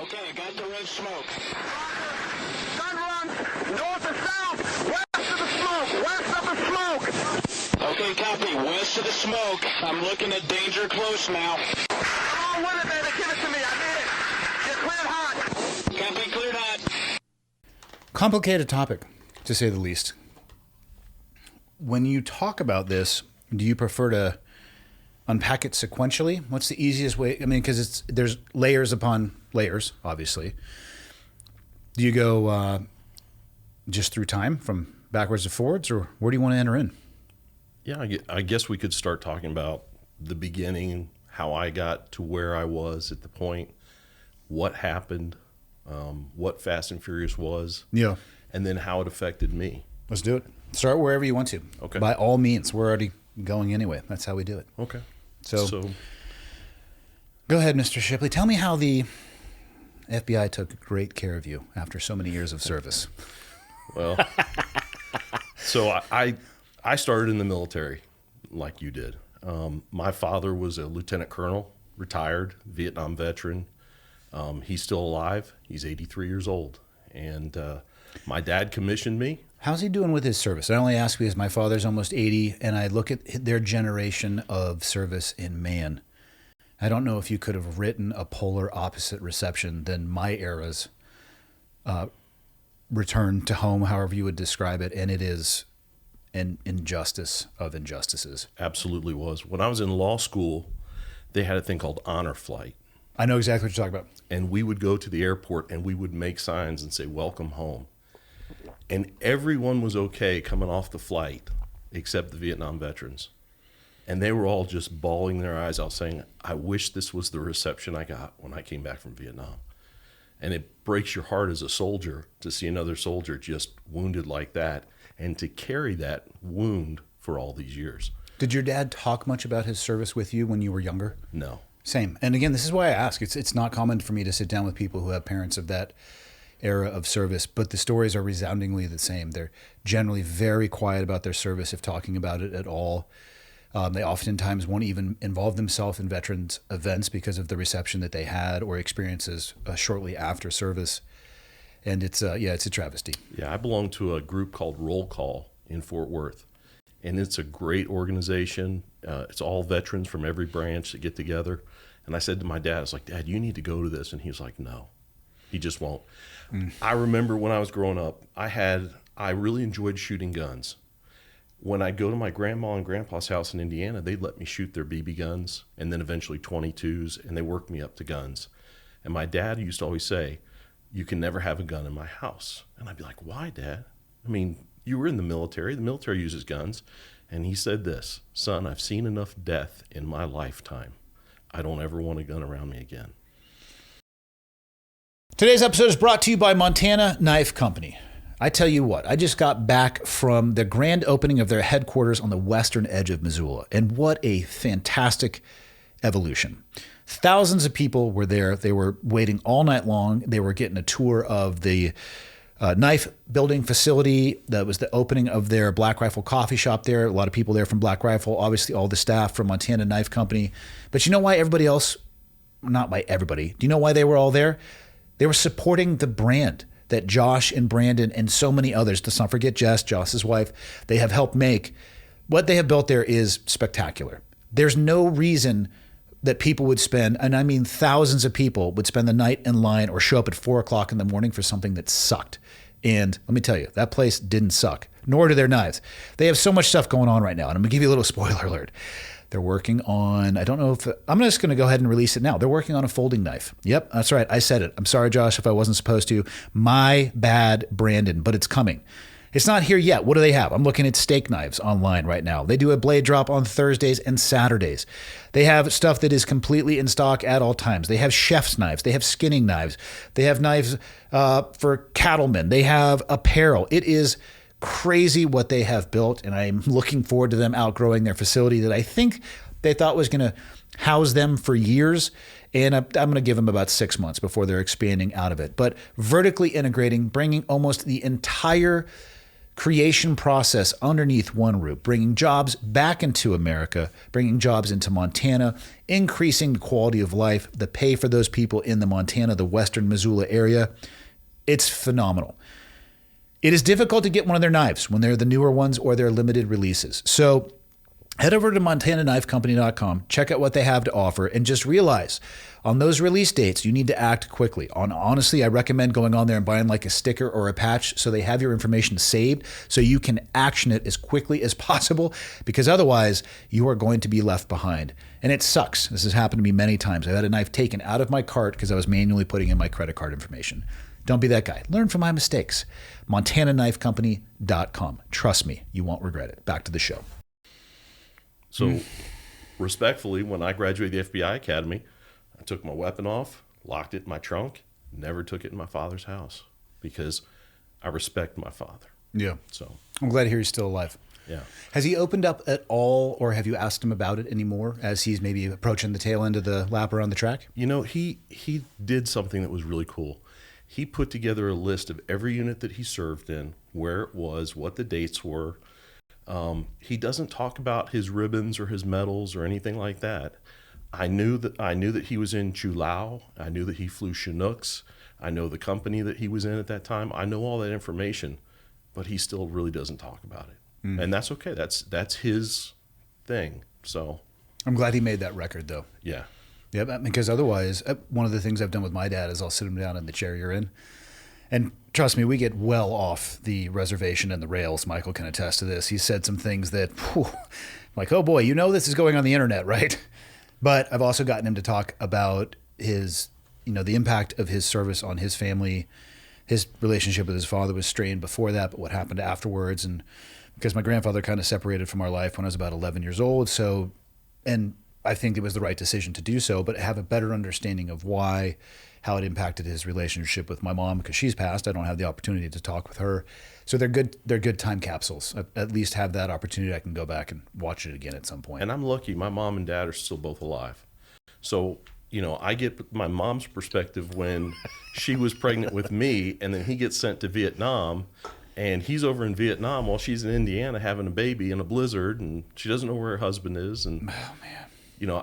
Okay, I got the red smoke. Gun runs north to south, west of the smoke, west of the smoke. Okay, copy. West of the smoke. I'm looking at danger close now. Come on with it, baby. Give it to me. I need it. You're cleared hot. Copy, cleared hot. Complicated topic, to say the least. When you talk about this, do you prefer to unpack it sequentially? What's the easiest way? I mean, because there's layers upon layers, obviously. Do you go just through time, from backwards to forwards, or where do you want to enter in? Yeah, I guess we could start talking about the beginning, how I got to where I was at the point, what happened, what Fast and Furious was, Yeah. and then how it affected me. Let's do it. Start wherever you want to. Okay. By all means. We're already going anyway. That's how we do it. Okay. So go ahead, Mr. Shipley. Tell me how the FBI took great care of you after so many years of service. Well, so I started in the military like you did. My father was a lieutenant colonel, retired, Vietnam veteran. He's still alive. He's 83 years old. And my dad commissioned me. How's he doing with his service? I only ask because my father's almost 80, and I look at their generation of service, and man, I don't know if you could have written a polar opposite reception than my era's return to home, however you would describe it, and it is an injustice of injustices. Absolutely was. When I was in law school, they had a thing called honor flight. I know exactly what you're talking about. And we would go to the airport and we would make signs and say, "Welcome home." And everyone was okay coming off the flight except the Vietnam veterans. And they were all just bawling their eyes out saying, "I wish this was the reception I got when I came back from Vietnam." And it breaks your heart as a soldier to see another soldier just wounded like that and to carry that wound for all these years. Did your dad talk much about his service with you when you were younger? No. Same. And again, this is why I ask. It's not common for me to sit down with people who have parents of that era of service, but the stories are resoundingly the same. They're generally very quiet about their service, if talking about it at all. They oftentimes won't even involve themselves in veterans events because of the reception that they had or experiences shortly after service. And it's a travesty. Yeah, I belong to a group called Roll Call in Fort Worth, and it's a great organization. It's all veterans from every branch that get together. And I said to my dad, I was like, "Dad, you need to go to this." And he was like, "No, he just won't." I remember when I was growing up, I really enjoyed shooting guns. When I'd go to my grandma and grandpa's house in Indiana, they'd let me shoot their BB guns and then eventually 22s, and they worked me up to guns. And my dad used to always say, "You can never have a gun in my house." And I'd be like, "Why, Dad? I mean, you were in the military. The military uses guns." And he said this, "Son, I've seen enough death in my lifetime. I don't ever want a gun around me again." Today's episode is brought to you by Montana Knife Company. I tell you what, I just got back from the grand opening of their headquarters on the western edge of Missoula, and what a fantastic evolution. Thousands of people were there. They were waiting all night long. They were getting a tour of the knife building facility. That was the opening of their Black Rifle coffee shop there. A lot of people there from Black Rifle, obviously all the staff from Montana Knife Company. But you know why everybody else, not by everybody, do you know why they were all there? They were supporting the brand that Josh and Brandon and so many others, let's not forget Jess, Josh's wife, they have helped make. What they have built there is spectacular. There's no reason that people would spend, and I mean thousands of people would spend the night in line or show up at 4 o'clock in the morning for something that sucked. And let me tell you, that place didn't suck, nor do their knives. They have so much stuff going on right now, and I'm gonna give you a little spoiler alert. They're working on, I'm just going to go ahead and release it now. They're working on a folding knife. Yep, that's right. I said it. I'm sorry, Josh, if I wasn't supposed to. My bad, Brandon, but it's coming. It's not here yet. What do they have? I'm looking at steak knives online right now. They do a blade drop on Thursdays and Saturdays. They have stuff that is completely in stock at all times. They have chef's knives. They have skinning knives. They have knives for cattlemen. They have apparel. It is crazy what they have built, and I'm looking forward to them outgrowing their facility that I think they thought was going to house them for years, and I'm going to give them about 6 months before they're expanding out of it. But vertically integrating, bringing almost the entire creation process underneath one roof, bringing jobs back into America, bringing jobs into Montana, increasing the quality of life, the pay for those people in the Montana, the western Missoula area. It's phenomenal. It is difficult to get one of their knives when they're the newer ones or they're limited releases. So head over to montanaknifecompany.com, check out what they have to offer, and just realize on those release dates, you need to act quickly. Honestly, I recommend going on there and buying like a sticker or a patch so they have your information saved so you can action it as quickly as possible, because otherwise you are going to be left behind. And it sucks. This has happened to me many times. I've had a knife taken out of my cart because I was manually putting in my credit card information. Don't be that guy. Learn from my mistakes. montanaknifecompany.com. Trust me, you won't regret it. Back to the show. So respectfully, when I graduated the FBI Academy, I took my weapon off, locked it in my trunk, never took it in my father's house because I respect my father. Yeah. So I'm glad to hear he's still alive. yeah. Has he opened up at all, or have you asked him about it anymore as he's maybe approaching the tail end of the lap around the track? You know, he did something that was really cool. He put together a list of every unit that he served in, where it was, what the dates were. He doesn't talk about his ribbons or his medals or anything like that. I knew that he was in Chulao. I knew that he flew Chinooks. I know the company that he was in at that time. I know all that information, but he still really doesn't talk about it. And that's okay. That's his thing. So I'm glad he made that record, though. yeah. Yeah, because otherwise, one of the things I've done with my dad is I'll sit him down in the chair you're in. And trust me, we get well off the reservation and the rails. Michael can attest to this. He said some things that, like, oh boy, you know this is going on the internet, right? But I've also gotten him to talk about his, the impact of his service on his family. His relationship with his father was strained before that, but what happened afterwards. And because my grandfather kind of separated from our life when I was about 11 years old. So, and I think it was the right decision to do so, but have a better understanding of why, how it impacted his relationship with my mom, because she's passed. I don't have the opportunity to talk with her. So they're good time capsules. I at least have that opportunity. I can go back and watch it again at some point. And I'm lucky. My mom and dad are still both alive. So, I get my mom's perspective when she was pregnant with me, and then he gets sent to Vietnam, and he's over in Vietnam while she's in Indiana having a baby in a blizzard, and she doesn't know where her husband is. And, oh, man.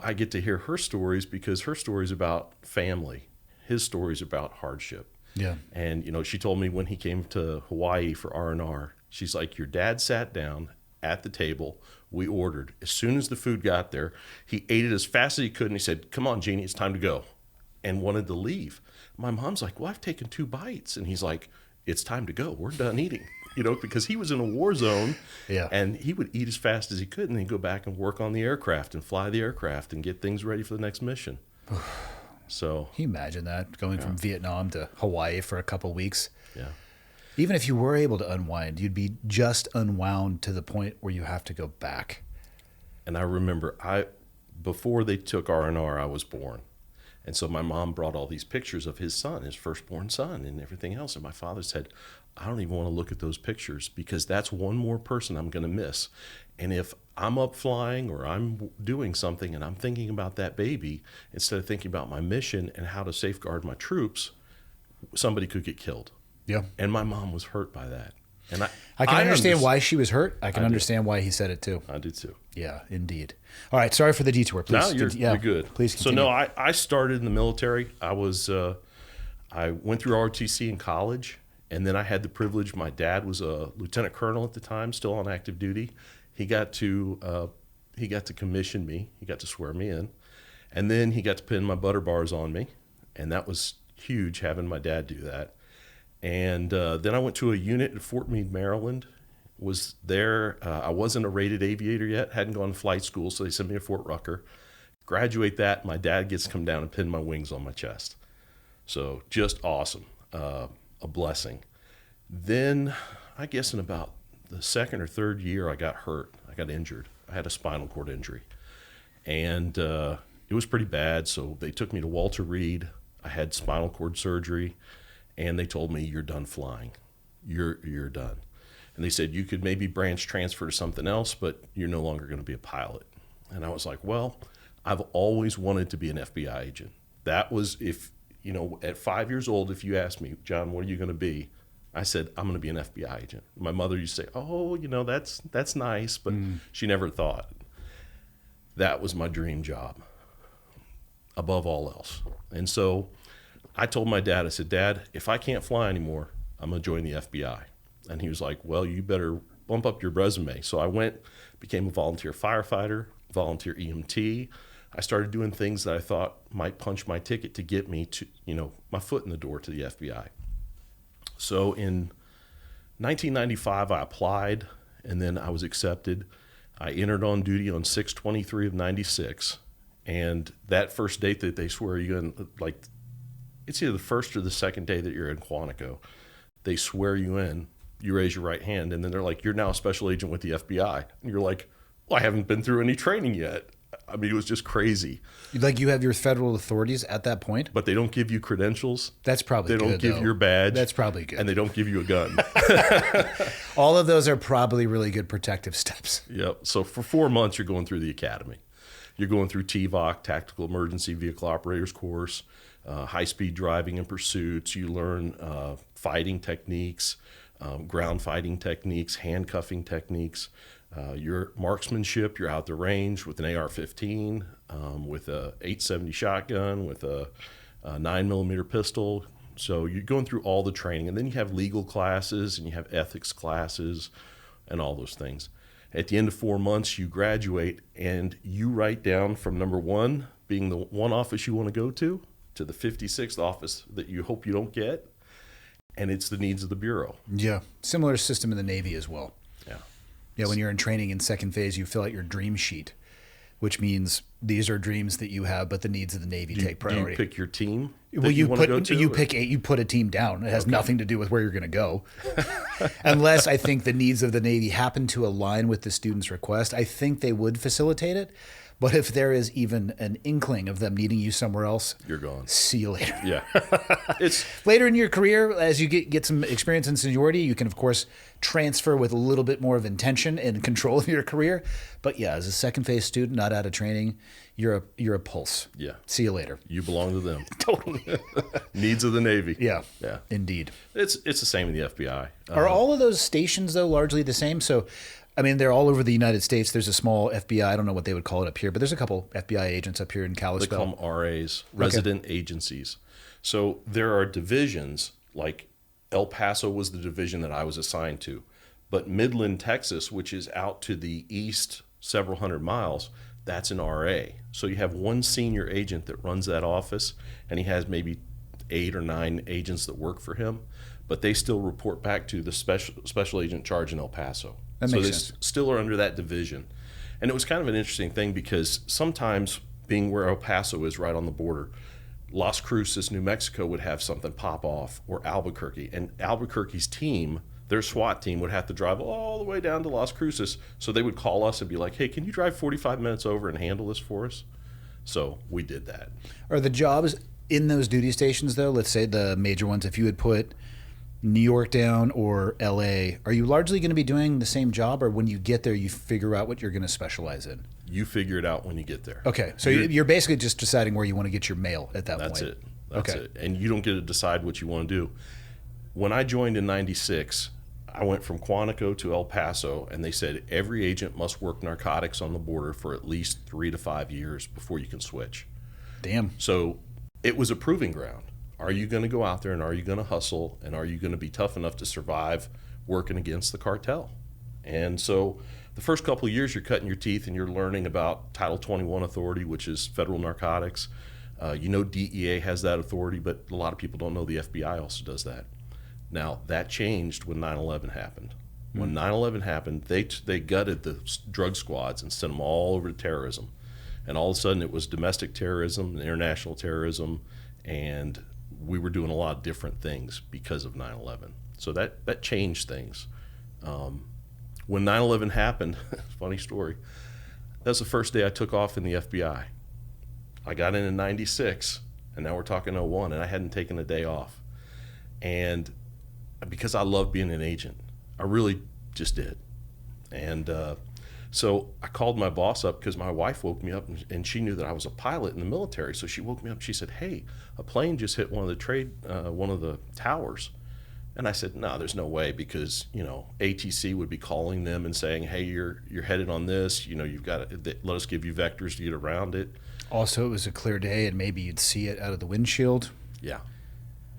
I get to hear her stories because her story's about family. His story's about hardship. Yeah. And, she told me when he came to Hawaii for R&R, she's like, your dad sat down at the table. We ordered. As soon as the food got there, he ate it as fast as he could. And he said, come on, Jeannie, it's time to go. And wanted to leave. My mom's like, well, I've taken 2 bites. And he's like, it's time to go. We're done eating. Because he was in a war zone. Yeah. And he would eat as fast as he could. And then go back and work on the aircraft and fly the aircraft and get things ready for the next mission. So Can you imagine that, going from Vietnam to Hawaii for a couple weeks? yeah. Even if you were able to unwind, you'd be just unwound to the point where you have to go back. And I remember before they took R&R, I was born. And so my mom brought all these pictures of his son, his firstborn son, and everything else. And my father said, I don't even want to look at those pictures because that's one more person I'm going to miss. And if I'm up flying or I'm doing something and I'm thinking about that baby, instead of thinking about my mission and how to safeguard my troops, somebody could get killed. Yeah. And my mom was hurt by that. And I can understand why she was hurt. I can understand why he said it too. I do too. Yeah, indeed. All right. Sorry for the detour. Please. No, you're good. Please continue. So no, I started in the military. I went through ROTC in college, and then I had the privilege. My dad was a lieutenant colonel at the time, still on active duty. He got to commission me. He got to swear me in, and then he got to pin my butter bars on me, and that was huge having my dad do that. And then I went to a unit at Fort Meade, Maryland. Was there. I wasn't a rated aviator yet. Hadn't gone to flight school, so they sent me to Fort Rucker. Graduate that. My dad gets to come down and pin my wings on my chest. So just awesome. A blessing. Then I guess in about the second or third year, I got hurt. I got injured. I had a spinal cord injury. And it was pretty bad, so they took me to Walter Reed. I had spinal cord surgery. And they told me, you're done flying. You're done. And they said, you could maybe branch transfer to something else, but you're no longer going to be a pilot. And I was like, well, I've always wanted to be an FBI agent. That was, at 5 years old, if you asked me, John, what are you going to be? I said, I'm going to be an FBI agent. My mother used to say, oh, that's nice, but she never thought. That was my dream job above all else. And so I told my dad, I said, Dad, if I can't fly anymore, I'm going to join the FBI. And he was like, well, you better bump up your resume. So I went, became a volunteer firefighter, volunteer EMT. I started doing things that I thought might punch my ticket to get me to, my foot in the door to the FBI. So in 1995, I applied, and then I was accepted. I entered on duty on 6/23 of 96. And that first date that they swear you in, like, it's either the first or the second day that you're in Quantico. They swear you in, you raise your right hand, and then they're like, you're now a special agent with the FBI. And you're like, well, I haven't been through any training yet. I mean, it was just crazy. Like, you have your federal authorities at that point? But they don't give you credentials. That's probably good, They don't give though. your badge. That's probably good. And they don't give you a gun. All of those are probably really good protective steps. Yep. So for 4 months, you're going through the academy. You're going through TVOC, Tactical Emergency Vehicle Operators Course, high-speed driving and pursuits. You learn fighting techniques, ground fighting techniques, handcuffing techniques. Your marksmanship, you're out the range with an AR-15, with a 870 shotgun, with a 9mm pistol. So you're going through all the training. And then you have legal classes, and you have ethics classes, and all those things. At the end of 4 months, you graduate, and you write down from number 1, being the one office you want to go to the 56th office that you hope you don't get, and it's the needs of the Bureau. Yeah. Similar system in the Navy as well. Yeah. Yeah, when you're in training in second phase, you fill out your dream sheet, which means these are dreams that you have, but the needs of the Navy take priority. Do you pick your team? Well, you want to go to? you put a team down. It has nothing to do with where you're going to go, unless I think the needs of the Navy happen to align with the student's request. I think they would facilitate it, but if there is even an inkling of them needing you somewhere else, You're gone. See you later. Yeah. It's Later in your career, as you get some experience and seniority, you can, of course, transfer with a little bit more of intention and control of your career. But yeah, as a second phase student, not out of training, you're a pulse. Yeah. See you later. You belong to them. Totally. Needs of the Navy. Yeah. Yeah. Indeed. It's the same in the FBI. Are all of those stations, though, largely the same? So, I mean, they're all over the United States. There's a small FBI. I don't know what they would call it up here, but there's a couple FBI agents up here in They Kalispell. call them RAs, resident agencies. So there are divisions, like El Paso was the division that I was assigned to. But Midland, Texas, which is out to the east several hundred miles, that's an RA. So you have one senior agent that runs that office, and he has maybe 8 or 9 agents that work for him, but they still report back to the special agent in charge in El Paso. That so makes they sense. still are under that division. And it was kind of an interesting thing because sometimes, being where El Paso is right on the border, Las Cruces, New Mexico would have something pop off, or Albuquerque. And Albuquerque's team, their SWAT team, would have to drive all the way down to Las Cruces. So they would call us and be like, hey, can you drive 45 minutes over and handle this for us? So we did that. Are the jobs in those duty stations, though, let's say the major ones, if you would put New York down or LA, are you largely going to be doing the same job, or when you get there, you figure out what you're going to specialize in? You figure it out when you get there. Okay, so you're basically just deciding where you want to get your mail at that That's point. it. That's Okay. it. And you don't get to decide what you want to do. When I joined in 96, I went from Quantico to El Paso, and they said every agent must work narcotics on the border for at least 3 to 5 years before you can switch. Damn. So it was a proving ground. Are you going to go out there, and are you going to hustle, and are you going to be tough enough to survive working against the cartel? And so the first couple of years, you're cutting your teeth, and you're learning about Title 21 authority, which is federal narcotics. DEA has that authority, but a lot of people don't know the FBI also does that. Now, that changed when 9/11 happened. When 9/11 happened, they gutted the drug squads and sent them all over to terrorism. And all of a sudden, it was domestic terrorism, international terrorism, and we were doing a lot of different things because of 9/11. So that changed things. When 9/11 happened, funny story, that was the first day I took off in the FBI. I got in 96, and now we're talking 01, and I hadn't taken a day off. And because I love being an agent, I really just did. And so I called my boss up because my wife woke me up, and she knew that I was a pilot in the military. So she woke me up. She said, "Hey, a plane just hit one of the towers." And I said, no, there's no way, because, ATC would be calling them and saying, hey, you're headed on this, you've got to let us give you vectors to get around it. Also, it was a clear day and maybe you'd see it out of the windshield. Yeah.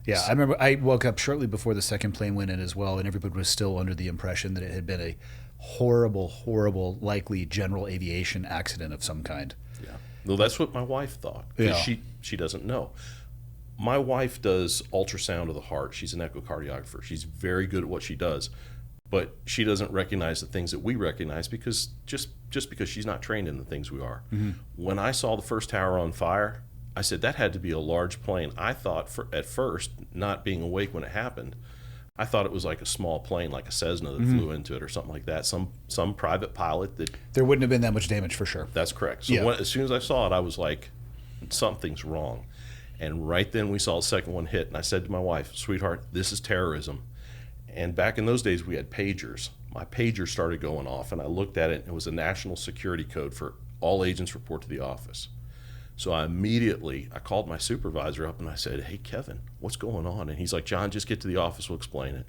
Yeah, I remember I woke up shortly before the second plane went in as well, and everybody was still under the impression that it had been a horrible, horrible, likely general aviation accident of some kind. Yeah. Well, that's what my wife thought, because she doesn't know. My wife does ultrasound of the heart. She's an echocardiographer. She's very good at what she does, but she doesn't recognize the things that we recognize because just because she's not trained in the things we are. Mm-hmm. When I saw the first tower on fire, I said that had to be a large plane. I thought at first, not being awake when it happened, I thought it was like a small plane, like a Cessna that flew into it or something like that. Some private pilot that. There wouldn't have been that much damage for sure. That's correct. So as soon as I saw it, I was like, something's wrong. And right then we saw the second one hit, and I said to my wife, sweetheart, this is terrorism. And back in those days, we had pagers. My pager started going off, and I looked at it, and it was a national security code for all agents report to the office. So I called my supervisor up, and I said, hey, Kevin, what's going on? And he's like, John, just get to the office, we'll explain it.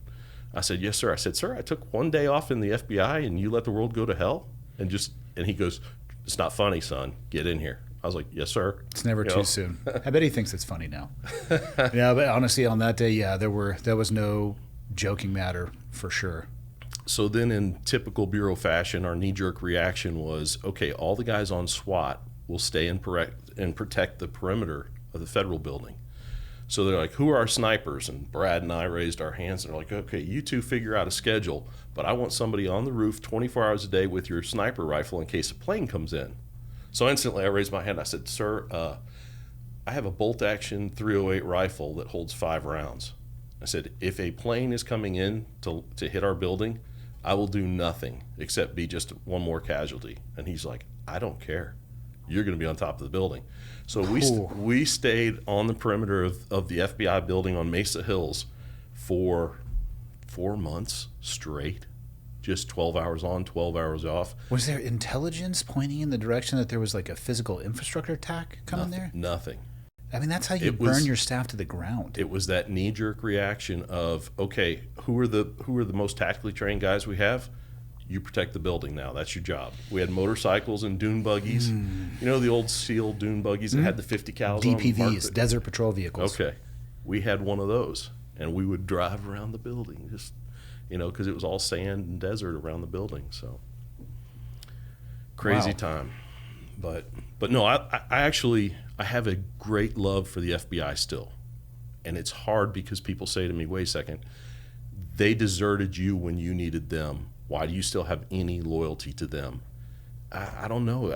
I said, yes, sir. I said, sir, I took one day off in the FBI, and you let the world go to hell? And he goes, it's not funny, son. Get in here. I was like, yes, sir. It's never too soon. I bet he thinks it's funny now. Yeah, but honestly, on that day, there was no joking matter for sure. So then in typical Bureau fashion, our knee-jerk reaction was, okay, all the guys on SWAT will stay and protect the perimeter of the federal building. So they're like, who are our snipers? And Brad and I raised our hands, and they're like, okay, you two figure out a schedule, but I want somebody on the roof 24 hours a day with your sniper rifle in case a plane comes in. So instantly I raised my hand. I said, sir, I have a bolt-action .308 rifle that holds 5 rounds. I said, if a plane is coming in to hit our building, I will do nothing except be just one more casualty. And he's like, I don't care. You're going to be on top of the building. So we stayed on the perimeter of the FBI building on Mesa Hills for 4 months straight. Just 12 hours on, 12 hours off. Was there intelligence pointing in the direction that there was like a physical infrastructure attack coming there? Nothing. I mean, that's how you burn your staff to the ground. It was that knee-jerk reaction of, okay, who are the most tactically trained guys we have? You protect the building now. That's your job. We had motorcycles and dune buggies. You know the old SEAL dune buggies that had the 50 cals DPVs, on them? Desert Patrol Vehicles. Okay. We had one of those, and we would drive around the building just, because it was all sand and desert around the building. So crazy time. But no, I actually have a great love for the FBI still. And it's hard because people say to me, wait a second, they deserted you when you needed them. Why do you still have any loyalty to them? I don't know.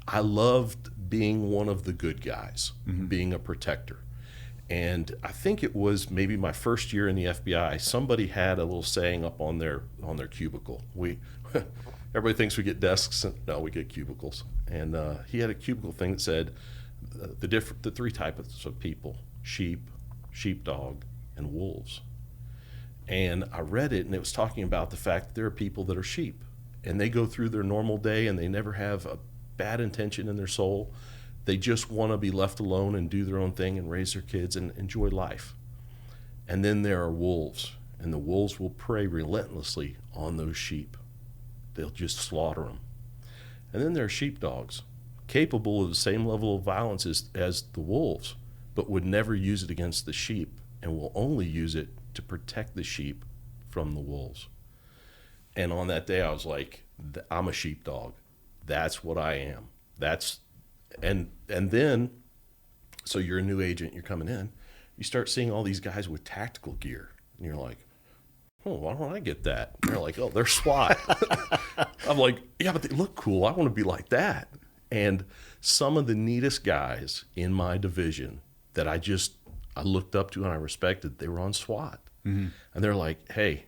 I loved being one of the good guys, being a protector. And I think it was maybe my first year in the FBI, somebody had a little saying up on their cubicle. Everybody thinks we get desks. No, we get cubicles. And he had a cubicle thing that said the 3 types of people: sheep, sheepdog, and wolves. And I read it, and it was talking about the fact that there are people that are sheep, and they go through their normal day, and they never have a bad intention in their soul. They just want to be left alone and do their own thing and raise their kids and enjoy life. And then there are wolves, and the wolves will prey relentlessly on those sheep. They'll just slaughter them. And then there are sheepdogs, capable of the same level of violence as the wolves, but would never use it against the sheep and will only use it to protect the sheep from the wolves. And on that day, I was like, I'm a sheepdog. That's what I am. And then, so you're a new agent, you're coming in, you start seeing all these guys with tactical gear, and you're like, oh, why don't I get that? And they're like, oh, they're SWAT. I'm like, yeah, but they look cool. I want to be like that. And some of the neatest guys in my division that I looked up to and I respected, they were on SWAT. And they're like, hey,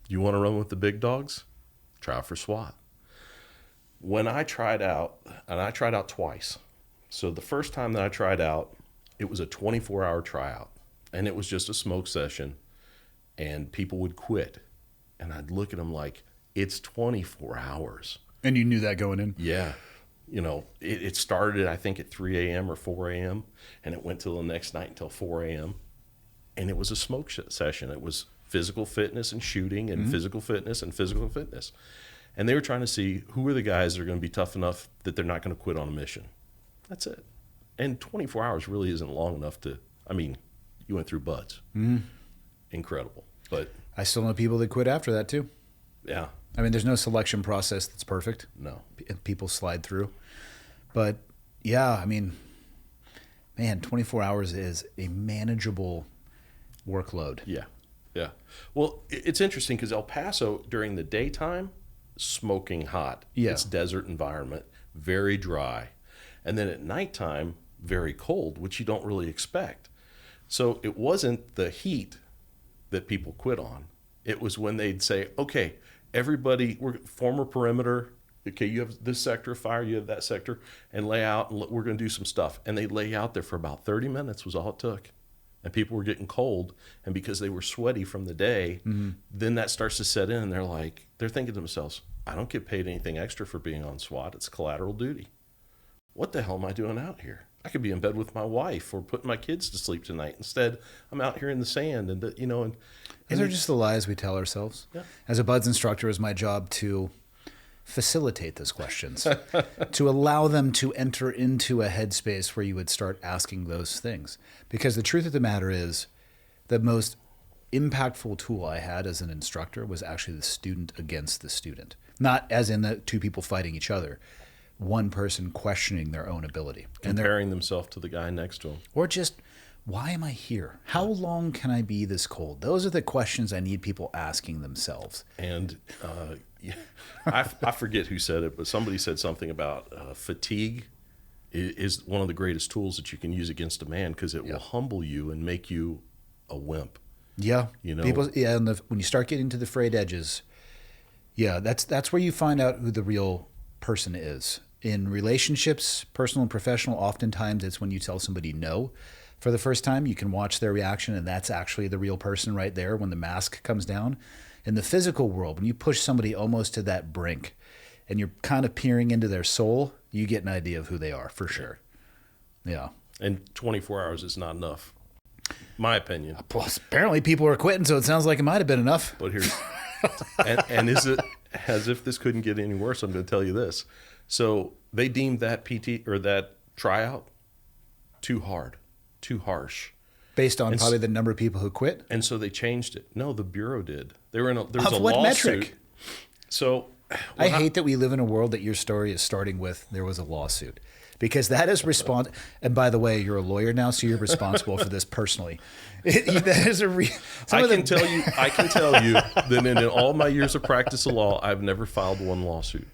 you want to run with the big dogs? Try out for SWAT. When I tried out, and I tried out twice. So the first time that I tried out, it was a 24-hour tryout. And it was just a smoke session. And people would quit. And I'd look at them like, it's 24 hours. And you knew that going in? Yeah. It started, I think, at 3 a.m. or 4 a.m. And it went till the next night until 4 a.m. and it was a smoke session. It was physical fitness and shooting and physical fitness and physical fitness. And they were trying to see who are the guys that are going to be tough enough that they're not going to quit on a mission. That's it. And 24 hours really isn't long enough to, I mean, you went through buds. Incredible. But I still know people that quit after that too. yeah. I mean, there's no selection process that's perfect. No. People slide through. But yeah, I mean, man, 24 hours is a manageable workload. Yeah. Yeah. Well, it's interesting because El Paso during the daytime, smoking hot. Yeah. It's desert environment, very dry. And then at nighttime, very cold, which you don't really expect. So it wasn't the heat that people quit on. It was when they'd say, okay, everybody, we're former perimeter. Okay, you have this sector of fire, you have that sector, and lay out, and we're going to do some stuff. And they'd lay out there for about 30 minutes was all it took. And people were getting cold, and because they were sweaty from the day, then that starts to set in, and they're thinking to themselves, I don't get paid anything extra for being on SWAT. It's collateral duty. What the hell am I doing out here? I could be in bed with my wife or putting my kids to sleep tonight. Instead, I'm out here in the sand, and These are just the lies we tell ourselves. Yeah. As a BUDS instructor, it's my job to facilitate those questions, to allow them to enter into a headspace where you would start asking those things. Because the truth of the matter is, the most impactful tool I had as an instructor was actually the student against the student. Not as in the two people fighting each other, one person questioning their own ability. comparing themselves to the guy next to them. Or just, why am I here? How long can I be this cold? Those are the questions I need people asking themselves. And I forget who said it, but somebody said something about fatigue is one of the greatest tools that you can use against a man because it will humble you and make you a wimp. Yeah, People. Yeah, and when you start getting to the frayed edges, yeah, that's where you find out who the real person is. In relationships, personal and professional, oftentimes it's when you tell somebody no for the first time. You can watch their reaction, and that's actually the real person right there when the mask comes down. In the physical world, when you push somebody almost to that brink, and you're kind of peering into their soul, you get an idea of who they are for sure. Yeah. And 24 hours is not enough, my opinion. Plus, apparently people are quitting, so it sounds like it might have been enough. But here's, and is it as if this couldn't get any worse? I'm going to tell you this. So they deemed that PT or that tryout too hard, too harsh. Based on probably the number of people who quit? And so they changed it. No, the Bureau did. There was Of a what lawsuit. metric? So I hate that we live in a world that your story is starting with there was a lawsuit. Because that is and by the way, you're a lawyer now, so you're responsible for this personally. That is I can tell you that in all my years of practice of law, I've never filed one lawsuit.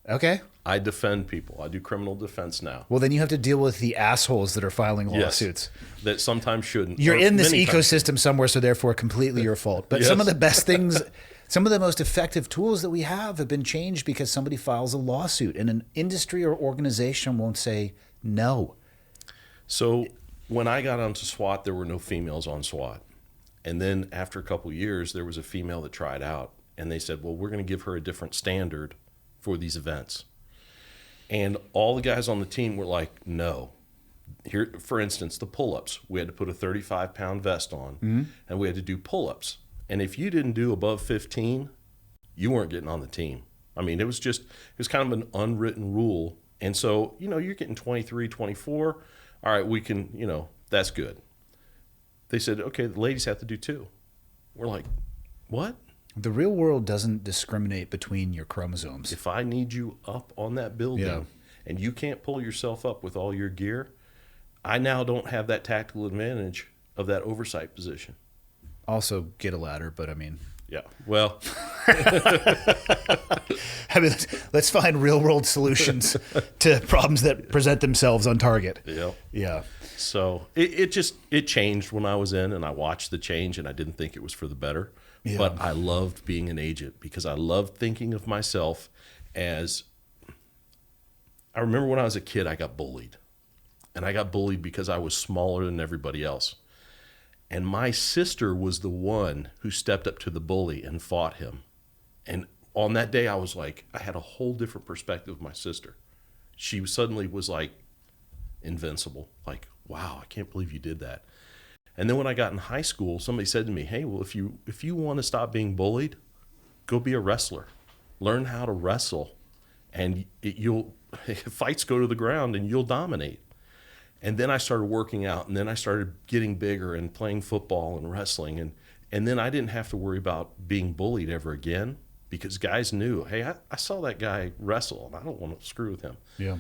Okay. I defend people. I do criminal defense now. Well, then you have to deal with the assholes that are filing Yes, lawsuits. that sometimes shouldn't. You're or in this many times ecosystem somewhere, so therefore completely your fault. But some of the best things, some of the most effective tools that we have been changed because somebody files a lawsuit and an industry or organization won't say no. So when I got onto SWAT, there were no females on SWAT. And then after a couple of years, there was a female that tried out. And they said, well, we're going to give her a different standard for these events. And all the guys on the team were like, no. Here, for instance, the pull-ups. We had to put a 35-pound vest on, and we had to do pull-ups. And if you didn't do above 15, you weren't getting on the team. I mean, it was kind of an unwritten rule. And so, you're getting 23, 24. All right, we can, that's good. They said, okay, the ladies have to do 2. We're like, what? The real world doesn't discriminate between your chromosomes. If I need you up on that building and you can't pull yourself up with all your gear, I now don't have that tactical advantage of that oversight position. Also, get a ladder, but I mean... Yeah, well... I mean, let's find real-world solutions to problems that present themselves on target. Yeah. Yeah. So it changed when I was in, and I watched the change, and I didn't think it was for the better. Yeah. But I loved being an agent because I loved thinking of myself as... I remember when I was a kid, I got bullied. And I got bullied because I was smaller than everybody else. And my sister was the one who stepped up to the bully and fought him. And on that day, I was like, I had a whole different perspective of my sister. She suddenly was like invincible. Like, wow, I can't believe you did that. And then when I got in high school, somebody said to me, hey, well, if you want to stop being bullied, go be a wrestler. Learn how to wrestle, and fights go to the ground and you'll dominate. And then I started working out, and then I started getting bigger and playing football and wrestling. And then I didn't have to worry about being bullied ever again, because guys knew, hey, I saw that guy wrestle, and I don't want to screw with him. Yeah.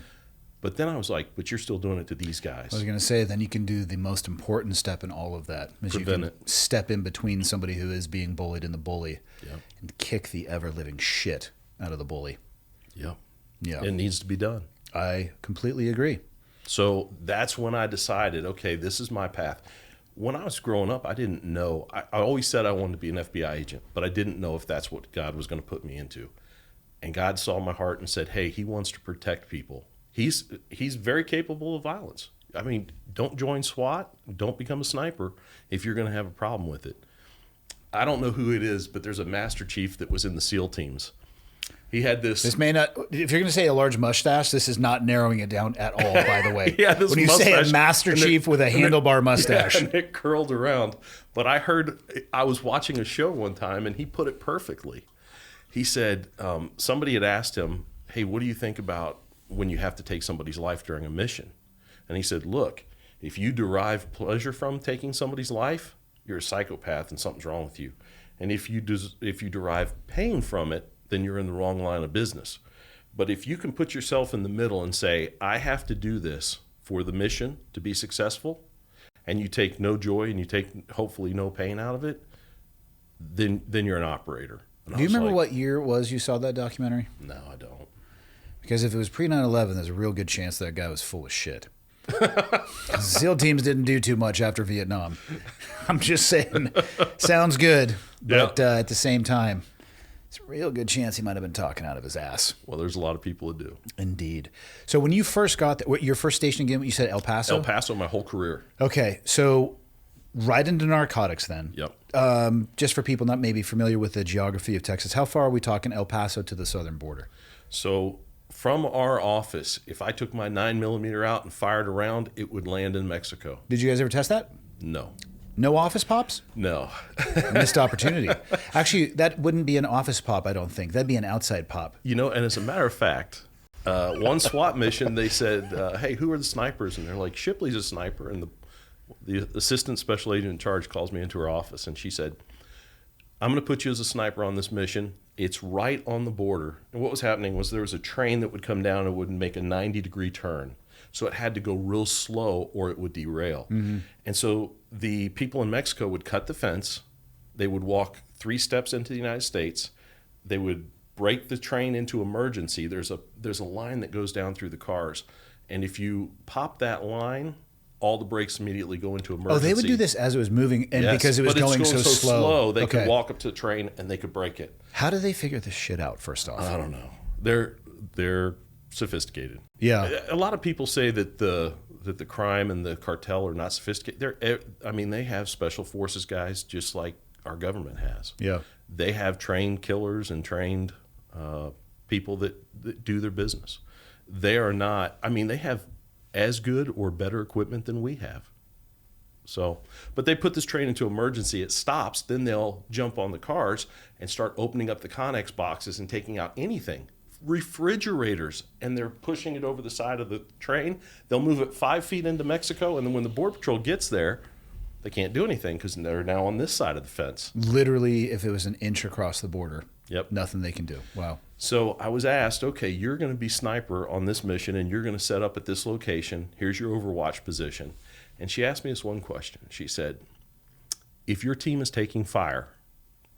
But then I was like, but you're still doing it to these guys. I was going to say, then you can do the most important step in all of that. Is Prevent you can it. step in between somebody who is being bullied and the bully, and kick the ever-living shit out of the bully. Yeah. Yeah. It needs to be done. I completely agree. So that's when I decided, okay, this is my path. When I was growing up, I didn't know. I always said I wanted to be an FBI agent, but I didn't know if that's what God was going to put me into. And God saw my heart and said, hey, he wants to protect people. He's very capable of violence. I mean, don't join SWAT. Don't become a sniper if you're going to have a problem with it. I don't know who it is, but there's a master chief that was in the SEAL teams. He had this. This may not. If you're going to say a large mustache, this is not narrowing it down at all. By the way, Yeah, this when you say a mustache, master chief with a handlebar mustache, Yeah, and it curled around. But I was watching a show one time, and he put it perfectly. He said somebody had asked him, "Hey, what do you think about when you have to take somebody's life during a mission?" And he said, "Look, if you derive pleasure from taking somebody's life, you're a psychopath, and something's wrong with you. And if you derive pain from it, then you're in the wrong line of business. But if you can put yourself in the middle and say, I have to do this for the mission to be successful, and you take no joy and you take hopefully no pain out of it, then you're an operator." And do you remember what year it was you saw that documentary? No, I don't. Because if it was pre 9/11, there's a real good chance that guy was full of shit. SEAL teams didn't do too much after Vietnam. I'm just saying, sounds good, but at the same time, it's a real good chance he might have been talking out of his ass. Well, there's a lot of people that do. Indeed. So when you first got your first station again, you said El Paso? El Paso, my whole career. Okay, so right into narcotics then. Yep. Just for people not maybe familiar with the geography of Texas, how far are we talking El Paso to the southern border? So from our office, if I took my 9mm out and fired around, it would land in Mexico. Did you guys ever test that? No. No office pops? No. Missed opportunity. Actually, that wouldn't be an office pop, I don't think. That'd be an outside pop. You know, and as a matter of fact, one SWAT mission, they said, hey, who are the snipers? And they're like, Shipley's a sniper. And the assistant special agent in charge calls me into her office, and she said, I'm going to put you as a sniper on this mission. It's right on the border. And what was happening was there was a train that would come down and would make a 90-degree turn. So it had to go real slow or it would derail. Mm-hmm. And so the people in Mexico would cut the fence. They would walk 3 steps into the United States. They would break the train into emergency. There's a line that goes down through the cars. And if you pop that line, all the brakes immediately go into emergency. Oh, they would do this as it was moving, and yes, because it was going so slow. They could walk up to the train and they could break it. How do they figure this shit out, first off? I don't know. They're sophisticated. Yeah. A lot of people say that the crime and the cartel are not sophisticated. They have special forces guys just like our government has. Yeah. They have trained killers and trained people that do their business. They are not, they have as good or better equipment than we have. So, but they put this train into emergency, it stops, then they'll jump on the cars and start opening up the Connex boxes and taking out anything. Refrigerators, and they're pushing it over the side of the train. They'll move it 5 feet into Mexico, and then when the Border Patrol gets there, they can't do anything because they're now on this side of the fence. Literally, if it was an inch across the border, yep, nothing they can do. Wow. So I was asked, okay, you're going to be sniper on this mission, and you're going to set up at this location. Here's your overwatch position. And she asked me this one question. She said, if your team is taking fire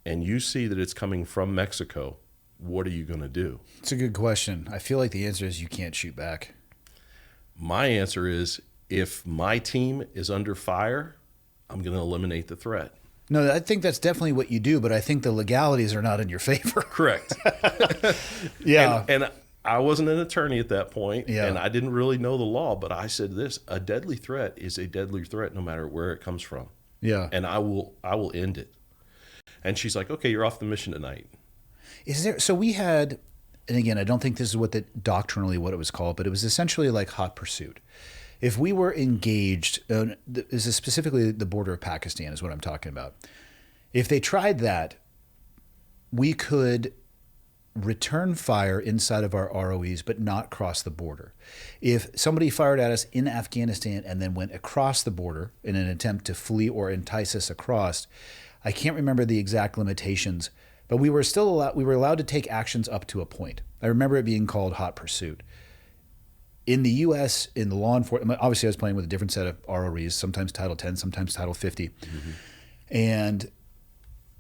and you see that it's coming from Mexico, what are you going to do? It's a good question. I feel like the answer is you can't shoot back. My answer is if my team is under fire, I'm going to eliminate the threat. No, I think that's definitely what you do, but I think the legalities are not in your favor. Correct. Yeah. And I wasn't an attorney at that point, yeah, and I didn't really know the law, but I said this, a deadly threat is a deadly threat no matter where it comes from. Yeah. And I will end it. And she's like, okay, you're off the mission tonight. So we had, and again, I don't think this is doctrinally what it was called, but it was essentially like hot pursuit. If we were engaged, this is specifically the border of Pakistan is what I'm talking about. If they tried that, we could return fire inside of our ROEs, but not cross the border. If somebody fired at us in Afghanistan and then went across the border in an attempt to flee or entice us across, I can't remember the exact limitations, but we were allowed to take actions up to a point. I remember it being called hot pursuit. In the U.S., in the law enforcement, obviously I was playing with a different set of ROEs, sometimes Title 10, sometimes Title 50.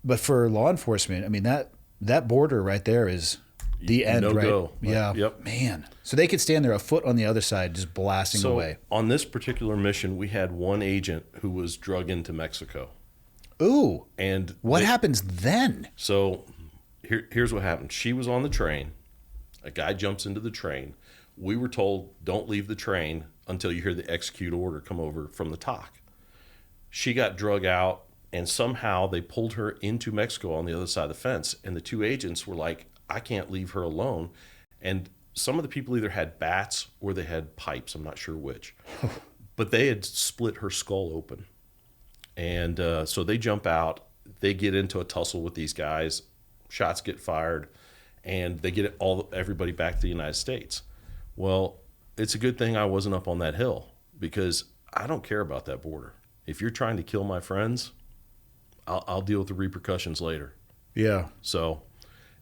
But for law enforcement, I mean, that border right there is the end, no right? go. Yeah. Yep. Man. So they could stand there a foot on the other side just blasting away. On this particular mission, we had one agent who was drug into Mexico. Ooh. And what happens then? So here's what happened. She was on the train. A guy jumps into the train. We were told, don't leave the train until you hear the execute order come over from the TOC. She got drug out, and somehow they pulled her into Mexico on the other side of the fence. And the two agents were like, I can't leave her alone. And some of the people either had bats or they had pipes. I'm not sure which. But they had split her skull open. And so they jump out. They get into a tussle with these guys. Shots get fired. And they get everybody back to the United States. Well, it's a good thing I wasn't up on that hill, because I don't care about that border. If you're trying to kill my friends, I'll deal with the repercussions later. Yeah. So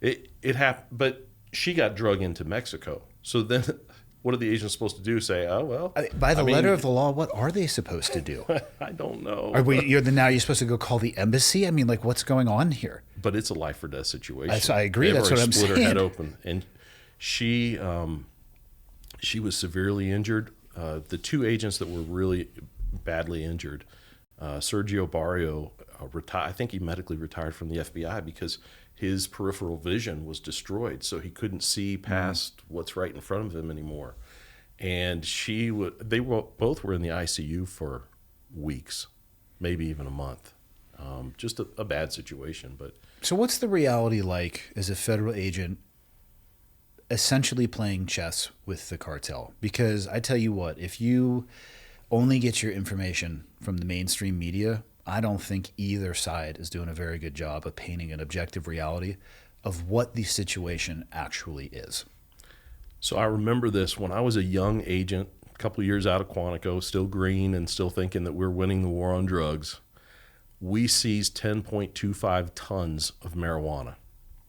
it happened, but she got drug into Mexico. So then what are the agents supposed to do? Say, oh, well. By the letter of the law, what are they supposed to do? I don't know. You're supposed to go call the embassy? I mean, like, what's going on here? But it's a life or death situation. I agree. That's what I'm saying. Split her head open. And she was severely injured. The two agents that were really badly injured, Sergio Barrio, I think he medically retired from the FBI because his peripheral vision was destroyed, so he couldn't see past what's right in front of him anymore. And both were in the ICU for weeks, maybe even a month. Just a bad situation. But so what's the reality like as a federal agent essentially playing chess with the cartel? Because I tell you what, if you only get your information from the mainstream media, I don't think either side is doing a very good job of painting an objective reality of what the situation actually is. So I remember this when I was a young agent, a couple of years out of Quantico, still green and still thinking that we're winning the war on drugs. We seized 10.25 tons of marijuana.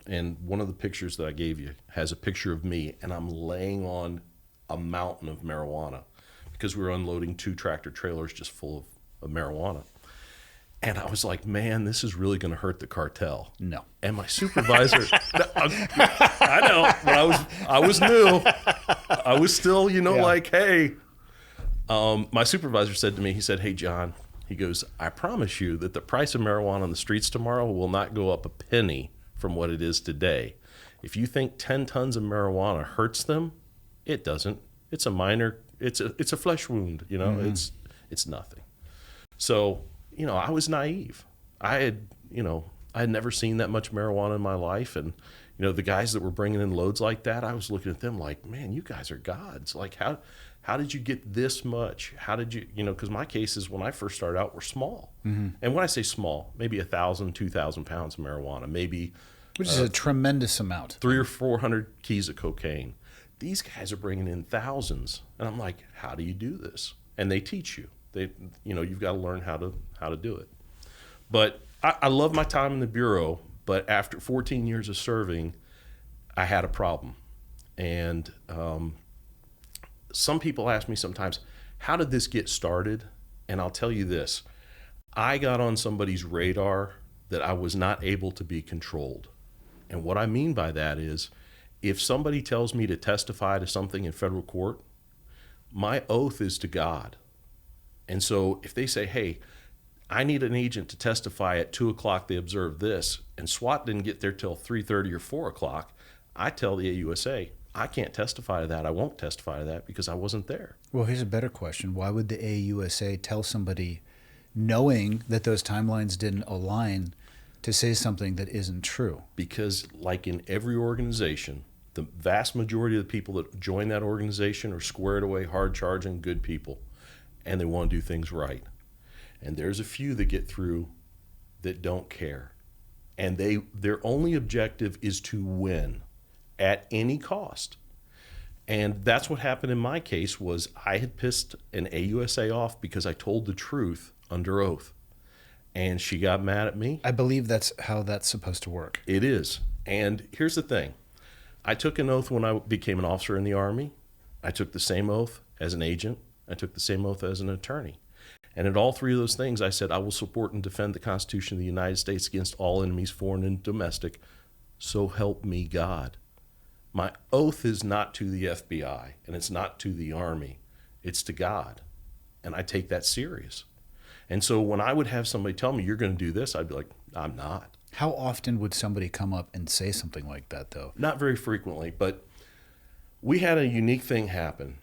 And one of the pictures that I gave you has a picture of me, and I'm laying on a mountain of marijuana because we were unloading 2 tractor trailers just full of marijuana. And I was like, man, this is really going to hurt the cartel. No. And my supervisor, I know, but I was new. I was still, like, hey. My supervisor said to me, he said, hey, John, he goes, I promise you that the price of marijuana on the streets tomorrow will not go up a penny from what it is today. If you think 10 tons of marijuana hurts them, it doesn't. It's a minor, it's a flesh wound, it's nothing. So, I was naive. I had never seen that much marijuana in my life. And, the guys that were bringing in loads like that, I was looking at them like, man, you guys are gods. Like, how did you get this much? How did you, because my cases when I first started out were small. Mm-hmm. And when I say small, maybe 1,000, 2,000 pounds of marijuana, maybe. Which is a tremendous amount. 300 or 400 keys of cocaine. These guys are bringing in thousands. And I'm like, how do you do this? And they teach you. You've got to learn how to do it. But I love my time in the Bureau, but after 14 years of serving, I had a problem. And some people ask me sometimes, how did this get started? And I'll tell you this. I got on somebody's radar that I was not able to be controlled. And what I mean by that is, if somebody tells me to testify to something in federal court, my oath is to God. And so if they say, hey, I need an agent to testify at 2 o'clock, they observed this, and SWAT didn't get there till 3:30 or 4 o'clock, I tell the AUSA, I can't testify to that. I won't testify to that because I wasn't there. Well, here's a better question. Why would the AUSA tell somebody, knowing that those timelines didn't align, to say something that isn't true? Because like in every organization, the vast majority of the people that join that organization are squared away, hard-charging, good people. and they want to do things right. And there's a few that get through that don't care. And their only objective is to win at any cost. And that's what happened in my case. Was I had pissed an AUSA off because I told the truth under oath. And she got mad at me. I believe that's how that's supposed to work. It is. And here's the thing. I took an oath when I became an officer in the Army. I took the same oath as an agent. I took the same oath as an attorney. And at all three of those things, I said, I will support and defend the Constitution of the United States against all enemies, foreign and domestic. So help me God. My oath is not to the FBI, and it's not to the Army. It's to God. And I take that serious. And so when I would have somebody tell me, you're going to do this, I'd be like, I'm not. How often would somebody come up and say something like that, though? Not very frequently, but we had a unique thing happen.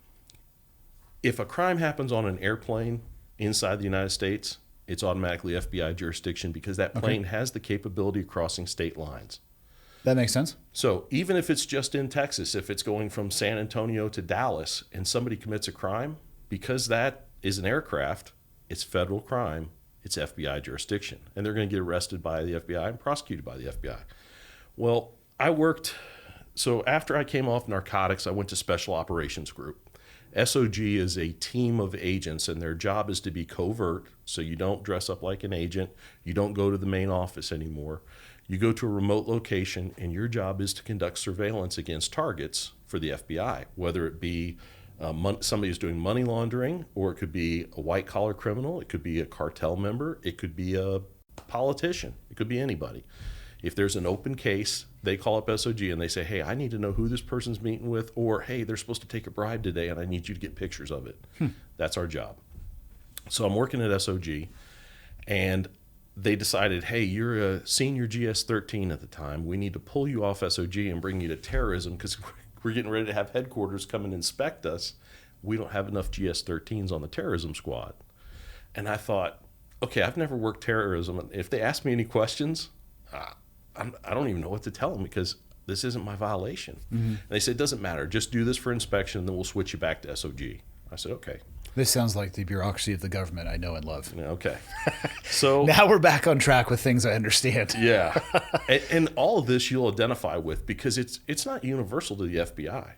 If a crime happens on an airplane inside the United States, it's automatically FBI jurisdiction because that plane has the capability of crossing state lines. That makes sense. So even if it's just in Texas, if it's going from San Antonio to Dallas and somebody commits a crime, because that is an aircraft, it's federal crime, it's FBI jurisdiction. And they're going to get arrested by the FBI and prosecuted by the FBI. Well, so after I came off narcotics, I went to Special Operations Group. SOG is a team of agents, and their job is to be covert, so you don't dress up like an agent. You don't go to the main office anymore. You go to a remote location, and your job is to conduct surveillance against targets for the FBI, whether it be somebody who's doing money laundering, or it could be a white-collar criminal, it could be a cartel member, it could be a politician, it could be anybody. If there's an open case, they call up SOG and they say, hey, I need to know who this person's meeting with, or hey, they're supposed to take a bribe today and I need you to get pictures of it. That's our job. So I'm working at SOG, and they decided, hey, you're a senior GS-13 at the time. We need to pull you off SOG and bring you to terrorism because we're getting ready to have headquarters come and inspect us. We don't have enough GS-13s on the terrorism squad. And I thought, okay, I've never worked terrorism. If they ask me any questions, I don't even know what to tell them because this isn't my violation. And they said, it doesn't matter. Just do this for inspection, and then we'll switch you back to SOG. I said, okay. This sounds like the bureaucracy of the government I know and love. Yeah, okay. So now we're back on track with things I understand. Yeah. And all of this you'll identify with because it's not universal to the FBI.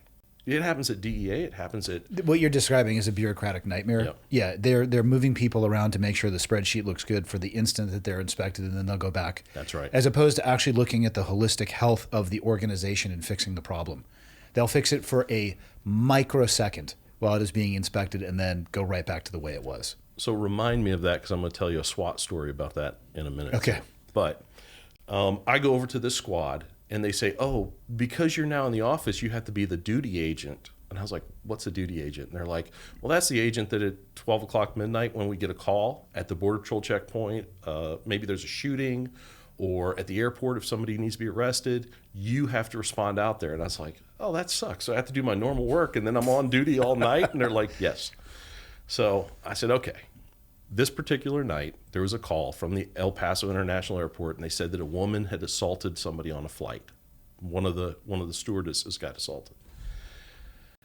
It happens at DEA. It happens at... What you're describing is a bureaucratic nightmare. Yep. Yeah, they're moving people around to make sure the spreadsheet looks good for the instant that they're inspected, and then they'll go back. That's right. As opposed to actually looking at the holistic health of the organization and fixing the problem. They'll fix it for a microsecond while it is being inspected and then go right back to the way it was. So remind me of that because I'm going to tell you a SWAT story about that in a minute. Okay. But I go over to this squad, and they say, oh, because you're now in the office, you have to be the duty agent. And I was like, what's a duty agent? And they're like, well, that's the agent that at 12 o'clock midnight when we get a call at the Border Patrol checkpoint, maybe there's a shooting, or at the airport if somebody needs to be arrested, you have to respond out there. And I was like, oh, that sucks. So I have to do my normal work, and then I'm on duty all night? And they're like, yes. So I said, okay. This particular night, there was a call from the El Paso International Airport, and they said that a woman had assaulted somebody on a flight. One of the stewardesses got assaulted.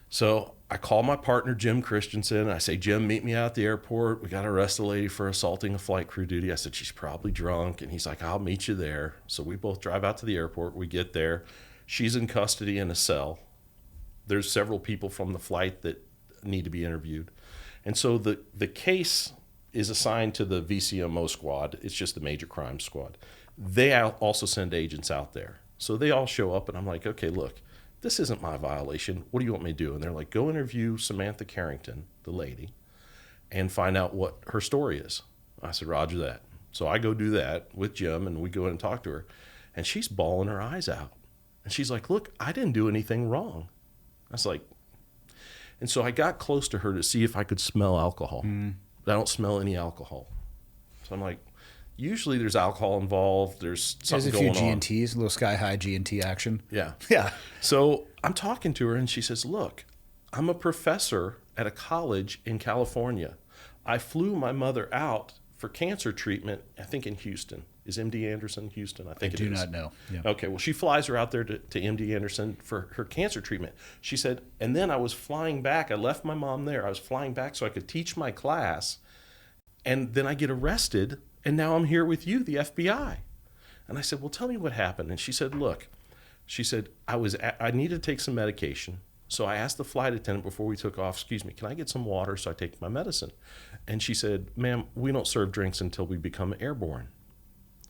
So I call my partner, Jim Christensen. I say, Jim, meet me out at the airport. We got to arrest a lady for assaulting a flight crew duty. I said, she's probably drunk. And he's like, I'll meet you there. So we both drive out to the airport. We get there. She's in custody in a cell. There's several people from the flight that need to be interviewed. And so the case is assigned to the VCMO squad. It's just the major crime squad. They also send agents out there. So they all show up, and I'm like, okay, look, this isn't my violation. What do you want me to do? And they're like, go interview Samantha Carrington, the lady, and find out what her story is. I said, roger that. So I go do that with Jim, and we go in and talk to her. And she's bawling her eyes out. And she's like, look, I didn't do anything wrong. I was like, and so I got close to her to see if I could smell alcohol. I don't smell any alcohol. So I'm like, usually there's alcohol involved. There's something going on. There's a few G&Ts, a little sky-high G&T action. Yeah. Yeah. So I'm talking to her, and she says, look, I'm a professor at a college in California. I flew my mother out for cancer treatment, I think in Houston. is MD Anderson Houston? I think I it do is. not know. Yeah. Okay, well, she flies her out there to MD Anderson for her cancer treatment. She said, and then I was flying back. I left my mom there. I was flying back so I could teach my class. And then I get arrested, and now I'm here with you, the FBI. And I said, well, tell me what happened. And she said, look, she said, I needed to take some medication. So I asked the flight attendant before we took off, excuse me, can I get some water so I take my medicine? And she said, ma'am, we don't serve drinks until we become airborne.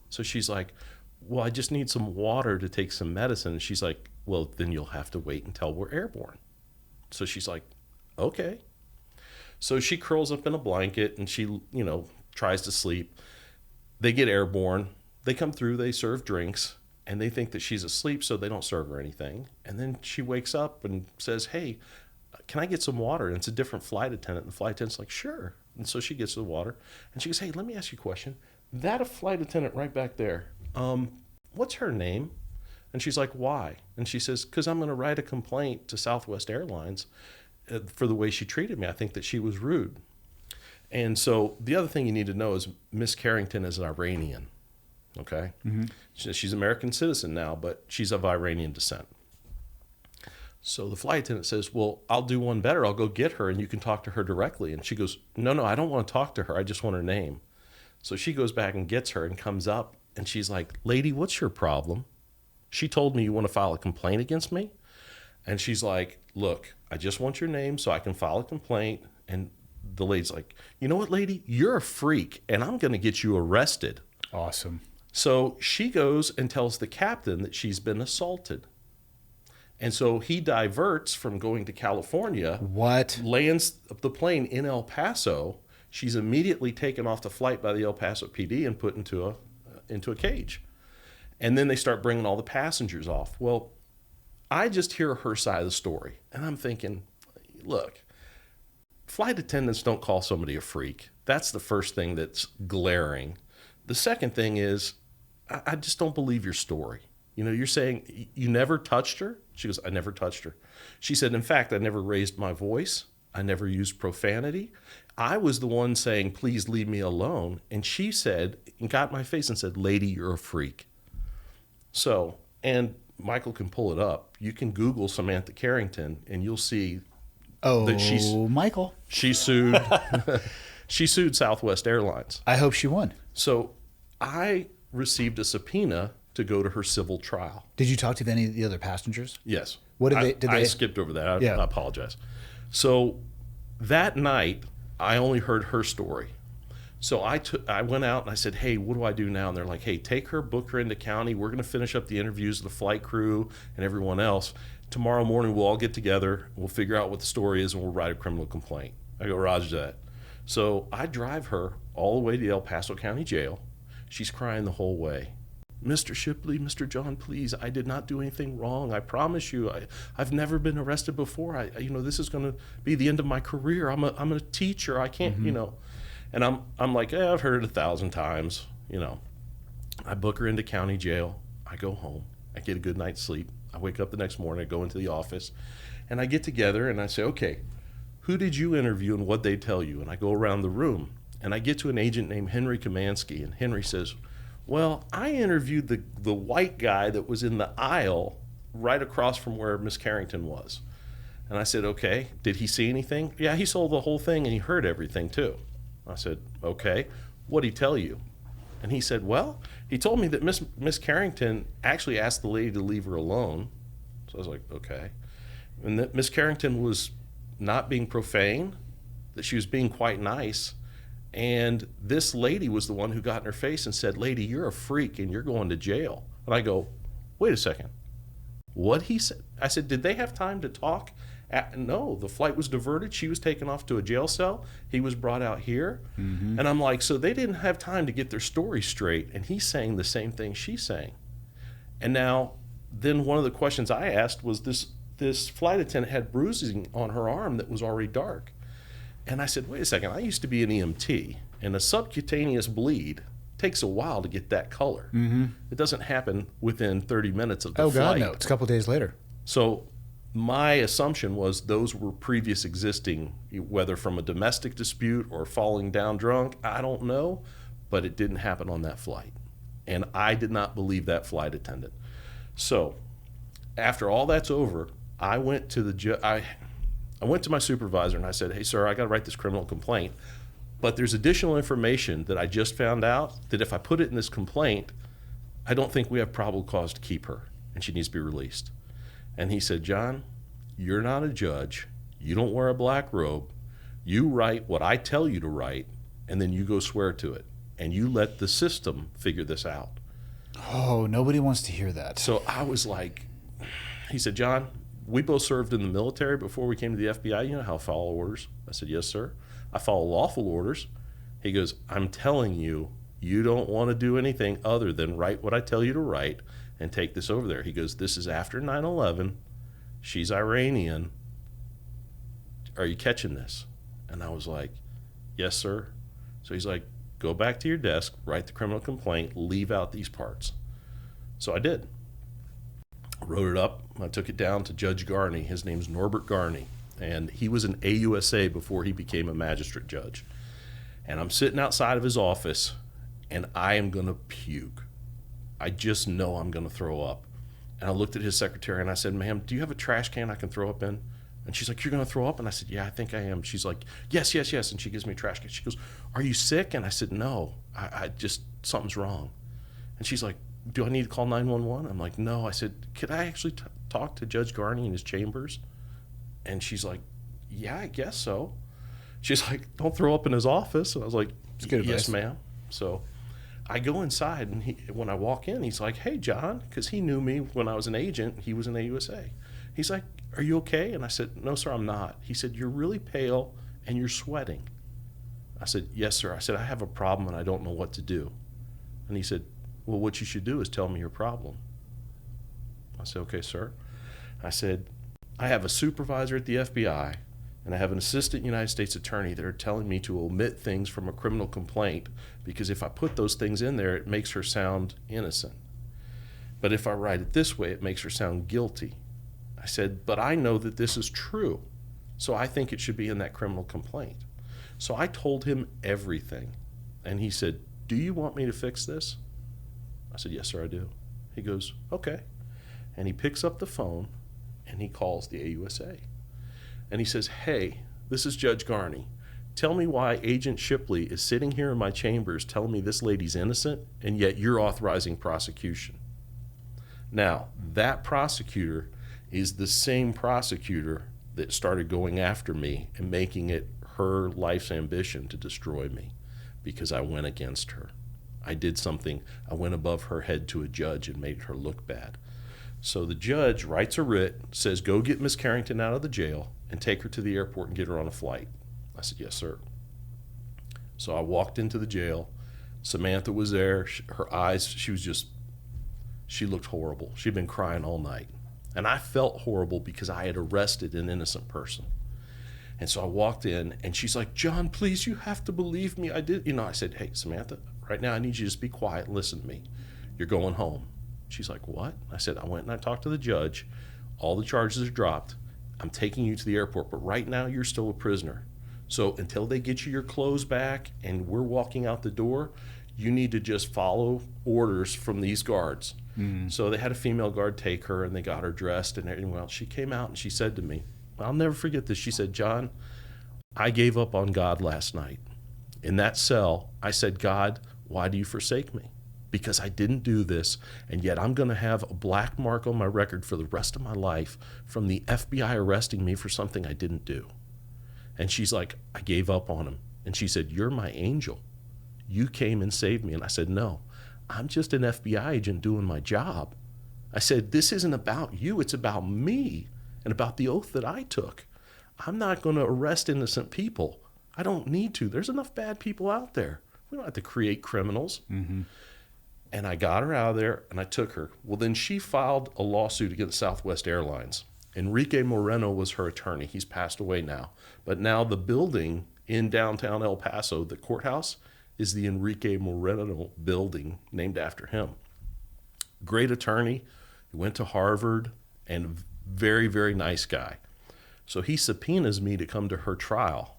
So she's like, well, I just need some water to take some medicine. And she's like, well, then you'll have to wait until we're airborne. So she's like, okay. So she curls up in a blanket and she, tries to sleep. They get airborne. They come through, they serve drinks, and they think that she's asleep, so they don't serve her anything. And then she wakes up and says, hey, can I get some water? And it's a different flight attendant. And the flight attendant's like, sure. And so she gets the water. And she goes, hey, let me ask you a question. That a flight attendant right back there, what's her name? And she's like, why? And she says, because I'm going to write a complaint to Southwest Airlines for the way she treated me. I think that she was rude. And so the other thing you need to know is Miss Carrington is an Iranian, okay? Mm-hmm. She's an American citizen now, but she's of Iranian descent. So the flight attendant says, well, I'll do one better. I'll go get her and you can talk to her directly. And she goes, no, I don't want to talk to her. I just want her name. So she goes back and gets her and comes up and she's like, lady, what's your problem? She told me you want to file a complaint against me. And she's like, look, I just want your name so I can file a complaint. And the lady's like, you know what, lady? You're a freak, and I'm going to get you arrested. Awesome. So she goes and tells the captain that she's been assaulted. And so he diverts from going to California. What? Lands the plane in El Paso. She's immediately taken off the flight by the El Paso PD and put into a cage. And then they start bringing all the passengers off. Well, I just hear her side of the story, and I'm thinking, look, flight attendants don't call somebody a freak. That's the first thing that's glaring. The second thing is, I just don't believe your story. You're saying you never touched her? She goes, I never touched her. She said, in fact, I never raised my voice. I never used profanity. I was the one saying, please leave me alone. And she said, and got in my face and said, lady, you're a freak. So, and Michael can pull it up. You can Google Samantha Carrington and you'll see that Michael. She sued she sued Southwest Airlines. I hope she won. So I received a subpoena to go to her civil trial. Did you talk to any of the other passengers? Yes. What did they? I skipped over that. I apologize. So that night, I only heard her story. So I went out and I said, hey, what do I do now? And they're like, hey, take her, book her into county. We're going to finish up the interviews of the flight crew and everyone else. Tomorrow morning, we'll all get together. We'll figure out what the story is and we'll write a criminal complaint. I go, roger that. So I drive her all the way to the El Paso County Jail. She's crying the whole way. Mr. Shipley, Mr. John, please, I did not do anything wrong. I promise you, I've never been arrested before. This is going to be the end of my career. I'm a teacher. I can't, And I'm like, I've heard it 1,000 times. I book her into county jail. I go home. I get a good night's sleep. I wake up the next morning. I go into the office, and I get together and I say, okay, who did you interview and what they tell you? And I go around the room, and I get to an agent named Henry Kamansky, and Henry says, well, I interviewed the white guy that was in the aisle right across from where Miss Carrington was. And I said, okay, did he see anything? Yeah, he saw the whole thing and he heard everything too. I said, okay, what'd he tell you? And he said, well, he told me that Miss Carrington actually asked the lady to leave her alone. So I was like, okay. And that Miss Carrington was not being profane, that she was being quite nice. And this lady was the one who got in her face and said, lady, you're a freak and you're going to jail. And I go, wait a second. What he said? I said, did they have time to talk? No, the flight was diverted. She was taken off to a jail cell. He was brought out here. Mm-hmm. And I'm like, so they didn't have time to get their story straight. And he's saying the same thing she's saying. And now, then one of the questions I asked was this flight attendant had bruising on her arm that was already dark. And I said, wait a second, I used to be an EMT, and a subcutaneous bleed takes a while to get that color. Mm-hmm. It doesn't happen within 30 minutes of the flight. Oh, God, no. It's a couple of days later. So my assumption was those were previous existing, whether from a domestic dispute or falling down drunk, I don't know, but it didn't happen on that flight. And I did not believe that flight attendant. So after all that's over, I went to I went to my supervisor and I said, hey, sir, I got to write this criminal complaint. But there's additional information that I just found out that if I put it in this complaint, I don't think we have probable cause to keep her and she needs to be released. And he said, John, you're not a judge. You don't wear a black robe. You write what I tell you to write, and then you go swear to it. And you let the system figure this out. Oh, nobody wants to hear that. So I was like, he said, John, we both served in the military before we came to the FBI. You know how I follow orders? I said, yes, sir. I follow lawful orders. He goes, I'm telling you, you don't want to do anything other than write what I tell you to write and take this over there. He goes, this is after 9/11. She's Iranian. Are you catching this? And I was like, yes, sir. So he's like, go back to your desk, write the criminal complaint, leave out these parts. So I did. I wrote it up. I took it down to Judge Garney. His name's Norbert Garney. And he was an AUSA before he became a magistrate judge. And I'm sitting outside of his office, and I am going to puke. I just know I'm going to throw up. And I looked at his secretary, and I said, ma'am, do you have a trash can I can throw up in? And she's like, you're going to throw up? And I said, yeah, I think I am. She's like, yes. And she gives me a trash can. She goes, are you sick? And I said, no, I just, something's wrong. And she's like, do I need to call 911? I'm like, no. I said, could I actually talk to Judge Garney in his chambers? And she's like, yeah, I guess so. She's like, don't throw up in his office. And I was like, yes, ma'am. So I go inside, and when I walk in, he's like, hey, John, because he knew me when I was an agent. He was an AUSA. He's like, are you okay? And I said, no, sir, I'm not. He said, you're really pale and you're sweating. I said, yes, sir. I said, I have a problem and I don't know what to do. And he said, well, what you should do is tell me your problem. I said, okay, sir. I said, I have a supervisor at the FBI and I have an assistant United States attorney that are telling me to omit things from a criminal complaint because if I put those things in there, it makes her sound innocent. But if I write it this way, it makes her sound guilty. I said, but I know that this is true, so I think it should be in that criminal complaint. So I told him everything, and he said, do you want me to fix this? I said, yes, sir, I do. He goes, okay. And he picks up the phone, and he calls the AUSA. And he says, hey, this is Judge Garney. Tell me why Agent Shipley is sitting here in my chambers telling me this lady's innocent, and yet you're authorizing prosecution. Now, that prosecutor is the same prosecutor that started going after me and making it her life's ambition to destroy me because I went against her. I did something, I went above her head to a judge and made her look bad. So the judge writes a writ, says, go get Miss Carrington out of the jail and take her to the airport and get her on a flight. I said, yes, sir. So I walked into the jail. Samantha was there. Her eyes, she looked horrible. She'd been crying all night. And I felt horrible because I had arrested an innocent person. And so I walked in, and she's like, John, please, you have to believe me. I did. I said, hey, Samantha, right now I need you to just be quiet and listen to me. You're going home. She's like, what? I said, I went and I talked to the judge. All the charges are dropped. I'm taking you to the airport, but right now you're still a prisoner. So until they get you your clothes back and we're walking out the door, you need to just follow orders from these guards. Mm-hmm. So they had a female guard take her, and they got her dressed and everything. Well, she came out and she said to me, I'll never forget this. She said, John, I gave up on God last night. In that cell, I said, God, why do you forsake me? Because I didn't do this, and yet I'm going to have a black mark on my record for the rest of my life from the FBI arresting me for something I didn't do. And she's like, I gave up on him. And she said, you're my angel. You came and saved me. And I said, no, I'm just an FBI agent doing my job. I said, this isn't about you. It's about me and about the oath that I took. I'm not going to arrest innocent people. I don't need to. There's enough bad people out there. We don't have to create criminals. Mm-hmm. And I got her out of there, and I took her. Well, then she filed a lawsuit against Southwest Airlines. Enrique Moreno was her attorney. He's passed away now. But now the building in downtown El Paso, the courthouse, is the Enrique Moreno building named after him. Great attorney. He went to Harvard, and very, very nice guy. So he subpoenas me to come to her trial.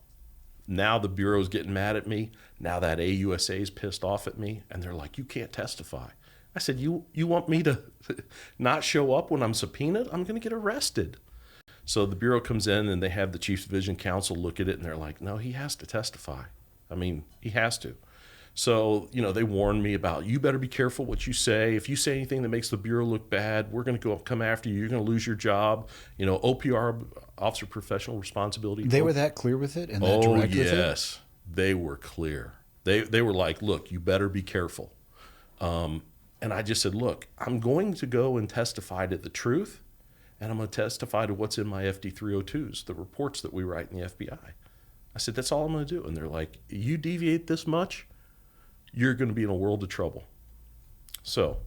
Now the Bureau's getting mad at me. Now that AUSA is pissed off at me, and they're like, you can't testify. I said, you want me to not show up when I'm subpoenaed? I'm going to get arrested. So the Bureau comes in, and they have the Chiefs Division Counsel look at it, and they're like, no, he has to testify. I mean, he has to. So, they warned me about, you better be careful what you say. If you say anything that makes the Bureau look bad, we're going to come after you. You're going to lose your job. OPR, Officer Professional Responsibility. They were that clear with it and that direct with it? Oh, yes. They were clear. They were like, look, you better be careful. And I just said, look, I'm going to go and testify to the truth, and I'm going to testify to what's in my FD-302s, the reports that we write in the FBI. I said, that's all I'm going to do. And they're like, you deviate this much, you're going to be in a world of trouble. So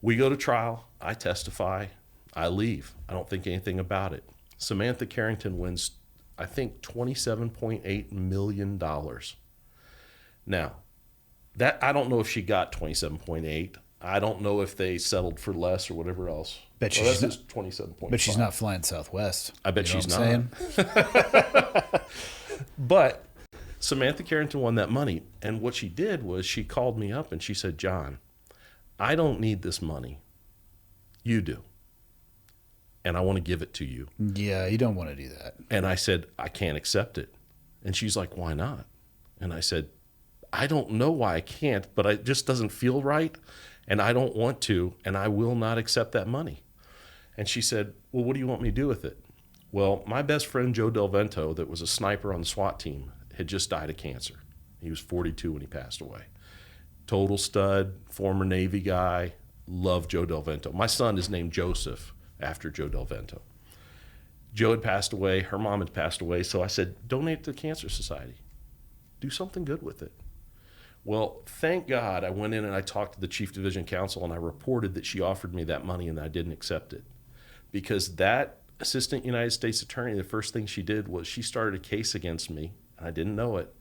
we go to trial. I testify. I leave. I don't think anything about it. Samantha Carrington wins, I think, $27.8 million. Now, that I don't know if she got 27.8. I don't know if they settled for less or whatever else. Bet she's not, 27.5. But she's not flying Southwest. I bet she's not. But Samantha Carrington won that money, and what she did was she called me up and she said, John, I don't need this money. You do. And I want to give it to you. Yeah, you don't want to do that. And I said, I can't accept it. And she's like, why not? And I said, I don't know why I can't, but it just doesn't feel right, and I don't want to, and I will not accept that money. And she said, well, what do you want me to do with it? Well, my best friend, Joe Del Vento, that was a sniper on the SWAT team, had just died of cancer. He was 42 when he passed away. Total stud, former Navy guy, loved Joe Del Vento. My son is named Joseph after Joe Del Vento. Joe had passed away, her mom had passed away, so I said, donate to the Cancer Society. Do something good with it. Well, thank God I went in and I talked to the Chief Division Counsel, and I reported that she offered me that money and I didn't accept it. Because that Assistant United States Attorney, the first thing she did was she started a case against me, and I didn't know it,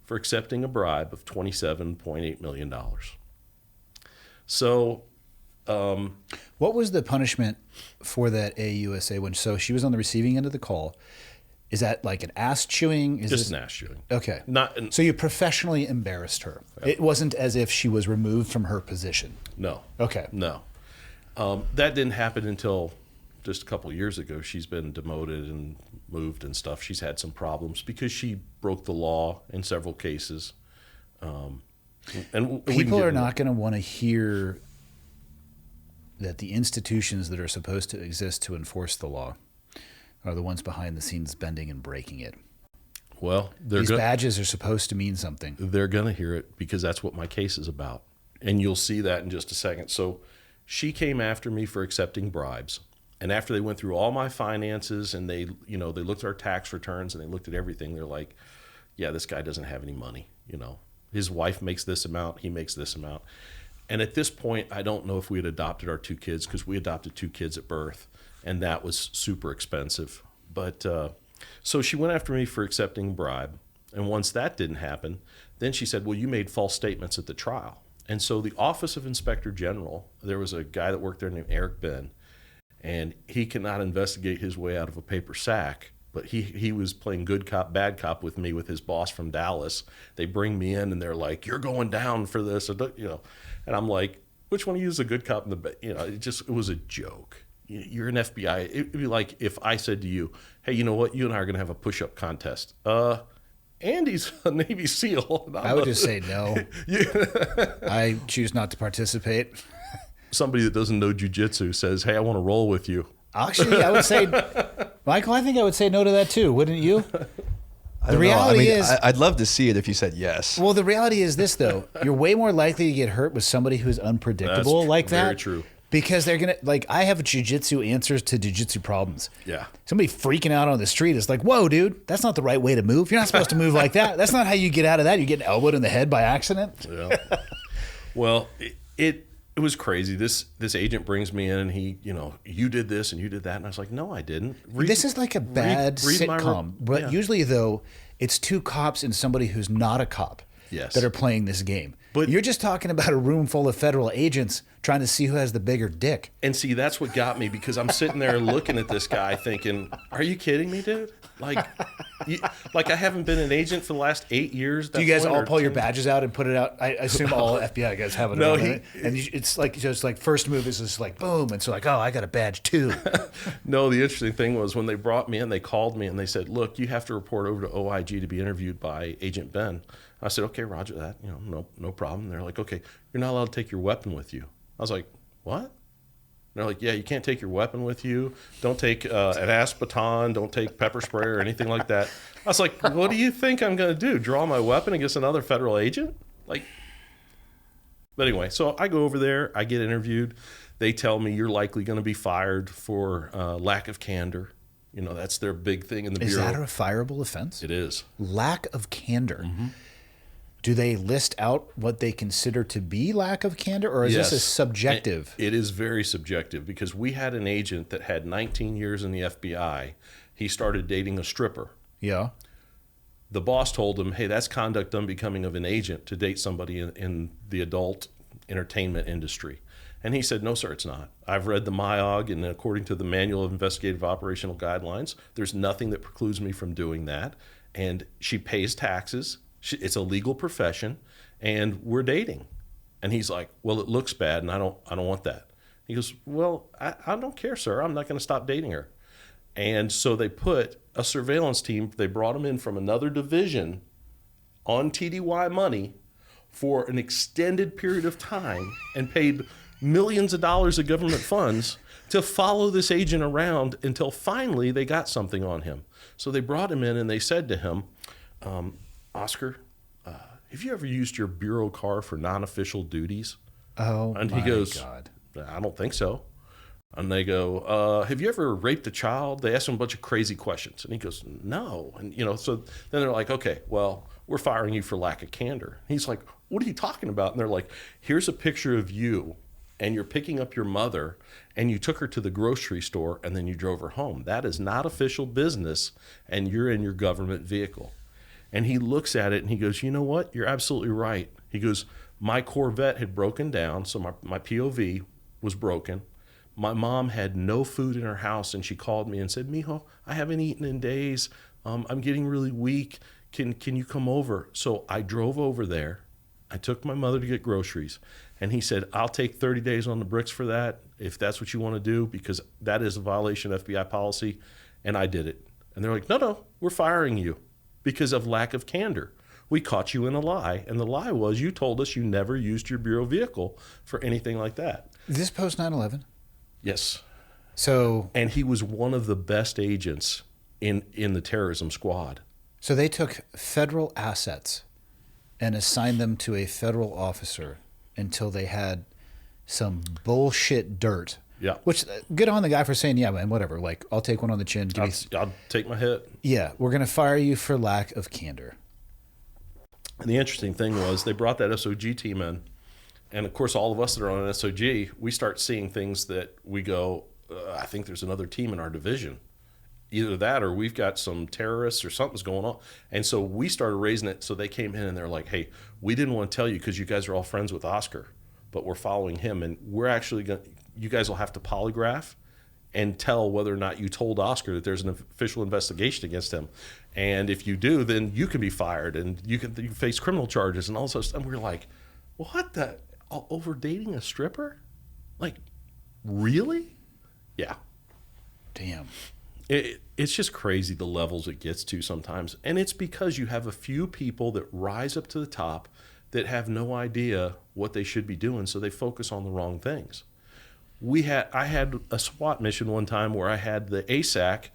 for accepting a bribe of $27.8 million. So, what was the punishment for that AUSA when? So she was on the receiving end of the call. Is that like an ass chewing? Just an ass chewing. Okay. So you professionally embarrassed her. Yeah. It wasn't as if she was removed from her position. No. Okay. No. That didn't happen until just a couple of years ago. She's been demoted and moved and stuff. She's had some problems because she broke the law in several cases. And people are not going to want to hear that the institutions that are supposed to exist to enforce the law are the ones behind the scenes bending and breaking it. Well, these badges are supposed to mean something. They're going to hear it because that's what my case is about. And you'll see that in just a second. So she came after me for accepting bribes. And after they went through all my finances and they looked at our tax returns and they looked at everything, they're like, yeah, this guy doesn't have any money. His wife makes this amount, he makes this amount. And at this point, I don't know if we had adopted our 2 kids, because we adopted 2 kids at birth, and that was super expensive. But so she went after me for accepting a bribe. And once that didn't happen, then she said, well, you made false statements at the trial. And so the Office of Inspector General, there was a guy that worked there named Eric Ben, and he cannot investigate his way out of a paper sack. But he was playing good cop, bad cop with me with his boss from Dallas. They bring me in and they're like, you're going down for this, and I'm like, which one of you is a good cop in the, it was a joke. You're an FBI. It'd be like if I said to you, hey, you know what? You and I are going to have a push-up contest. Andy's a Navy SEAL. I would just say no. I choose not to participate. Somebody that doesn't know jiu-jitsu says, hey, I want to roll with you. Actually, I would say, Michael, I think I would say no to that too, wouldn't you? The reality is, I'd love to see it if you said yes. Well, the reality is this, though. You're way more likely to get hurt with somebody who's unpredictable like that. Very true. Because they're going to, I have jiu-jitsu answers to jiu-jitsu problems. Yeah. Somebody freaking out on the street is like, whoa, dude, that's not the right way to move. You're not supposed to move like that. That's not how you get out of that. You get elbowed in the head by accident. Yeah. Well, it was crazy. This agent brings me in and he, you did this and you did that. And I was like, no, I didn't. This is like a bad sitcom. But usually, though, it's 2 cops and somebody who's not a cop that are playing this game. But You're just talking about a room full of federal agents trying to see who has the bigger dick. And see, that's what got me, because I'm sitting there looking at this guy thinking, are you kidding me, dude? Like I haven't been an agent for the last 8 years. Do you guys all pull your badges out and put it out? I assume all FBI guys have it. No, right? And it's like just like first move is just like boom, and so like, oh, I got a badge too. No, the interesting thing was when they brought me in, they called me and they said, look, you have to report over to OIG to be interviewed by Agent Ben. I said, okay, roger that. No problem. They're like, okay, you're not allowed to take your weapon with you. I was like, what? They're like, yeah, you can't take your weapon with you. Don't take an ass baton. Don't take pepper spray or anything like that. I was like, what do you think I'm going to do? Draw my weapon against another federal agent? But anyway, so I go over there. I get interviewed. They tell me you're likely going to be fired for lack of candor. That's their big thing in the Bureau. Is that a fireable offense? It is. Lack of candor. Mm-hmm. Do they list out what they consider to be lack of candor, or is this a subjective? It is very subjective, because we had an agent that had 19 years in the FBI. He started dating a stripper. Yeah. The boss told him, hey, that's conduct unbecoming of an agent to date somebody in the adult entertainment industry. And he said, no, sir, it's not. I've read the MIOG, and according to the Manual of Investigative Operational Guidelines, there's nothing that precludes me from doing that. And she pays taxes. It's a legal profession, and we're dating. And he's like, well, it looks bad, and I don't want that. He goes, well, I don't care, sir. I'm not going to stop dating her. And so they put a surveillance team. They brought him in from another division on TDY money for an extended period of time and paid millions of dollars of government funds to follow this agent around until finally they got something on him. So they brought him in and they said to him, Oscar, have you ever used your bureau car for non-official duties? Oh, and he goes, God. I don't think so. And they go, have you ever raped a child? They ask him a bunch of crazy questions. And he goes, no. And, so then they're like, okay, well, we're firing you for lack of candor. And he's like, what are you talking about? And they're like, here's a picture of you, and you're picking up your mother, and you took her to the grocery store, and then you drove her home. That is not official business, and you're in your government vehicle. And he looks at it, and he goes, you know what? You're absolutely right. He goes, my Corvette had broken down, so my POV was broken. My mom had no food in her house, and she called me and said, Mijo, I haven't eaten in days. I'm getting really weak. Can you come over? So I drove over there. I took my mother to get groceries. And he said, I'll take 30 days on the bricks for that, if that's what you want to do, because that is a violation of FBI policy. And I did it. And they're like, no, we're firing you because of lack of candor. We caught you in a lie. And the lie was you told us you never used your bureau vehicle for anything like that. Is this post 9/11? Yes. So, and he was one of the best agents in the terrorism squad. So they took federal assets and assigned them to a federal officer until they had some bullshit dirt. Yeah. Which, good on the guy for saying, yeah, man, whatever. Like, I'll take one on the chin. I'll take my hit. Yeah, we're going to fire you for lack of candor. And the interesting thing was they brought that SOG team in. And, of course, all of us that are on an SOG, we start seeing things that we go, I think there's another team in our division. Either that or we've got some terrorists or something's going on. And so we started raising it. So they came in and they're like, hey, we didn't want to tell you because you guys are all friends with Oscar, but we're following him. And we're actually going to, you guys will have to polygraph and tell whether or not you told Oscar that there's an official investigation against him. And if you do, then you can be fired and you can face criminal charges and all this stuff. And we're like, what the? Over dating a stripper? Like, really? Yeah. Damn. It's just crazy the levels it gets to sometimes. And it's because you have a few people that rise up to the top that have no idea what they should be doing, so they focus on the wrong things. I had a SWAT mission one time where I had the ASAC,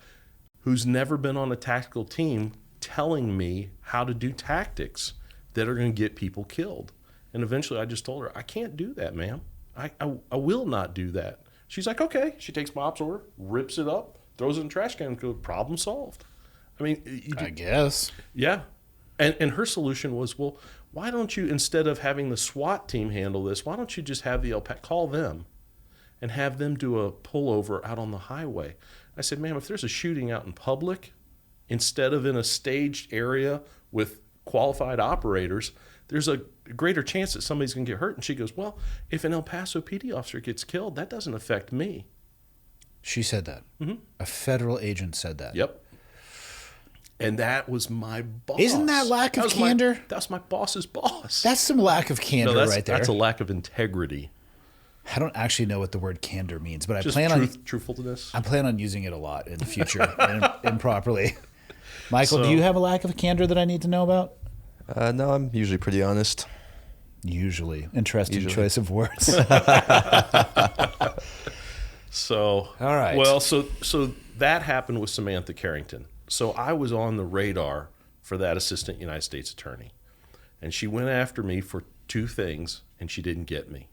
who's never been on a tactical team, telling me how to do tactics that are going to get people killed. And eventually I just told her, I can't do that, ma'am. I will not do that. She's like, okay. She takes my ops order, rips it up, throws it in the trash can, and goes, problem solved. I mean, I guess. Yeah. And her solution was, well, why don't you, instead of having the SWAT team handle this, why don't you just have the LPAC call them and have them do a pullover out on the highway? I said, ma'am, if there's a shooting out in public, instead of in a staged area with qualified operators, there's a greater chance that somebody's going to get hurt. And she goes, well, if an El Paso PD officer gets killed, that doesn't affect me. She said that. Mm-hmm. A federal agent said that. Yep. And that was my boss. Isn't that lack of candor? That's my boss's boss. That's some lack of candor right there. That's a lack of integrity. I don't actually know what the word candor means, but Just I plan on truthfulness. I plan on using it a lot in the future and improperly. Michael, do you have a lack of candor that I need to know about? No, I'm usually pretty honest. Usually. Interesting choice of words. So, all right. Well, so that happened with Samantha Carrington. So I was on the radar for that assistant United States attorney. And she went after me for 2 things, and she didn't get me.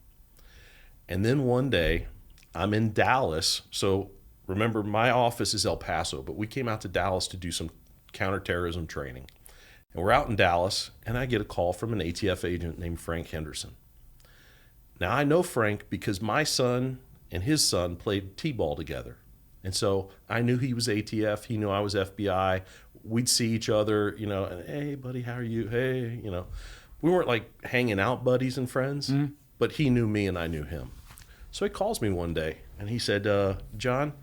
And then one day, I'm in Dallas. So remember, my office is El Paso, but we came out to Dallas to do some counterterrorism training. And we're out in Dallas, and I get a call from an ATF agent named Frank Henderson. Now, I know Frank because my son and his son played T-ball together. And so I knew he was ATF. He knew I was FBI. We'd see each other, and, hey, buddy, how are you? Hey, We weren't like hanging out buddies and friends, but he knew me and I knew him. So he calls me one day, and he said, John,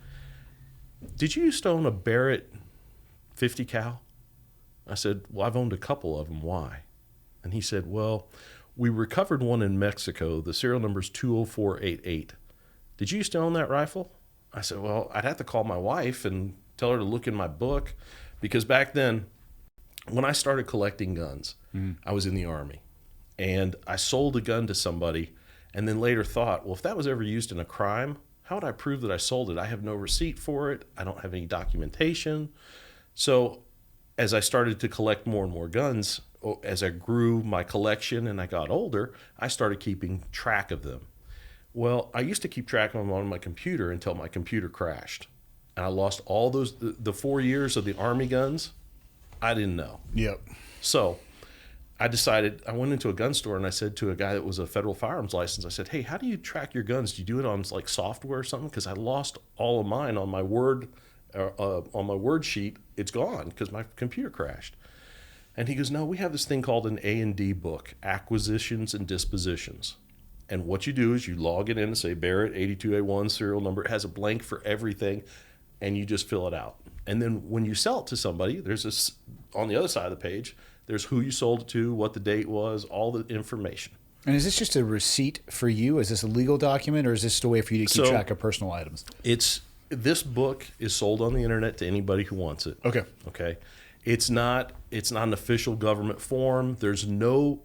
did you used to own a Barrett 50 cal? I said, well, I've owned a couple of them. Why? And he said, well, we recovered one in Mexico. The serial number is 20488. Did you used to own that rifle? I said, well, I'd have to call my wife and tell her to look in my book, because back then, when I started collecting guns, I was in the Army, and I sold a gun to somebody and then later thought, well, if that was ever used in a crime, how would I prove that I sold it? I have no receipt for it. I don't have any documentation. So as I started to collect more and more guns, as I grew my collection and I got older, I started keeping track of them. Well, I used to keep track of them on my computer until my computer crashed. And I lost all those, the 4 years of the Army guns. I didn't know. Yep. So I decided, I went into a gun store and I said to a guy that was a federal firearms license, I said, hey, how do you track your guns? Do you do it on like software or something? Because I lost all of mine on my Word sheet. It's gone because my computer crashed. And he goes, no, we have this thing called an A&D book, Acquisitions and Dispositions. And what you do is you log it in and say Barrett 82A1 serial number. It has a blank for everything, and you just fill it out. And then when you sell it to somebody, there's this, on the other side of the page, there's who you sold it to, what the date was, all the information. And is this just a receipt for you? Is this a legal document, or is this just a way for you to keep track of personal items? This book is sold on the internet to anybody who wants it. Okay. It's not an official government form. There's no,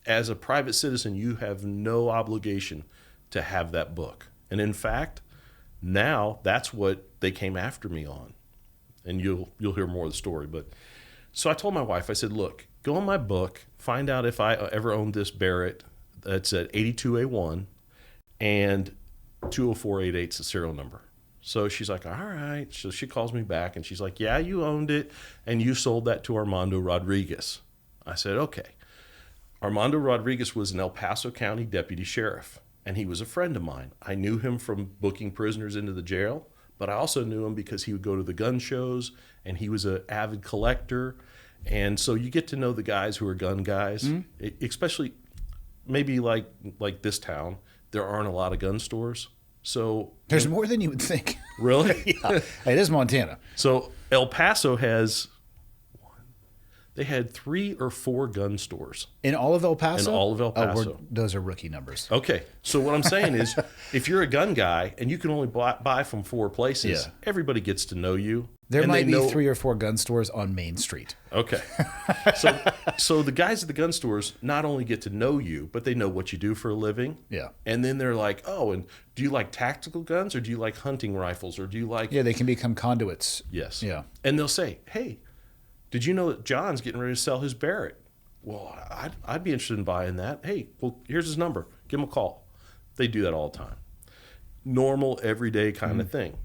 as a private citizen, you have no obligation to have that book. And in fact, now that's what they came after me on. And you'll hear more of the story. But so I told my wife, I said, look, go in my book, find out if I ever owned this Barrett that's at 82A1 and 20488's the serial number. So she's like, all right. So she calls me back and she's like, yeah, you owned it and you sold that to Armando Rodriguez. I said, okay. Armando Rodriguez was an El Paso County deputy sheriff, and he was a friend of mine. I knew him from booking prisoners into the jail, but I also knew him because he would go to the gun shows, and he was an avid collector. And so you get to know the guys who are gun guys, especially maybe like this town, there aren't a lot of gun stores. So there's more than you would think. Really? Yeah. It is Montana. So El Paso they had 3 or 4 gun stores. In all of El Paso? In all of El Paso. Those are rookie numbers. Okay. So what I'm saying is, if you're a gun guy and you can only buy from 4 places, everybody gets to know you. There might be 3 or 4 gun stores on Main Street. Okay. So the guys at the gun stores not only get to know you, but they know what you do for a living. Yeah. And then they're like, oh, and do you like tactical guns, or do you like hunting rifles, or do you like... Yeah, they can become conduits. Yes. Yeah. And they'll say, hey, did you know that John's getting ready to sell his Barrett? Well, I'd be interested in buying that. Hey, well, here's his number. Give him a call. They do that all the time. Normal, everyday kind of thing.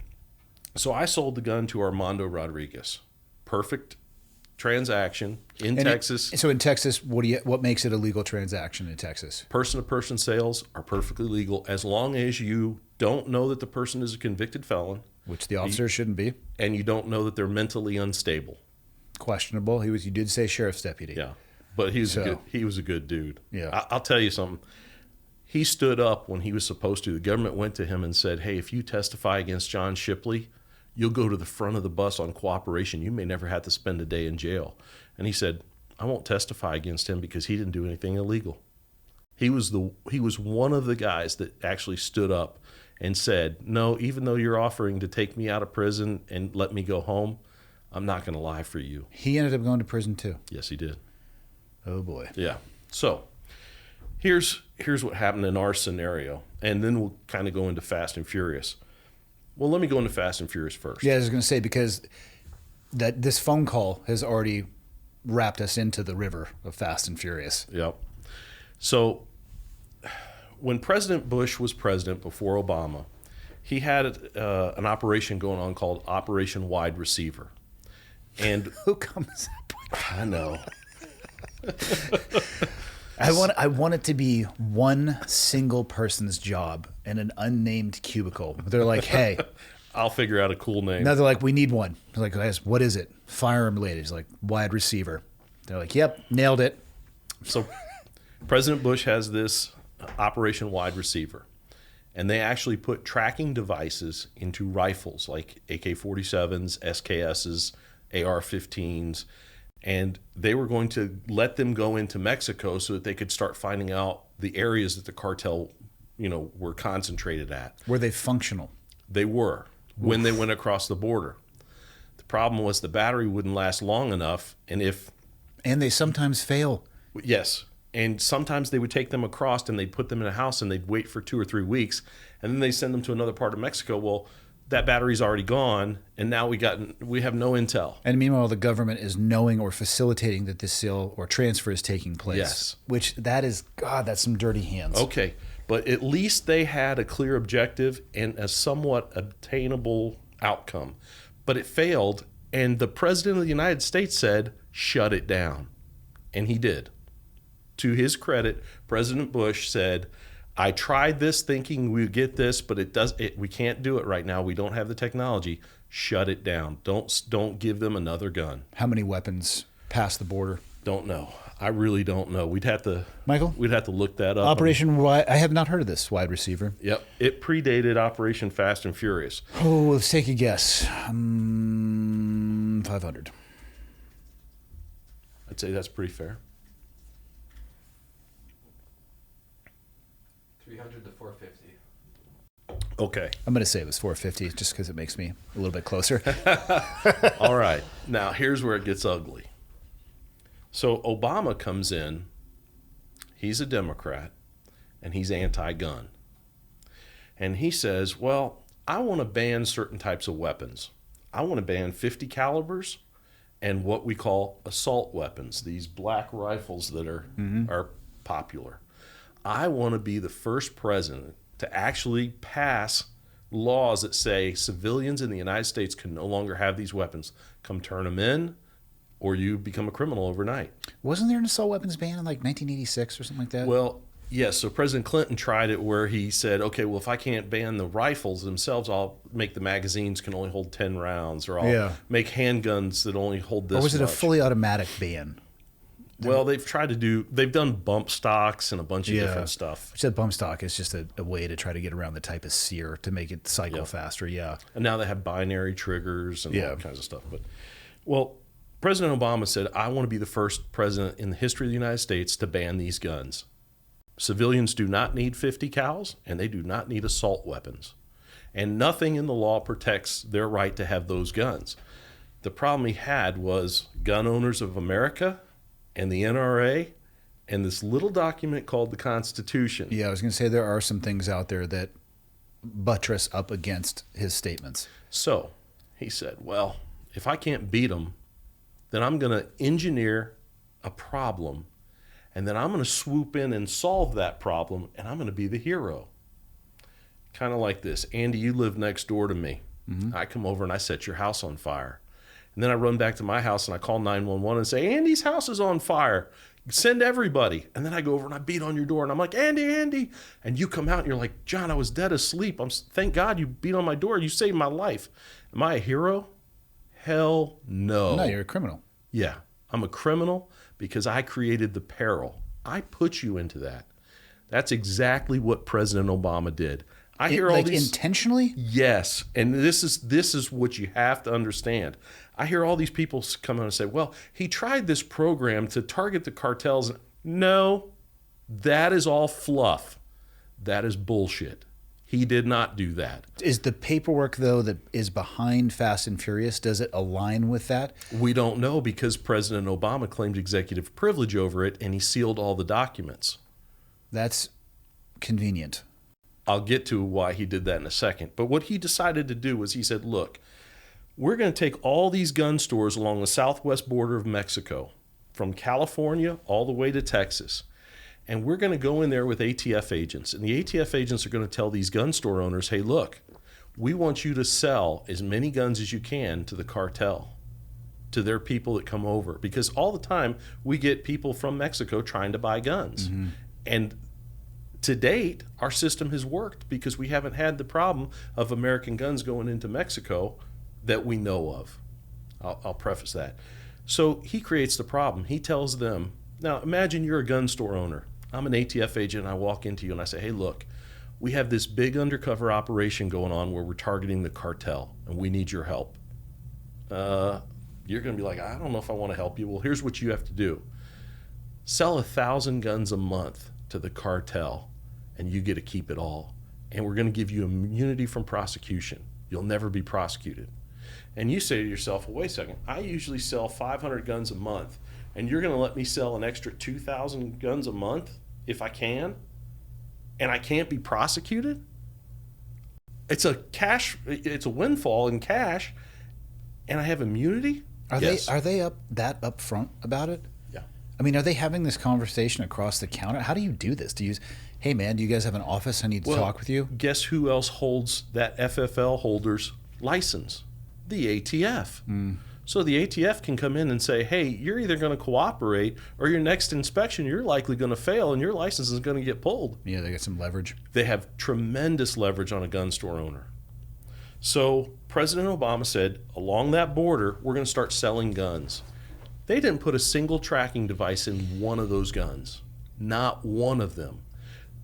So I sold the gun to Armando Rodriguez. Perfect transaction in Texas. So in Texas, what makes it a legal transaction in Texas? Person-to-person sales are perfectly legal as long as you don't know that the person is a convicted felon. Which the officer shouldn't be. And you don't know that they're mentally unstable. Questionable. You did say sheriff's deputy. Yeah. But he was a good dude. Yeah. I'll tell you something. He stood up when he was supposed to. The government went to him and said, hey, if you testify against John Shipley, you'll go to the front of the bus on cooperation. You may never have to spend a day in jail. And he said, I won't testify against him because he didn't do anything illegal. He was one of the guys that actually stood up and said, no, even though you're offering to take me out of prison and let me go home, I'm not going to lie for you. He ended up going to prison too. Yes, he did. Oh boy. Yeah. So here's what happened in our scenario, and then we'll kind of go into Fast and Furious. Well, let me go into Fast and Furious first. Yeah, I was going to say, because this phone call has already wrapped us into the river of Fast and Furious. Yep. So when President Bush was president before Obama, he had an operation going on called Operation Wide Receiver. And Who comes up with I know. I want it to be one single person's job in an unnamed cubicle. They're like, hey. I'll figure out a cool name. No, they're like, we need one. They're like, guys, what is it? Firearm related. He's like, wide receiver. They're like, yep, nailed it. So President Bush has this Operation Wide Receiver, and they actually put tracking devices into rifles like AK-47s, SKSs, AR-15s, and they were going to let them go into Mexico so that they could start finding out the areas that the cartel, were concentrated at. Were they functional? They were when they went across the border. The problem was the battery wouldn't last long enough, and they sometimes fail. Yes. And sometimes they would take them across and they'd put them in a house and they'd wait for 2 or 3 weeks, and then they send them to another part of Mexico. Well, that battery's already gone, and now we have no intel. And meanwhile, the government is knowing or facilitating that this sale or transfer is taking place. Yes. Which that's some dirty hands. Okay. But at least they had a clear objective and a somewhat obtainable outcome. But it failed, and the President of the United States said, shut it down. And he did. To his credit, President Bush said, I tried this thinking we would get this, but we can't do it right now. We don't have the technology. Shut it down. Don't give them another gun. How many weapons passed the border? Don't know. I really don't know. We'd have to look that up. Operation Wide. I have not heard of this wide receiver. Yep. It predated Operation Fast and Furious. Oh, let's take a guess. 500. I'd say that's pretty fair. 300 to 450. Okay. I'm going to say it was 450 just because it makes me a little bit closer. All right. Now, here's where it gets ugly. So Obama comes in. He's a Democrat, and he's anti-gun. And he says, well, I want to ban certain types of weapons. I want to ban 50 calibers and what we call assault weapons, these black rifles that are popular. I want to be the first president to actually pass laws that say civilians in the United States can no longer have these weapons. Come turn them in, or you become a criminal overnight. Wasn't there an assault weapons ban in like 1986 or something like that? Well, yes. So President Clinton tried it where he said, okay, well, if I can't ban the rifles themselves, I'll make the magazines can only hold 10 rounds, or I'll make handguns that only hold this much. Or was it a fully automatic ban? Well, they've done bump stocks and a bunch of different stuff. Which that bump stock is just a way to try to get around the type of sear to make it cycle faster, And now they have binary triggers and all kinds of stuff. But, well, President Obama said, I want to be the first president in the history of the United States to ban these guns. Civilians do not need 50 cals, and they do not need assault weapons. And nothing in the law protects their right to have those guns. The problem he had was Gun Owners of America and the NRA and this little document called the Constitution. Yeah, I was going to say there are some things out there that buttress up against his statements. So he said, well, if I can't beat them, then I'm going to engineer a problem, and then I'm going to swoop in and solve that problem, and I'm going to be the hero. Kind of like this. Andy, you live next door to me. I come over and I set your house on fire. And then I run back to my house and I call 911 and say, Andy's house is on fire. Send everybody. And then I go over and I beat on your door and I'm like, Andy. And you come out and you're like, John, I was dead asleep. Thank God you beat on my door. You saved my life. Am I a hero? Hell no. No, you're a criminal. Yeah, I'm a criminal, because I created the peril. I put you into that. That's exactly what President Obama did. I hear all these intentionally? Yes, and this is what you have to understand. I hear all these people come out and say, "Well, he tried this program to target the cartels." No, that is all fluff. That is bullshit. He did not do that. Is the paperwork, though, that is behind Fast and Furious, does it align with that? We don't know because President Obama claimed executive privilege over it, and he sealed all the documents. That's convenient. I'll get to why he did that in a second. But what he decided to do was he said, look, we're going to take all these gun stores along the southwest border of Mexico, from California all the way to Texas, and we're going to go in there with ATF agents. And the ATF agents are going to tell these gun store owners, hey, look, we want you to sell as many guns as you can to the cartel, to their people that come over. Because all the time we get people from Mexico trying to buy guns. Mm-hmm. And to date, our system has worked because we haven't had the problem of American guns going into Mexico that we know of. I'll preface that. So he creates the problem. He tells them, now imagine you're a gun store owner. I'm an ATF agent and I walk into you and I say, hey, look, we have this big undercover operation going on where we're targeting the cartel and we need your help. You're going to be like, I don't know if I want to help you. Well, here's what you have to do. Sell 1,000 guns a month to the cartel and you get to keep it all. And we're going to give you immunity from prosecution. You'll never be prosecuted. And you say to yourself, well, wait a second, I usually sell 500 guns a month and you're going to let me sell an extra 2,000 guns a month if I can, and I can't be prosecuted? It's a windfall in cash, and I have immunity? Are they up front about it? Yeah. I mean, are they having this conversation across the counter? How do you do this? Do you hey man, do you guys have an office? I need to talk with you? Guess who else holds that FFL holder's license? The ATF. Mm. So the ATF can come in and say, hey, you're either going to cooperate or your next inspection, you're likely going to fail and your license is going to get pulled. Yeah, they got some leverage. They have tremendous leverage on a gun store owner. So President Obama said, along that border, we're going to start selling guns. They didn't put a single tracking device in one of those guns. Not one of them.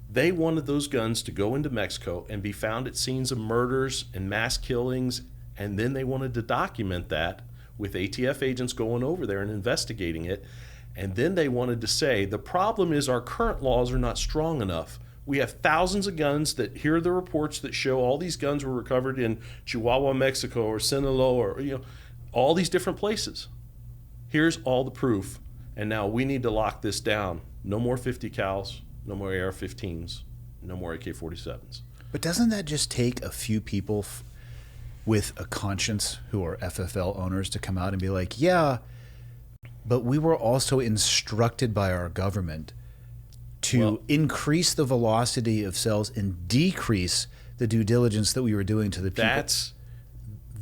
They wanted those guns to go into Mexico and be found at scenes of murders and mass killings, and then they wanted to document that with ATF agents going over there and investigating it. And then they wanted to say, the problem is our current laws are not strong enough. We have thousands of guns that here are the reports that show all these guns were recovered in Chihuahua, Mexico, or Sinaloa, or all these different places. Here's all the proof. And now we need to lock this down. No more 50 cals, no more AR-15s, no more AK-47s. But doesn't that just take a few people with a conscience who are FFL owners to come out and be like, yeah, but we were also instructed by our government to increase the velocity of sales and decrease the due diligence that we were doing to the people?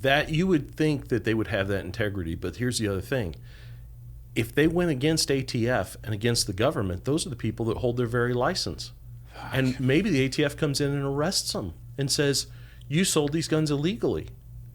That you would think that they would have that integrity, but here's the other thing. If they went against ATF and against the government, those are the people that hold their very license. Fuck. And maybe the ATF comes in and arrests them and says, you sold these guns illegally.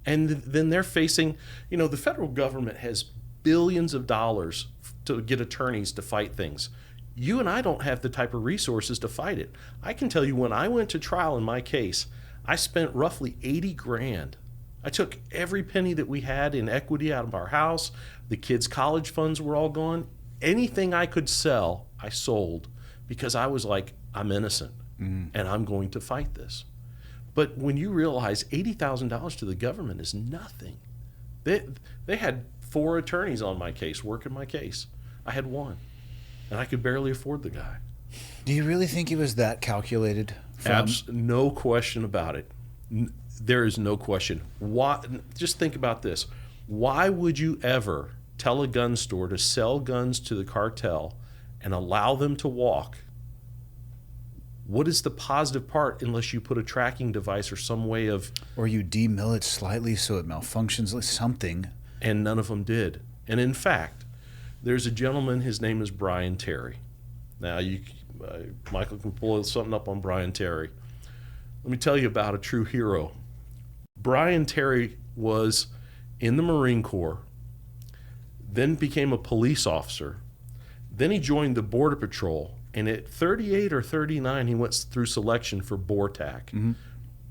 And then they're facing, the federal government has billions of dollars to get attorneys to fight things. You and I don't have the type of resources to fight it. I can tell you when I went to trial in my case, I spent roughly $80,000. I took every penny that we had in equity out of our house. The kids' college funds were all gone. Anything I could sell, I sold because I was like, I'm innocent and I'm going to fight this. But when you realize $80,000 to the government is nothing. They had 4 attorneys on my case, working my case. I had 1, and I could barely afford the guy. Do you really think it was that calculated? No question about it. There is no question. Why? Just think about this. Why would you ever tell a gun store to sell guns to the cartel and allow them to walk? What is the positive part unless you put a tracking device or some way of... Or you demill it slightly so it malfunctions, like something. And none of them did. And in fact, there's a gentleman, his name is Brian Terry. Now, Michael can pull something up on Brian Terry. Let me tell you about a true hero. Brian Terry was in the Marine Corps, then became a police officer, Then he joined the Border Patrol, and at 38 or 39, he went through selection for BORTAC.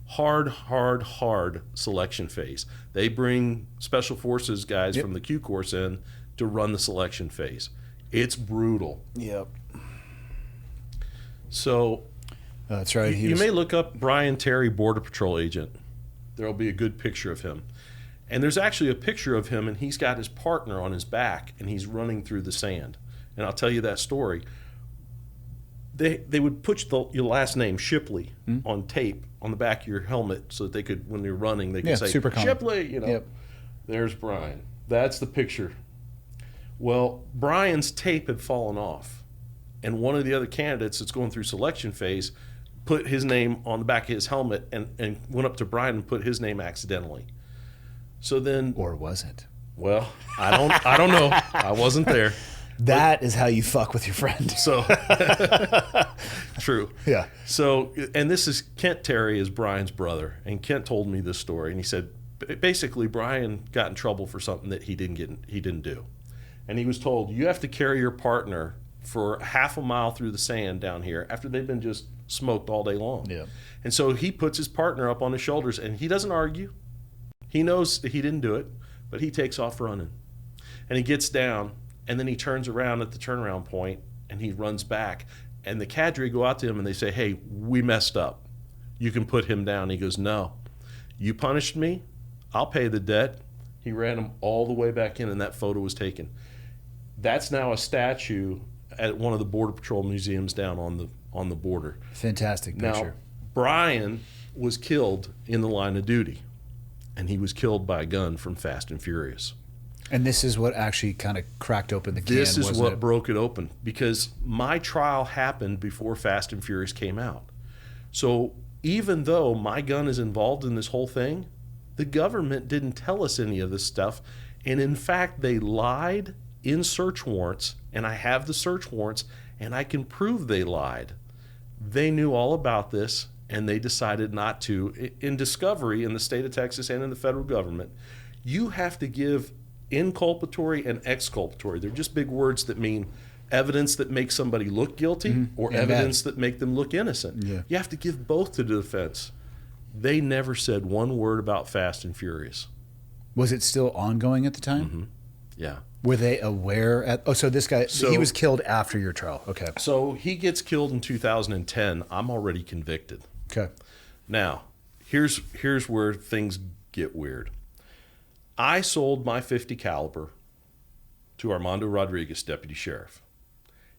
Hard selection phase. They bring Special Forces guys from the Q course in to run the selection phase. It's brutal. Yep. So that's right. You may look up Brian Terry, Border Patrol agent. There will be a good picture of him. And there's actually a picture of him, and he's got his partner on his back, and he's running through the sand. And I'll tell you that story. They would put your last name, Shipley, on tape on the back of your helmet so that they could, when you're running, they could say, super common. Shipley, Yep. There's Brian. That's the picture. Well, Brian's tape had fallen off, and one of the other candidates that's going through selection phase put his name on the back of his helmet and went up to Brian and put his name accidentally. So then, Or was it? well, I don't know. I wasn't there. That is how you fuck with your friend. So true. Yeah. So, and this is Kent Terry is Brian's brother, and Kent told me this story, and he said basically Brian got in trouble for something that he didn't do, and he was told you have to carry your partner for half a mile through the sand down here after they've been just smoked all day long. Yeah. And so he puts his partner up on his shoulders, and he doesn't argue. He knows that he didn't do it, but he takes off running, and he gets down. And then he turns around at the turnaround point and he runs back. And the cadre go out to him and they say, hey, we messed up. You can put him down. He goes, no, you punished me. I'll pay the debt. He ran him all the way back in, and that photo was taken. That's now a statue at one of the Border Patrol museums down on the border. Fantastic picture. Now, Brian was killed in the line of duty, and he was killed by a gun from Fast and Furious. And this is what actually kind of cracked open the can. This is wasn't what it? broke it open, because my trial happened before Fast and Furious came out. So even though my gun is involved in this whole thing, the government didn't tell us any of this stuff. And in fact, they lied in search warrants, and I have the search warrants, and I can prove they lied. They knew all about this, and they decided not to. In discovery in the state of Texas and in the federal government, you have to give inculpatory and exculpatory. They're just big words that mean evidence that makes somebody look guilty or And evidence bad. that make them look innocent. Yeah. You have to give both to the defense. They never said one word about Fast and Furious. Was it still ongoing at the time? Yeah. Were they aware so this guy, he was killed after your trial. Okay. So he gets killed in 2010. I'm already convicted. Okay. Now, here's where things get weird. I sold my .50 caliber to Armando Rodriguez, deputy sheriff.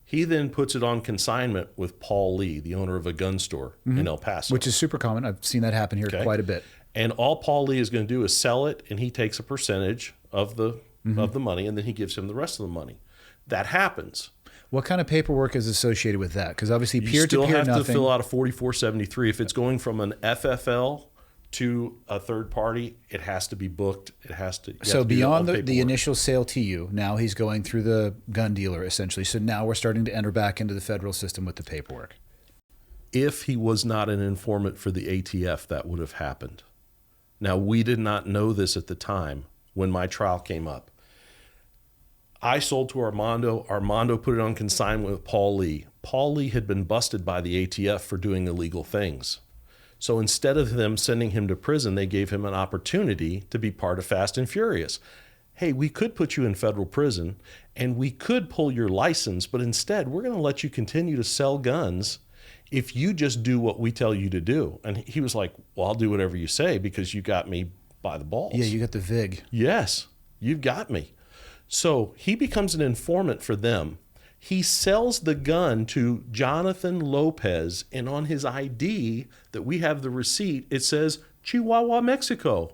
He then puts it on consignment with Paul Lee, the owner of a gun store in El Paso. Which is super common. I've seen that happen here quite a bit. And all Paul Lee is going to do is sell it, and he takes a percentage of the money, and then he gives him the rest of the money. That happens. What kind of paperwork is associated with that? Because obviously You peer-to-peer, still have nothing. to fill out a 4473. If it's going from an FFL to a third party, it has to be booked. It has to. So beyond the initial sale to you, now he's going through the gun dealer essentially. So now we're starting to enter back into the federal system with the paperwork. If he was not an informant for the ATF, that would have happened. Now, we did not know this at the time when my trial came up. I sold to Armando. Armando put it on consignment with Paul Lee. Paul Lee had been busted by the ATF for doing illegal things. So instead of them sending him to prison, they gave him an opportunity to be part of Fast and Furious. Hey, we could put you in federal prison and we could pull your license, but instead we're going to let you continue to sell guns if you just do what we tell you to do. And he was like, well, I'll do whatever you say because you got me by the balls. Yeah, you got the VIG. Yes, you've got me. So he becomes an informant for them. He sells the gun to Jonathan Lopez, and on his ID that we have the receipt, it says Chihuahua, Mexico.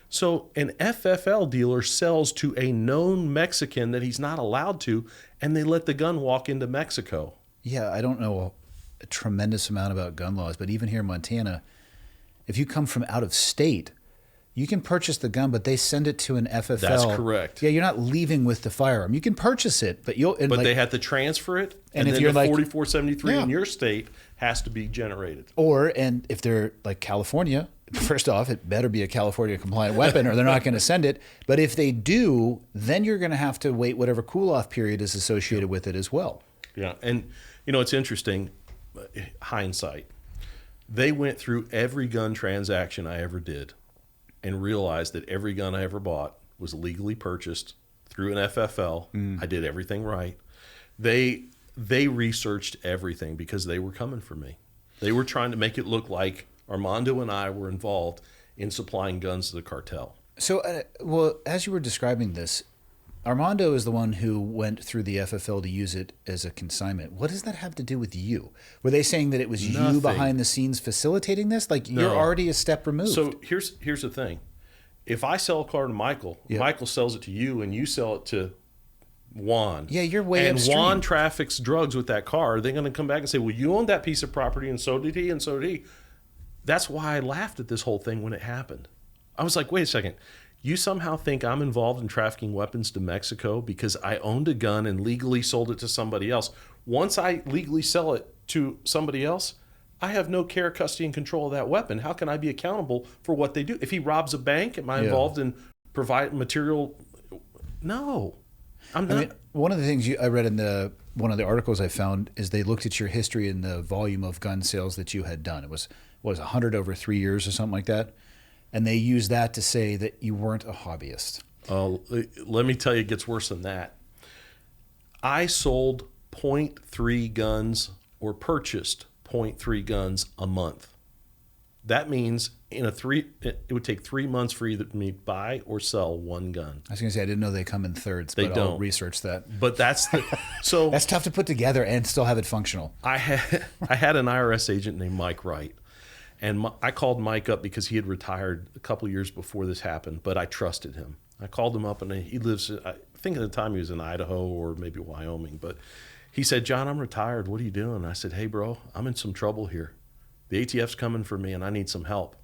So an FFL dealer sells to a known Mexican that he's not allowed to, and they let the gun walk into Mexico. Yeah, I don't know a tremendous amount about gun laws, but even here in Montana, if you come from out of state, you can purchase the gun, but they send it to an FFL. That's correct. Yeah, you're not leaving with the firearm. You can purchase it, but they have to transfer it, and if then you're the like 4473 Yeah. in your state has to be generated. And if they're like California, first off, it better be a California compliant weapon or they're not going to send it. But if they do, then you're going to have to wait whatever cool off period is associated with it as well. Yeah. And, it's interesting, hindsight. They went through every gun transaction I ever did and realized that every gun I ever bought was legally purchased through an FFL. I did everything right. They researched everything because they were coming for me. They were trying to make it look like Armando and I were involved in supplying guns to the cartel. So, well, as you were describing this, Armando is the one who went through the FFL to use it as a consignment. What does that have to do with you? Were they saying that it was Nothing. you behind the scenes facilitating this? Like, No. you're already a step removed. So here's the thing. If I sell a car to Michael, Michael sells it to you, and you sell it to Juan. Yeah, you're way and upstream. Juan traffics drugs with that car. They're going to come back and say, well, you owned that piece of property, and so did he, and so did he. That's why I laughed at this whole thing when it happened. I was like, wait a second. You somehow think I'm involved in trafficking weapons to Mexico because I owned a gun and legally sold it to somebody else. Once I legally sell it to somebody else, I have no care, custody, and control of that weapon. How can I be accountable for what they do? If he robs a bank, am I involved in providing material? No, I'm not. I mean, one of the things I read in one of the articles I found is they looked at your history and the volume of gun sales that you had done. It was 100 over 3 years or something like that. And they used that to say that you weren't a hobbyist. Let me tell you, it gets worse than that. I sold 0.3 guns or purchased 0.3 guns a month. That means it would take 3 months for either me to buy or sell one gun. I was going to say, I didn't know they come in thirds, but I'll research that. But that's so that's tough to put together and still have it functional. I had an IRS agent named Mike Wright. And I called Mike up because he had retired a couple of years before this happened, but I trusted him. I called him up, and he lives, I think at the time he was in Idaho or maybe Wyoming. But he said, John, I'm retired. What are you doing? And I said, hey, bro, I'm in some trouble here. The ATF's coming for me, and I need some help.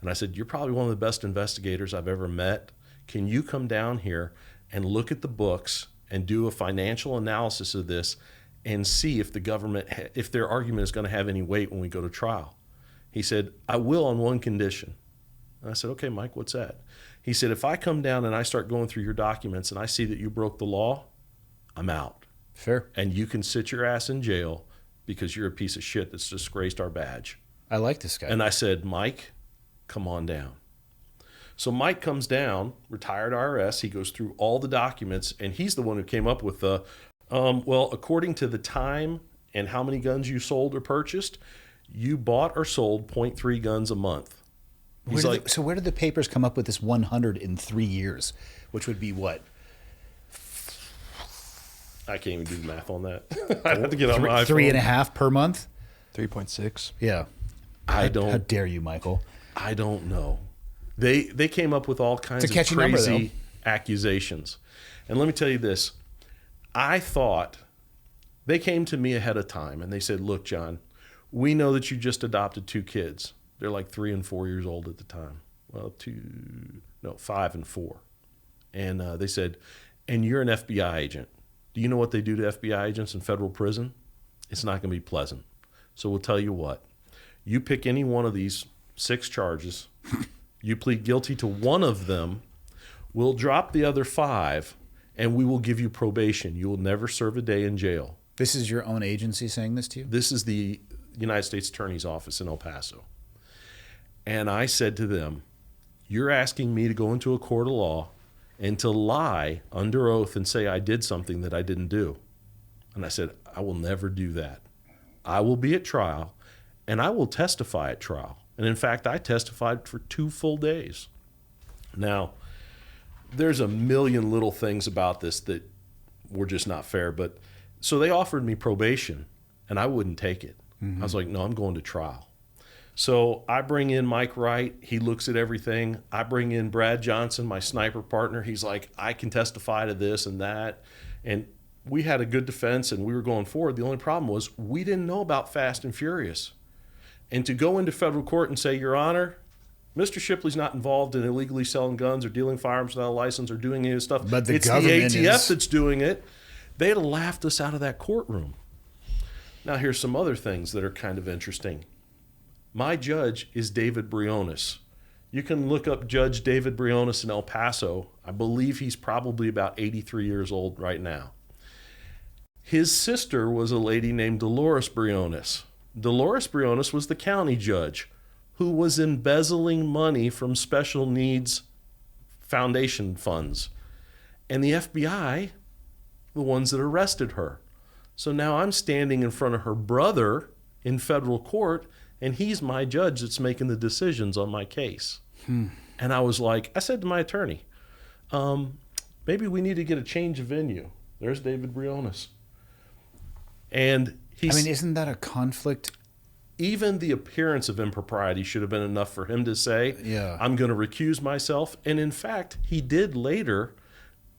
And I said, you're probably one of the best investigators I've ever met. Can you come down here and look at the books and do a financial analysis of this and see if the government, if their argument is going to have any weight when we go to trial? He said, I will on one condition. And I said, okay, Mike, what's that? He said, if I come down and I start going through your documents and I see that you broke the law, I'm out. Fair. And you can sit your ass in jail because you're a piece of shit that's disgraced our badge. I like this guy. And I said, Mike, come on down. So Mike comes down, retired IRS. He goes through all the documents, and he's the one who came up with well, according to the time and how many guns you sold or purchased, you bought or sold 0.3 guns a month. He's so where did the papers come up with this 100 in 3 years, which would be what? I can't even do the math on that. I'd have to get on my iPhone. 3.5 per month? 3.6. Yeah. How dare you, Michael? I don't know. They came up with all kinds of crazy accusations. And let me tell you this. I thought they came to me ahead of time and they said, look, John, we know that you just adopted 2 kids. They're like 3 and 4 years old at the time. Well, 5 and 4. And they said, and you're an FBI agent. Do you know what they do to FBI agents in federal prison? It's not going to be pleasant. So we'll tell you what. You pick any one of these 6 charges. You plead guilty to one of them. We'll drop the other 5, and we will give you probation. You will never serve a day in jail. This is your own agency saying this to you? This is the United States Attorney's Office in El Paso. And I said to them, you're asking me to go into a court of law and to lie under oath and say I did something that I didn't do. And I said, I will never do that. I will be at trial, and I will testify at trial. And in fact, I testified for 2 full days. Now, there's a million little things about this that were just not fair. But so they offered me probation, and I wouldn't take it. I was like, no, I'm going to trial. So I bring in Mike Wright. He looks at everything. I bring in Brad Johnson, my sniper partner. He's like, I can testify to this and that. And we had a good defense, and we were going forward. The only problem was we didn't know about Fast and Furious. And to go into federal court and say, Your Honor, Mr. Shipley's not involved in illegally selling guns or dealing firearms without a license or doing any of this stuff. But it's the ATF that's doing it. They'd have laughed us out of that courtroom. Now, here's some other things that are kind of interesting. My judge is David Briones. You can look up Judge David Briones in El Paso. I believe he's probably about 83 years old right now. His sister was a lady named Dolores Briones. Dolores Briones was the county judge who was embezzling money from special needs foundation funds. And the FBI, the ones that arrested her. So now I'm standing in front of her brother in federal court, and he's my judge that's making the decisions on my case. And I said to my attorney, maybe we need to get a change of venue. There's David Briones. And isn't that a conflict? Even the appearance of impropriety should have been enough for him to say, I'm going to recuse myself. And in fact, he did later,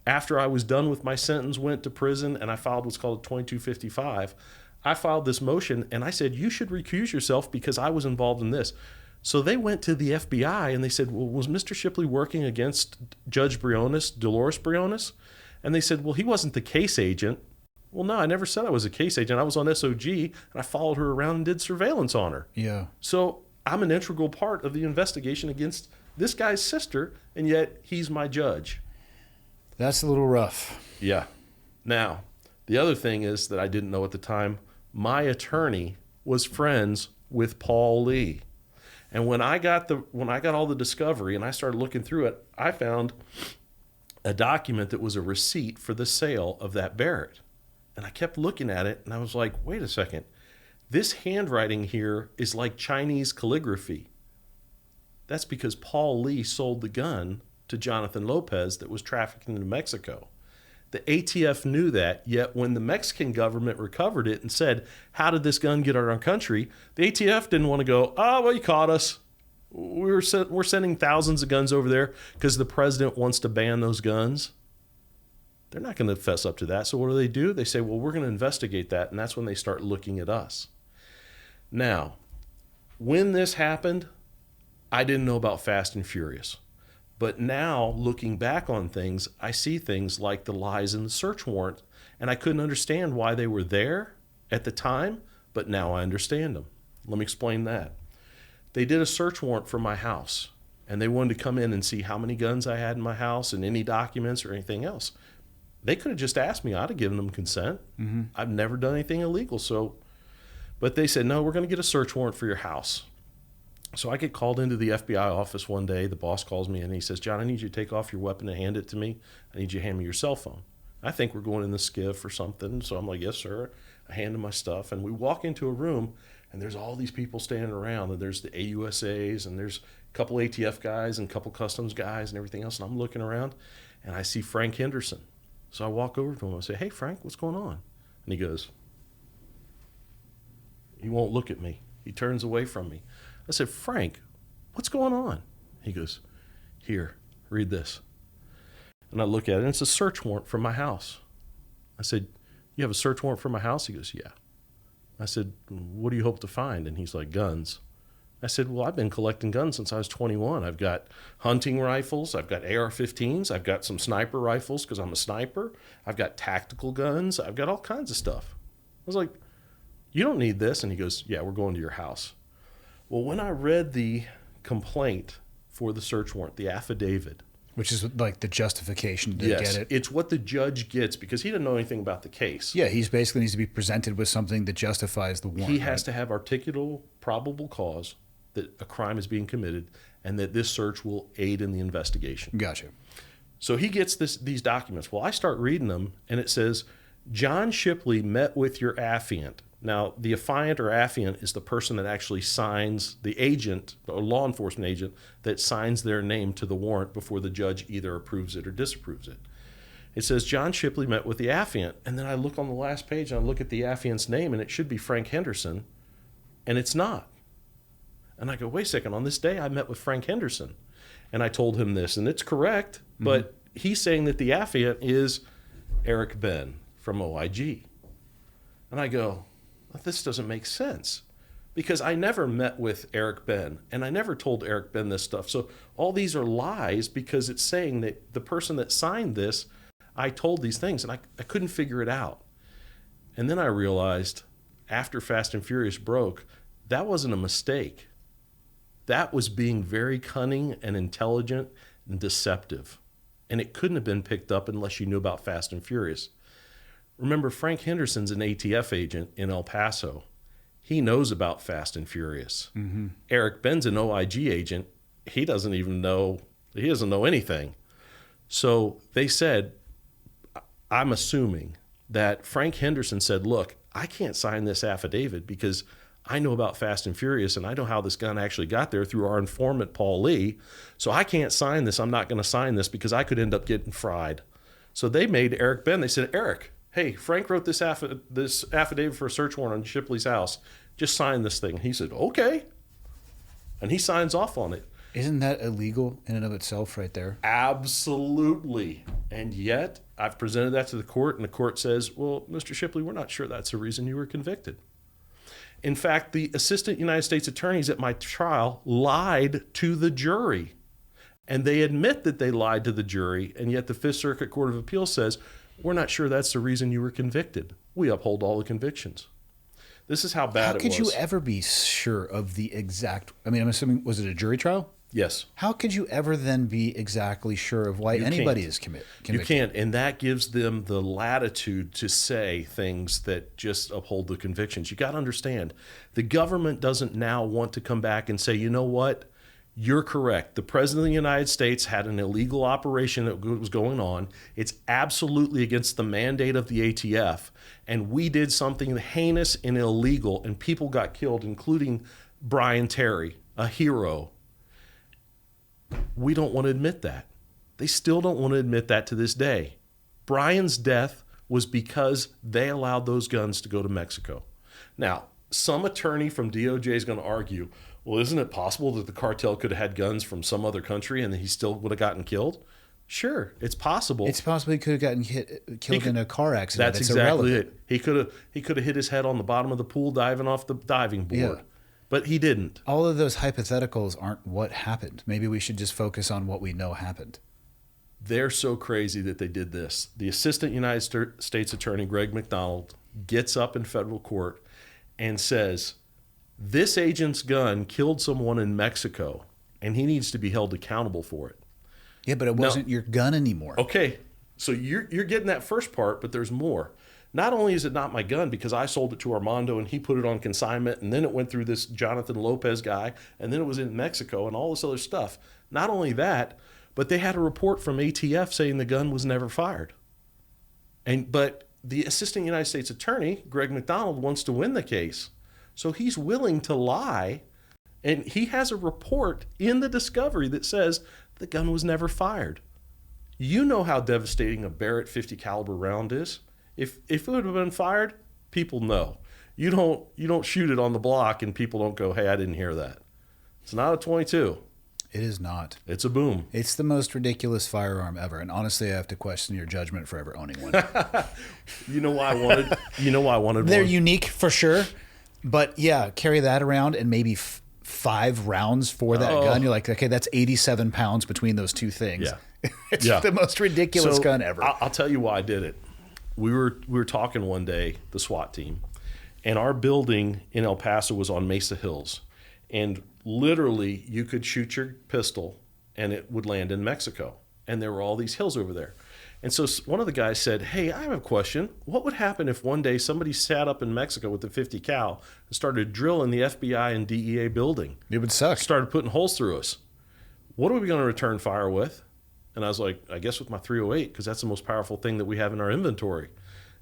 after I was done with my sentence, went to prison, and I filed what's called a 2255. I filed this motion, and I said, you should recuse yourself because I was involved in this. So they went to the FBI, and they said, well, was Mr. Shipley working against Judge Briones, Dolores Briones? And they said, well, he wasn't the case agent. Well, no, I never said I was a case agent. I was on SOG, and I followed her around and did surveillance on her. Yeah. So I'm an integral part of the investigation against this guy's sister, and yet he's my judge. That's a little rough. Yeah. Now, the other thing is that I didn't know at the time, my attorney was friends with Paul Lee. And when I got all the discovery and I started looking through it, I found a document that was a receipt for the sale of that Barrett. And I kept looking at it, and I was like, wait a second. This handwriting here is like Chinese calligraphy. That's because Paul Lee sold the gun to Jonathan Lopez that was trafficking into Mexico. The ATF knew that, yet when the Mexican government recovered it and said, how did this gun get out of our country? The ATF didn't want to go, well, you caught us. We're sending thousands of guns over there because the president wants to ban those guns. They're not going to fess up to that. So what do? They say, well, we're going to investigate that. And that's when they start looking at us. Now, when this happened, I didn't know about Fast and Furious. But now, looking back on things, I see things like the lies in the search warrant. And I couldn't understand why they were there at the time, but now I understand them. Let me explain that. They did a search warrant for my house, and they wanted to come in and see how many guns I had in my house and any documents or anything else. They could have just asked me. I'd have given them consent. Mm-hmm. I've never done anything illegal. But they said, no, we're going to get a search warrant for your house. So I get called into the FBI office one day. The boss calls me in and he says, John, I need you to take off your weapon and hand it to me. I need you to hand me your cell phone. I think we're going in the skiff or something. So I'm like, yes, sir. I hand him my stuff. And we walk into a room, and there's all these people standing around. And there's the AUSAs, and there's a couple ATF guys and a couple customs guys and everything else. And I'm looking around, and I see Frank Henderson. So I walk over to him and I say, hey, Frank, what's going on? And he goes, he won't look at me. He turns away from me. I said, Frank, what's going on? He goes, here, read this. And I look at it, and it's a search warrant for my house. I said, you have a search warrant for my house? He goes, yeah. I said, what do you hope to find? And he's like, guns. I said, well, I've been collecting guns since I was 21. I've got hunting rifles. I've got AR-15s. I've got some sniper rifles because I'm a sniper. I've got tactical guns. I've got all kinds of stuff. I was like, you don't need this. And he goes, yeah, we're going to your house. Well, when I read the complaint for the search warrant, the affidavit. Which is like the justification to yes, get it. It's what the judge gets because he didn't know anything about the case. Yeah, he's basically needs to be presented with something that justifies the warrant. He has to have articulable probable cause that a crime is being committed and that this search will aid in the investigation. Gotcha. So he gets these documents. Well, I start reading them, and it says, John Shipley met with your affiant. Now, the affiant or affiant is the person that actually signs, the agent, or law enforcement agent, that signs their name to the warrant before the judge either approves it or disapproves it. It says, John Shipley met with the affiant. And then I look on the last page, and I look at the affiant's name, and it should be Frank Henderson, and it's not. And I go, wait a second, on this day I met with Frank Henderson. And I told him this, and it's correct, but he's saying that the affiant is Eric Ben from OIG. And I go, well, this doesn't make sense because I never met with Eric Ben, and I never told Eric Ben this stuff. So all these are lies because it's saying that the person that signed this, I told these things, and I couldn't figure it out. And then I realized after Fast and Furious broke, that wasn't a mistake. That was being very cunning and intelligent and deceptive. And it couldn't have been picked up unless you knew about Fast and Furious. Remember, Frank Henderson's an ATF agent in El Paso. He knows about Fast and Furious. Mm-hmm. Eric Ben's an OIG agent. He doesn't know anything. So they said, I'm assuming that Frank Henderson said, look, I can't sign this affidavit because I know about Fast and Furious and I know how this gun actually got there through our informant, Paul Lee. So I can't sign this. I'm not going to sign this because I could end up getting fried. So they made Eric Ben. They said, Eric, hey, Frank wrote this affidavit for a search warrant on Shipley's house. Just sign this thing. He said, okay. And he signs off on it. Isn't that illegal in and of itself right there? Absolutely. And yet, I've presented that to the court, and the court says, well, Mr. Shipley, we're not sure that's the reason you were convicted. In fact, the assistant United States attorneys at my trial lied to the jury. And they admit that they lied to the jury, and yet the Fifth Circuit Court of Appeals says, we're not sure that's the reason you were convicted. We uphold all the convictions. This is how bad it was. How could you ever be sure of the exact... I mean, I'm assuming, was it a jury trial? Yes. How could you ever then be exactly sure of why anybody is convicted? You can't, and that gives them the latitude to say things that just uphold the convictions. You got to understand, the government doesn't now want to come back and say, you know what? You're correct. The President of the United States had an illegal operation that was going on. It's absolutely against the mandate of the ATF, and we did something heinous and illegal, and people got killed, including Brian Terry, a hero. We don't want to admit that. They still don't want to admit that to this day. Brian's death was because they allowed those guns to go to Mexico. Now, some attorney from DOJ is going to argue, well, isn't it possible that the cartel could have had guns from some other country and he still would have gotten killed? Sure, it's possible. It's possible he could have gotten killed in a car accident. That's exactly it. He could have hit his head on the bottom of the pool diving off the diving board. Yeah. But he didn't. All of those hypotheticals aren't what happened. Maybe we should just focus on what we know happened. They're so crazy that they did this. The assistant United States attorney, Greg McDonald, gets up in federal court and says, this agent's gun killed someone in Mexico, and he needs to be held accountable for it. Yeah, but it wasn't your gun anymore. Okay, so you're getting that first part, but there's more. Not only is it not my gun because I sold it to Armando and he put it on consignment, and then it went through this Jonathan Lopez guy, and then it was in Mexico and all this other stuff. Not only that, but they had a report from ATF saying the gun was never fired. But the assistant United States attorney, Greg McDonald, wants to win the case. So he's willing to lie, and he has a report in the discovery that says the gun was never fired. You know how devastating a Barrett .50 caliber round is. If it would have been fired, people know. You don't shoot it on the block and people don't go, hey, I didn't hear that. It's not a .22. It is not. It's a boom. It's the most ridiculous firearm ever, and honestly, I have to question your judgment for ever owning one. You know why I wanted They're one? unique for sure, but yeah, carry that around and maybe 5 rounds for that gun. You're like, okay, that's 87 pounds between those two things. Yeah. It's the most ridiculous gun ever. I'll tell you why I did it. We were talking one day, the SWAT team, and our building in El Paso was on Mesa Hills. And literally, you could shoot your pistol and it would land in Mexico. And there were all these hills over there. And so one of the guys said, hey, I have a question. What would happen if one day somebody sat up in Mexico with a .50 cal and started drilling the FBI and DEA building? It would suck. Started putting holes through us. What are we going to return fire with? And I was like, I guess with my .308, because that's the most powerful thing that we have in our inventory.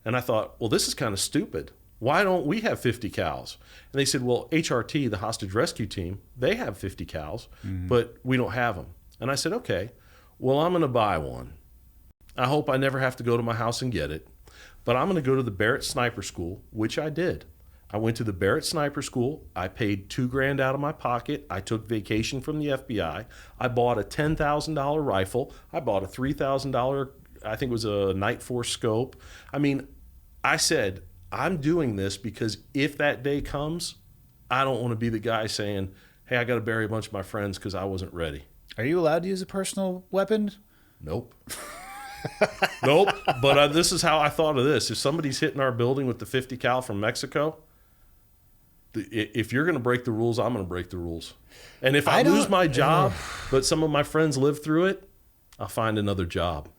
And I thought, well, this is kind of stupid. Why don't we have .50 cals? And they said, well, HRT, the hostage rescue team, they have .50 cals, but we don't have them. And I said, okay, well, I'm going to buy one. I hope I never have to go to my house and get it. But I'm going to go to the Barrett Sniper School, which I did. I went to the Barrett Sniper School. I paid $2,000 out of my pocket. I took vacation from the FBI. I bought a $10,000 rifle. I bought a $3,000, I think it was a Night Force scope. I mean, I said, I'm doing this because if that day comes, I don't want to be the guy saying, hey, I got to bury a bunch of my friends because I wasn't ready. Are you allowed to use a personal weapon? Nope. Nope. But this is how I thought of this. If somebody's hitting our building with the .50 cal from Mexico, If you're going to break the rules, I'm going to break the rules. And if I lose my job, but some of my friends live through it, I'll find another job.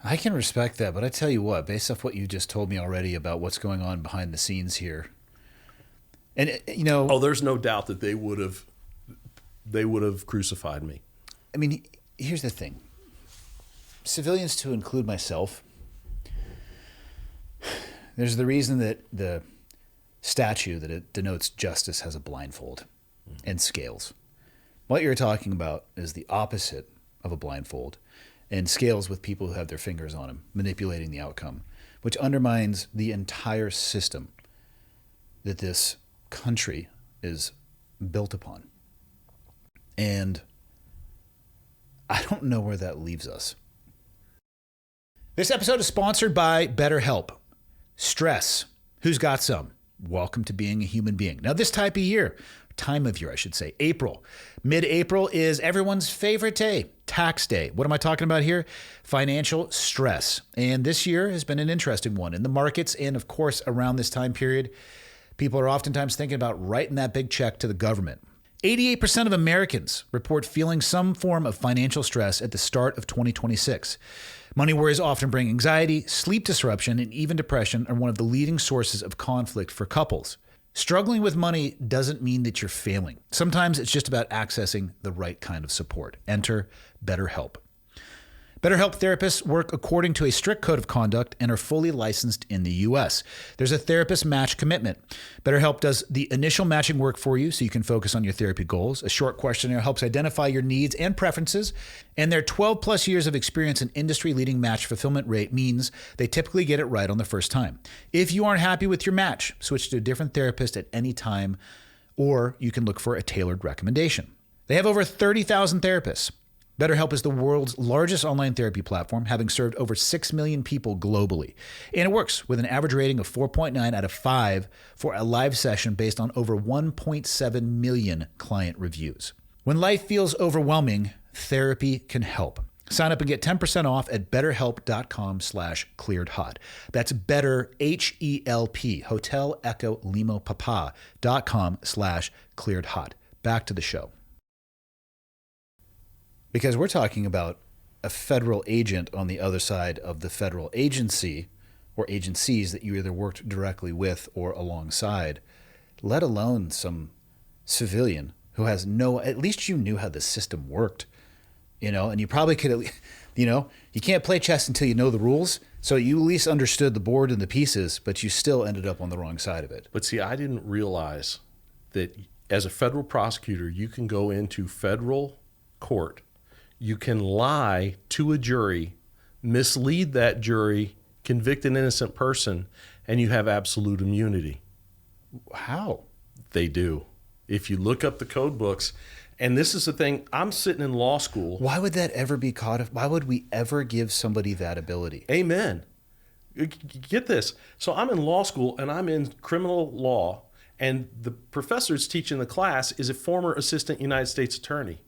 I can respect that, but I tell you what, based off what you just told me already about what's going on behind the scenes here, and there's no doubt that they would have crucified me. I mean, here's the thing. Civilians, to include myself, there's the reason that the statue that it denotes justice has a blindfold and scales. What you're talking about is the opposite of a blindfold, and scales with people who have their fingers on them, manipulating the outcome, which undermines the entire system that this country is built upon. And I don't know where that leaves us. This episode is sponsored by BetterHelp. Stress. Who's got some? Welcome to being a human being. Now, this time of year, I should say, April. Mid-April is everyone's favorite day, tax day. What am I talking about here? Financial stress. And this year has been an interesting one in the markets. And of course, around this time period, people are oftentimes thinking about writing that big check to the government. 88% of Americans report feeling some form of financial stress at the start of 2026. Money worries often bring anxiety, sleep disruption, and even depression are one of the leading sources of conflict for couples. Struggling with money doesn't mean that you're failing. Sometimes it's just about accessing the right kind of support. Enter BetterHelp. BetterHelp therapists work according to a strict code of conduct and are fully licensed in the U.S. There's a therapist match commitment. BetterHelp does the initial matching work for you so you can focus on your therapy goals. A short questionnaire helps identify your needs and preferences. And their 12 plus years of experience and industry-leading match fulfillment rate means they typically get it right on the first time. If you aren't happy with your match, switch to a different therapist at any time, or you can look for a tailored recommendation. They have over 30,000 therapists. BetterHelp is the world's largest online therapy platform, having served over 6 million people globally. And it works with an average rating of 4.9 out of 5 for a live session based on over 1.7 million client reviews. When life feels overwhelming, therapy can help. Sign up and get 10% off at betterhelp.com/clearedhot. That's better, H-E-L-P, Hotel Echo Limo Papa.com/clearedhot. Back to the show. Because we're talking about a federal agent on the other side of the federal agency or agencies that you either worked directly with or alongside, let alone some civilian who has at least you knew how the system worked, and you probably could, you can't play chess until you know the rules. So you at least understood the board and the pieces, but you still ended up on the wrong side of it. But see, I didn't realize that as a federal prosecutor, you can go into federal court. You can lie to a jury, mislead that jury, convict an innocent person, and you have absolute immunity. How? They do. If you look up the code books, and this is the thing, I'm sitting in law school. Why would that ever be caught? Why would we ever give somebody that ability? Amen. Get this. So I'm in law school, and I'm in criminal law, and the professor that's teaching the class is a former assistant United States attorney.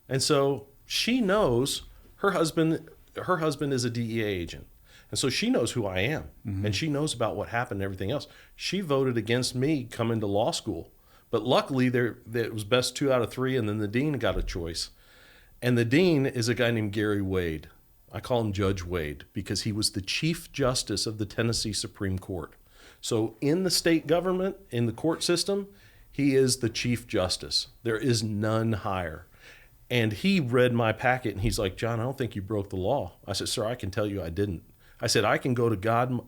And so she knows her husband is a DEA agent. And so she knows who I am, and she knows about what happened and everything else. She voted against me coming to law school. But luckily, it was best 2 out of 3, and then the dean got a choice. And the dean is a guy named Gary Wade. I call him Judge Wade because he was the Chief Justice of the Tennessee Supreme Court. So in the state government, in the court system, he is the Chief Justice. There is none higher. And he read my packet, and he's like, John, I don't think you broke the law. I said, sir, I can tell you I didn't. I said, I can go to God,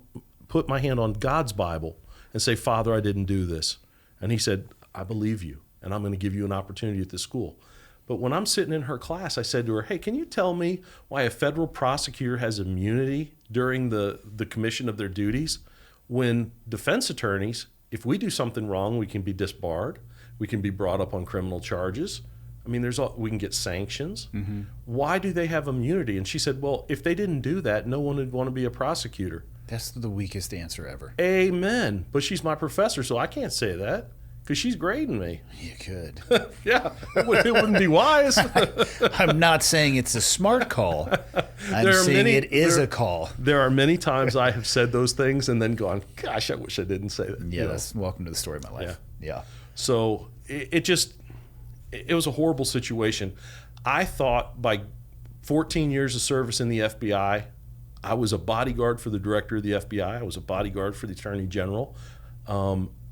put my hand on God's Bible and say, Father, I didn't do this. And he said, I believe you, and I'm going to give you an opportunity at the school. But when I'm sitting in her class, I said to her, hey, can you tell me why a federal prosecutor has immunity during the commission of their duties when defense attorneys, if we do something wrong, we can be disbarred, we can be brought up on criminal charges. I mean, we can get sanctions. Mm-hmm. Why do they have immunity? And she said, well, if they didn't do that, no one would want to be a prosecutor. That's the weakest answer ever. Amen. But she's my professor, so I can't say that because she's grading me. You could. Yeah, it wouldn't be wise. I'm not saying it's a smart call. I'm saying it is a call. There are many times I have said those things and then gone, gosh, I wish I didn't say that. Yeah, that's welcome to the story of my life. Yeah. So it was a horrible situation. I thought by 14 years of service in the FBI, I was a bodyguard for the director of the FBI. I was a bodyguard for the Attorney General.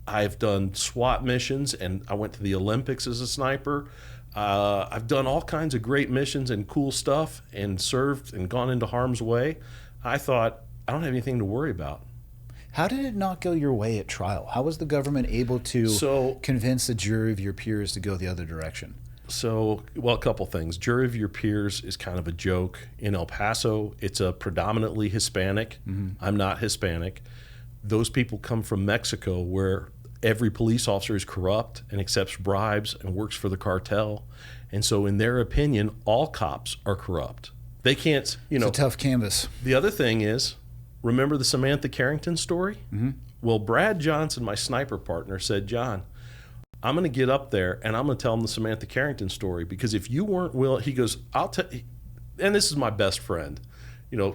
I've done SWAT missions, and I went to the Olympics as a sniper. I've done all kinds of great missions and cool stuff and served and gone into harm's way. I thought, I don't have anything to worry about. How did it not go your way at trial? How was the government able to convince a jury of your peers to go the other direction? So, well, a couple things. Jury of your peers is kind of a joke. In El Paso, it's a predominantly Hispanic. I'm not Hispanic. Those people come from Mexico, where every police officer is corrupt and accepts bribes and works for the cartel. And so in their opinion, all cops are corrupt. They can't, It's a tough canvas. The other thing is, remember the Samantha Carrington story? Well, Brad Johnson, my sniper partner, said, John, I'm going to get up there and I'm going to tell him the Samantha Carrington story, because if you weren't willing, he goes, I'll tell, and this is my best friend,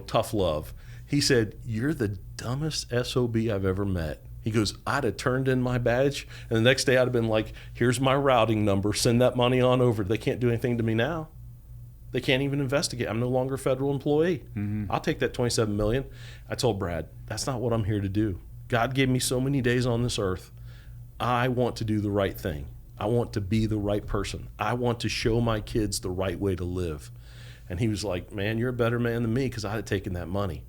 tough love. He said, you're the dumbest SOB I've ever met. He goes, I'd have turned in my badge, and the next day I'd have been like, here's my routing number, send that money on over. They can't do anything to me now. They can't even investigate. I'm no longer a federal employee. I'll take that $27 million. I told Brad, that's not what I'm here to do. God gave me so many days on this earth. I want to do the right thing. I want to be the right person. I want to show my kids the right way to live. And he was like, man, you're a better man than me, because I had taken that money.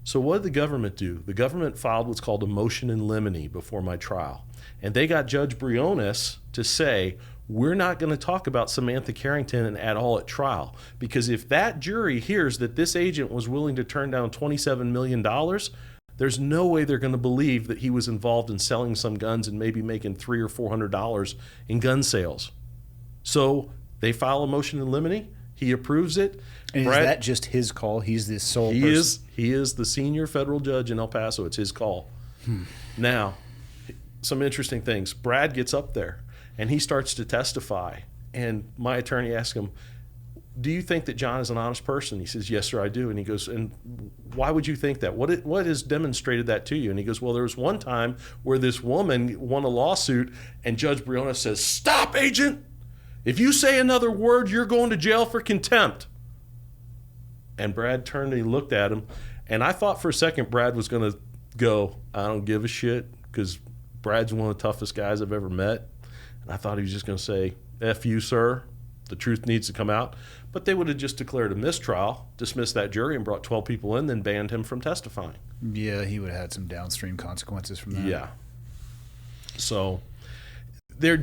So what did the government do? The government filed what's called a motion in limine before my trial. And they got Judge Briones to say, we're not going to talk about Samantha Carrington at all at trial, because if that jury hears that this agent was willing to turn down $27 million, there's no way they're going to believe that he was involved in selling some guns and maybe making $300 or $400 in gun sales. So they file a motion in limine. He approves it. And Brad, is that just his call? He's the sole person? He is the senior federal judge in El Paso. It's his call. Now, some interesting things. Brad gets up there, and he starts to testify. And my attorney asks him, do you think that John is an honest person? He says, yes, sir, I do. And he goes, and why would you think that? What has demonstrated that to you? And he goes, well, there was one time where this woman won a lawsuit, and Judge Briones says, stop, agent. If you say another word, you're going to jail for contempt. And Brad turned and he looked at him. And I thought for a second Brad was going to go, I don't give a shit, because Brad's one of the toughest guys I've ever met. And I thought he was just going to say, F you, sir. The truth needs to come out. But they would have just declared a mistrial, dismissed that jury, and brought 12 people in, then banned him from testifying. Yeah, he would have had some downstream consequences from that. Yeah. So there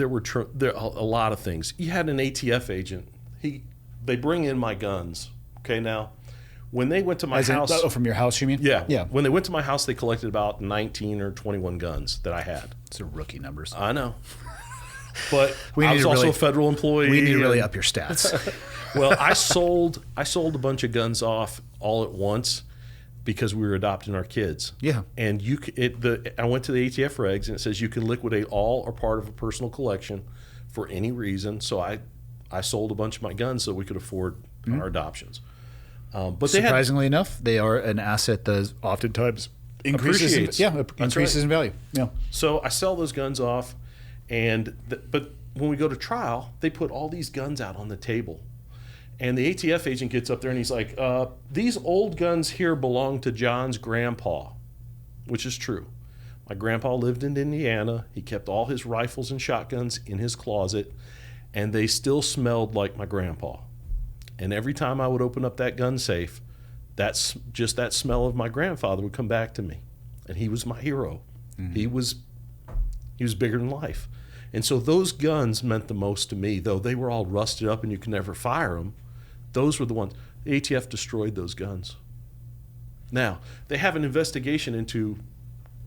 were a lot of things. You had an ATF agent. They bring in my guns. Okay, now, when they went to my house... from your house, you mean? Yeah. When they went to my house, they collected about 19 or 21 guns that I had. It's a rookie numbers. I know. But I was also a federal employee. We need to really up your stats. Well, I sold a bunch of guns off all at once because we were adopting our kids. Yeah. And I went to the ATF regs, and it says you can liquidate all or part of a personal collection for any reason. So I sold a bunch of my guns so we could afford our adoptions. But surprisingly enough, they are an asset that oftentimes increases in value. Yeah. So I sell those guns off, but when we go to trial, they put all these guns out on the table. And the ATF agent gets up there and he's like, these old guns here belong to John's grandpa, which is true. My grandpa lived in Indiana. He kept all his rifles and shotguns in his closet, and they still smelled like my grandpa. And every time I would open up that gun safe, that smell of my grandfather would come back to me. And he was my hero. Mm-hmm. He was bigger than life. And so those guns meant the most to me, though they were all rusted up and you could never fire them. Those were the ones. The ATF destroyed those guns. Now, they have an investigation into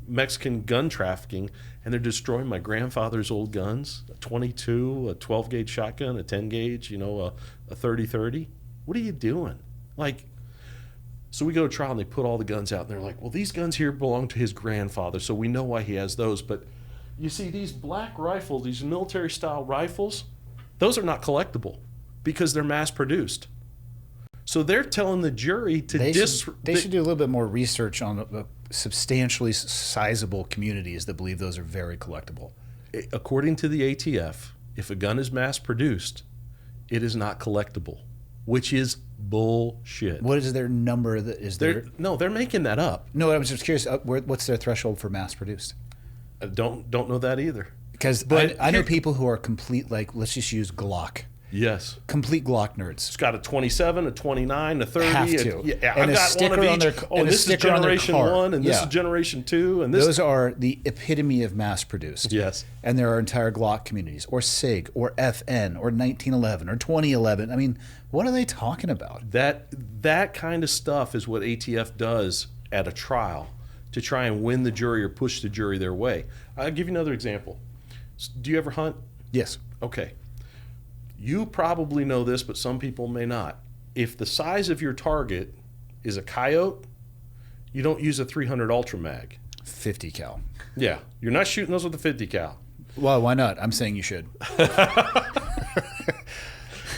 Mexican gun trafficking, and they're destroying my grandfather's old guns, a 22, a 12-gauge shotgun, a 10-gauge, a 30-30. What are you doing? So we go to trial, and they put all the guns out, and they're like, well, these guns here belong to his grandfather, so we know why he has those. But you see, these black rifles, these military-style rifles, those are not collectible because they're mass-produced. So they're telling the jury to They should do a little bit more research on substantially sizable communities that believe those are very collectible. According to the ATF, if a gun is mass produced, it is not collectible, which is bullshit. What is their number that is there? No, they're making that up. No, I was just curious. What's their threshold for mass produced? Don't know that either. Because I know people who are complete, like, let's just use Glock. Yes. Complete Glock nerds. It's got a 27, a 29, a 30. Have to. Yeah, And I've a got sticker one of on each. their- Oh, and a this is sticker on their generation car. 1, and this Yeah. is generation 2, and this. Those are the epitome of mass produced. Yes. And there are entire Glock communities, or SIG, or FN, or 1911, or 2011. I mean, what are they talking about? That kind of stuff is what ATF does at a trial to try and win the jury or push the jury their way. I'll give you another example. Do you ever hunt? Yes. Okay. You probably know this, but some people may not. If the size of your target is a coyote, you don't use a 300 Ultra Mag. 50 cal. Yeah, you're not shooting those with a 50 cal. Well, why not? I'm saying you should.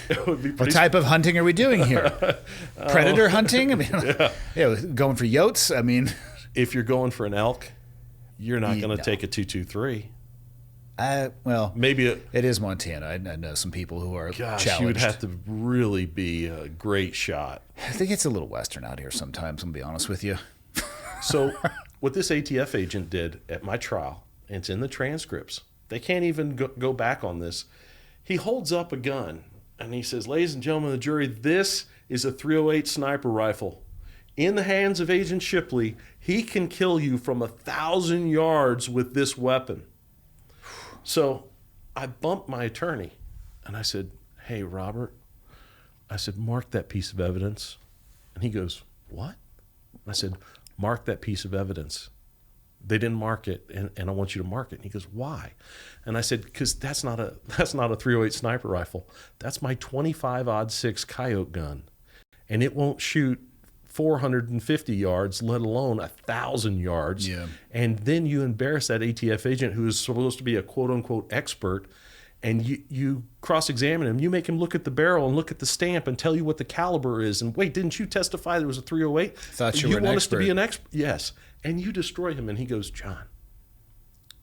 It would be What pretty. type of hunting are we doing here? Predator hunting? I mean, yeah, going for yotes? I mean, If you're going for an elk, you're not going No. to take a 223. well, Maybe it is Montana. I know some people who are challenged. you would have to really be a great shot. I think it's a little Western out here sometimes, I'm going to be honest with you. So what this ATF agent did at my trial, and it's in the transcripts, they can't even go back on this. He holds up a gun and he says, "Ladies and gentlemen of the jury, this is a 308 sniper rifle. In the hands of Agent Shipley, he can kill you from 1,000 yards with this weapon." So I bumped my attorney and I said, "Hey, Robert," I said, "mark that piece of evidence." And he goes, "What?" I said, "Mark that piece of evidence. They didn't mark it, and I want you to mark it." And he goes, "Why?" And I said, "Because that's not a 308 sniper rifle. That's my 25-06 Coyote gun, and it won't shoot 450 yards, let alone 1,000 yards." Yeah. And then you embarrass that ATF agent who is supposed to be a quote-unquote expert, and you cross-examine him. You make him look at the barrel and look at the stamp and tell you what the caliber is. And wait, didn't you testify there was a 308? Thought you were an want us to be expert. an expert? Yes. And you destroy him. And he goes, "John,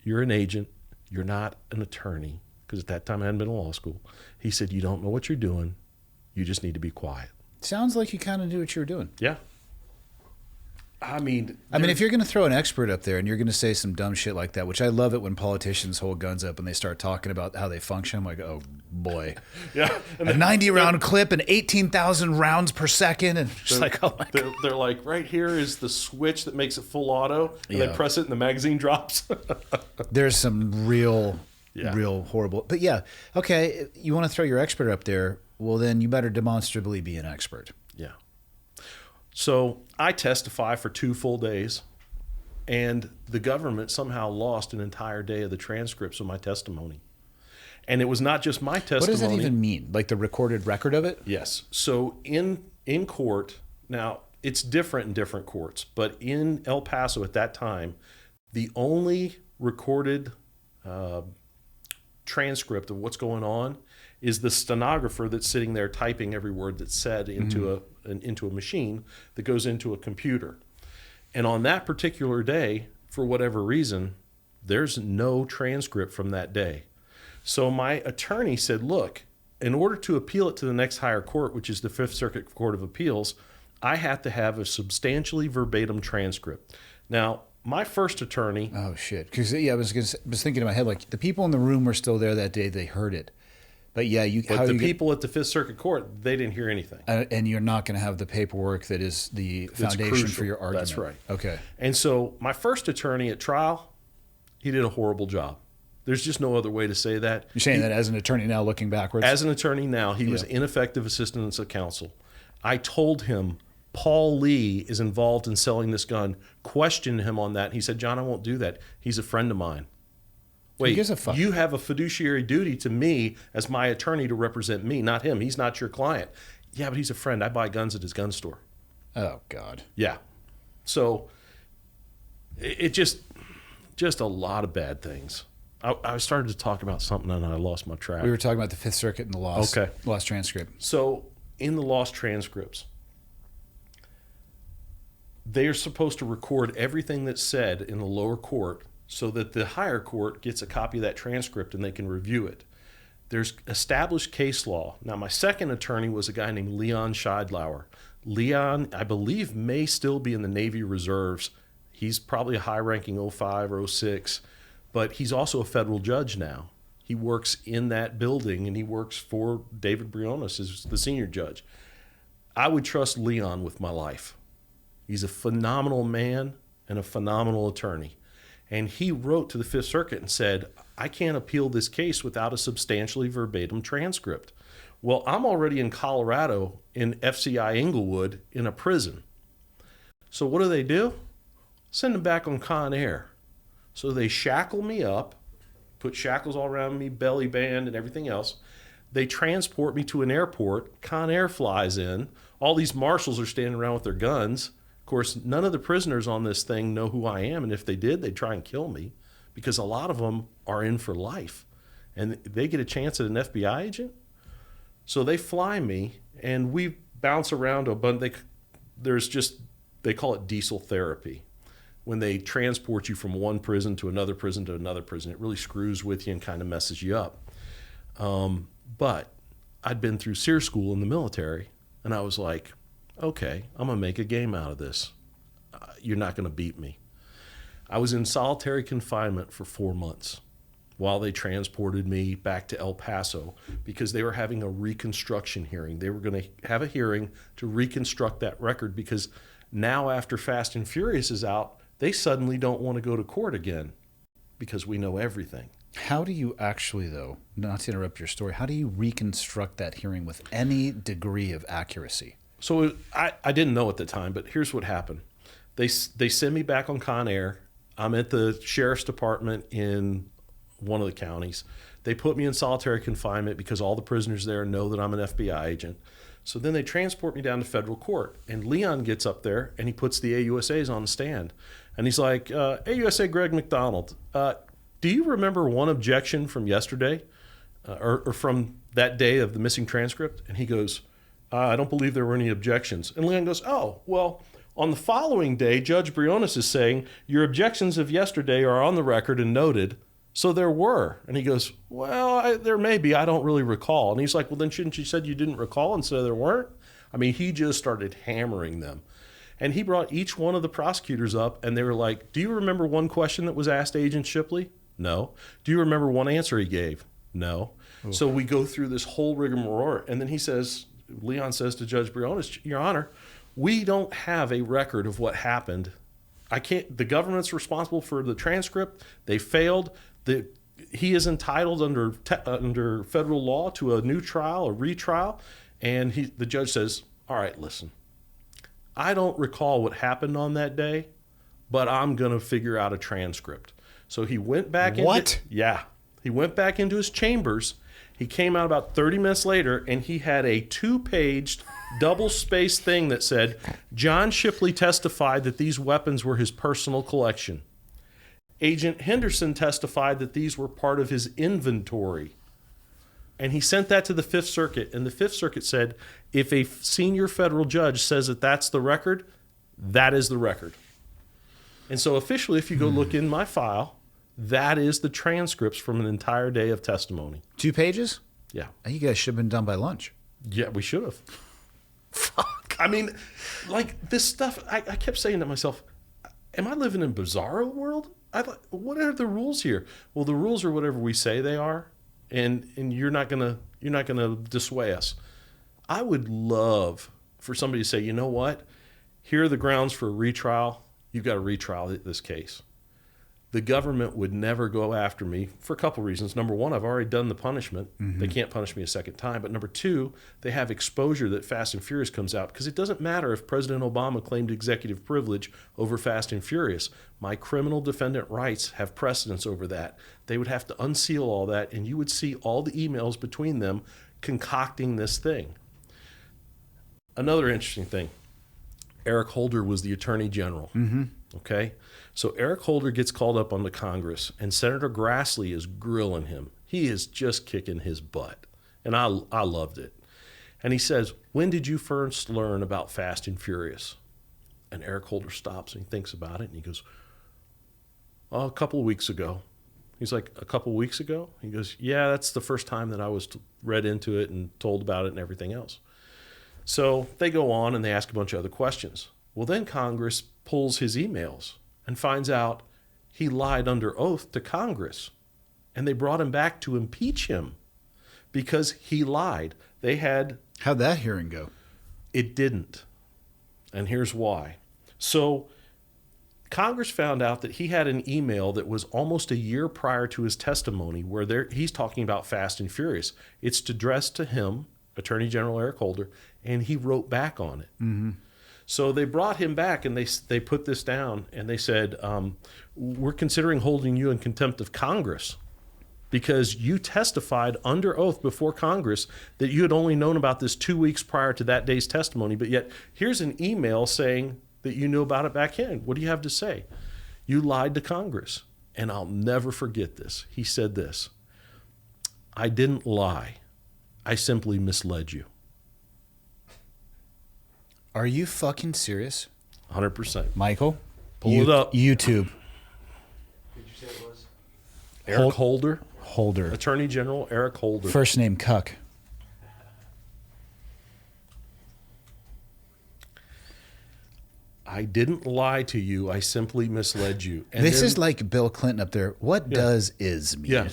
you're an agent. You're not an attorney." Because at that time I hadn't been in law school. He said, "You don't know what you're doing. You just need to be quiet." Sounds like you kind of knew what you were doing. Yeah. I mean, if you're going to throw an expert up there and you're going to say some dumb shit like that, which I love it when politicians hold guns up and they start talking about how they function. I'm like, oh boy, yeah. And a 90-round clip and 18,000 rounds per second, and just like, oh my god. they're like, right here is the switch that makes it full auto, and Yeah. they press it and the magazine drops. There's some real Yeah. horrible. But yeah, okay, you want to throw your expert up there? Well, then you better demonstrably be an expert. Yeah. So I testify for 2 full days, and the government somehow lost an entire day of the transcripts of my testimony. And it was not just my testimony. What does that even mean? Like the recorded record of it? Yes. So in court, now it's different in different courts, but in El Paso at that time, the only recorded transcript of what's going on is the stenographer that's sitting there typing every word that's said into a machine that goes into a computer. And on that particular day, for whatever reason, there's no transcript from that day. So my attorney said, "Look, in order to appeal it to the next higher court, which is the Fifth Circuit Court of Appeals, I have to have a substantially verbatim transcript." Now, my first attorney, Oh shit! Because yeah, I was thinking in my head, like the people in the room were still there that day; they heard it. But yeah, but the people at the Fifth Circuit Court, they didn't hear anything. and you're not going to have the paperwork that is the foundation crucial. for your argument. That's right. Okay. And so my first attorney at trial, he did a horrible job. There's just no other way to say that. You're saying that as an attorney now, looking backwards. As an attorney now, he was ineffective assistance of counsel. I told him, Paul Lee is involved in selling this gun. Questioned him on that. He said, "John, I won't do that. He's a friend of mine." Wait, gives a fuck? you have a fiduciary duty to me as my attorney to represent me, not him. He's not your client. Yeah, but he's a friend. I buy guns at his gun store. Oh God. Yeah. So it just a lot of bad things. I started to talk about something and I lost my track. We were talking about the Fifth Circuit and the lost transcript. So in the lost transcripts, they are supposed to record everything that's said in the lower court so that the higher court gets a copy of that transcript and they can review it. There's established case law. Now, my second attorney was a guy named Leon Scheidlauer. Leon, I believe, may still be in the Navy Reserves. He's probably a high-ranking 05 or 06, but he's also a federal judge now. He works in that building, and he works for David Briones as the senior judge. I would trust Leon with my life. He's a phenomenal man and a phenomenal attorney. And he wrote to the Fifth Circuit and said, I can't appeal this case without a substantially verbatim transcript. Well, I'm already in Colorado in FCI Inglewood in a prison. So what do? Send him back on Con Air. So they shackle me up, put shackles all around me, belly band and everything else. They transport me to an airport. Con Air flies in. All these marshals are standing around with their guns. Of course, none of the prisoners on this thing know who I am, and if they did, they'd try and kill me because a lot of them are in for life, and they get a chance at an FBI agent. So they fly me, and we bounce around a bunch. They call it diesel therapy. When they transport you from one prison to another prison to another prison, it really screws with you and kind of messes you up. But I'd been through SEER school in the military, and I was like, okay, I'm going to make a game out of this. You're not going to beat me. I was in solitary confinement for 4 months while they transported me back to El Paso because they were having a reconstruction hearing. They were going to have a hearing to reconstruct that record because now after Fast and Furious is out, they suddenly don't want to go to court again because we know everything. How do you actually, though, not to interrupt your story, how do you reconstruct that hearing with any degree of accuracy? So I didn't know at the time, but here's what happened. They send me back on Con Air. I'm at the sheriff's department in one of the counties. They put me in solitary confinement because all the prisoners there know that I'm an FBI agent. So then they transport me down to federal court. And Leon gets up there and he puts the AUSAs on the stand. And he's like, AUSA Greg McDonald, do you remember one objection from yesterday or from that day of the missing transcript? And he goes, I don't believe there were any objections. And Leon goes, oh, well, on the following day, Judge Briones is saying, your objections of yesterday are on the record and noted, so there were. And he goes, well, there may be. I don't really recall. And he's like, well, then shouldn't you said you didn't recall and so there weren't? I mean, he just started hammering them. And he brought each one of the prosecutors up, and they were like, do you remember one question that was asked Agent Shipley? No. Do you remember one answer he gave? No. Oof. So we go through this whole rigmarole, and then Leon says to Judge Briones, Your Honor, we don't have a record of what happened. The government's responsible for the transcript. They failed. He is entitled under federal law to a new trial, a retrial. And the judge says, all right, listen, I don't recall what happened on that day, but I'm going to figure out a transcript. So he went back. What? He went back into his chambers. He came out about 30 minutes later, and he had a 2-paged, double-spaced thing that said, John Shipley testified that these weapons were his personal collection. Agent Henderson testified that these were part of his inventory. And he sent that to the Fifth Circuit, and the Fifth Circuit said, if a senior federal judge says that that's the record, that is the record. And so officially, if you go look in my file, that is the transcripts from an entire day of testimony. 2 pages? Yeah. You guys should have been done by lunch. Yeah, we should have. Fuck. I mean, like this stuff, I kept saying to myself, am I living in bizarro world? What are the rules here? Well, the rules are whatever we say they are, and you're not gonna dissuade us. I would love for somebody to say, you know what? Here are the grounds for a retrial. You've got to retrial this case. The government would never go after me for a couple reasons. Number one, I've already done the punishment. Mm-hmm. They can't punish me a second time. But number two, they have exposure that Fast and Furious comes out. Because it doesn't matter if President Obama claimed executive privilege over Fast and Furious. My criminal defendant rights have precedence over that. They would have to unseal all that, and you would see all the emails between them concocting this thing. Another interesting thing. Eric Holder was the Attorney General. Mm-hmm. Okay? So Eric Holder gets called up onto Congress, and Senator Grassley is grilling him. He is just kicking his butt. And I loved it. And he says, when did you first learn about Fast and Furious? And Eric Holder stops and he thinks about it, and he goes, A couple of weeks ago. He's like, a couple of weeks ago? He goes, yeah, that's the first time that I was read into it and told about it and everything else. So they go on and they ask a bunch of other questions. Well, then Congress pulls his emails and finds out he lied under oath to Congress. And they brought him back to impeach him because he lied. How'd that hearing go? It didn't. And here's why. So Congress found out that he had an email that was almost a year prior to his testimony where he's talking about Fast and Furious. It's addressed to him, Attorney General Eric Holder, and he wrote back on it. Mm-hmm. So they brought him back and they put this down and they said, we're considering holding you in contempt of Congress because you testified under oath before Congress that you had only known about this 2 weeks prior to that day's testimony, but yet here's an email saying that you knew about it back in. What do you have to say? You lied to Congress. And I'll never forget this. He said this, I didn't lie. I simply misled you. Are you fucking serious? 100%. Michael? Pull it up. YouTube. Did you say it was? Eric Holder. Holder. Attorney General Eric Holder. First name Cuck. I didn't lie to you. I simply misled you. And This then- is like Bill Clinton up there. What does is mean? Yeah.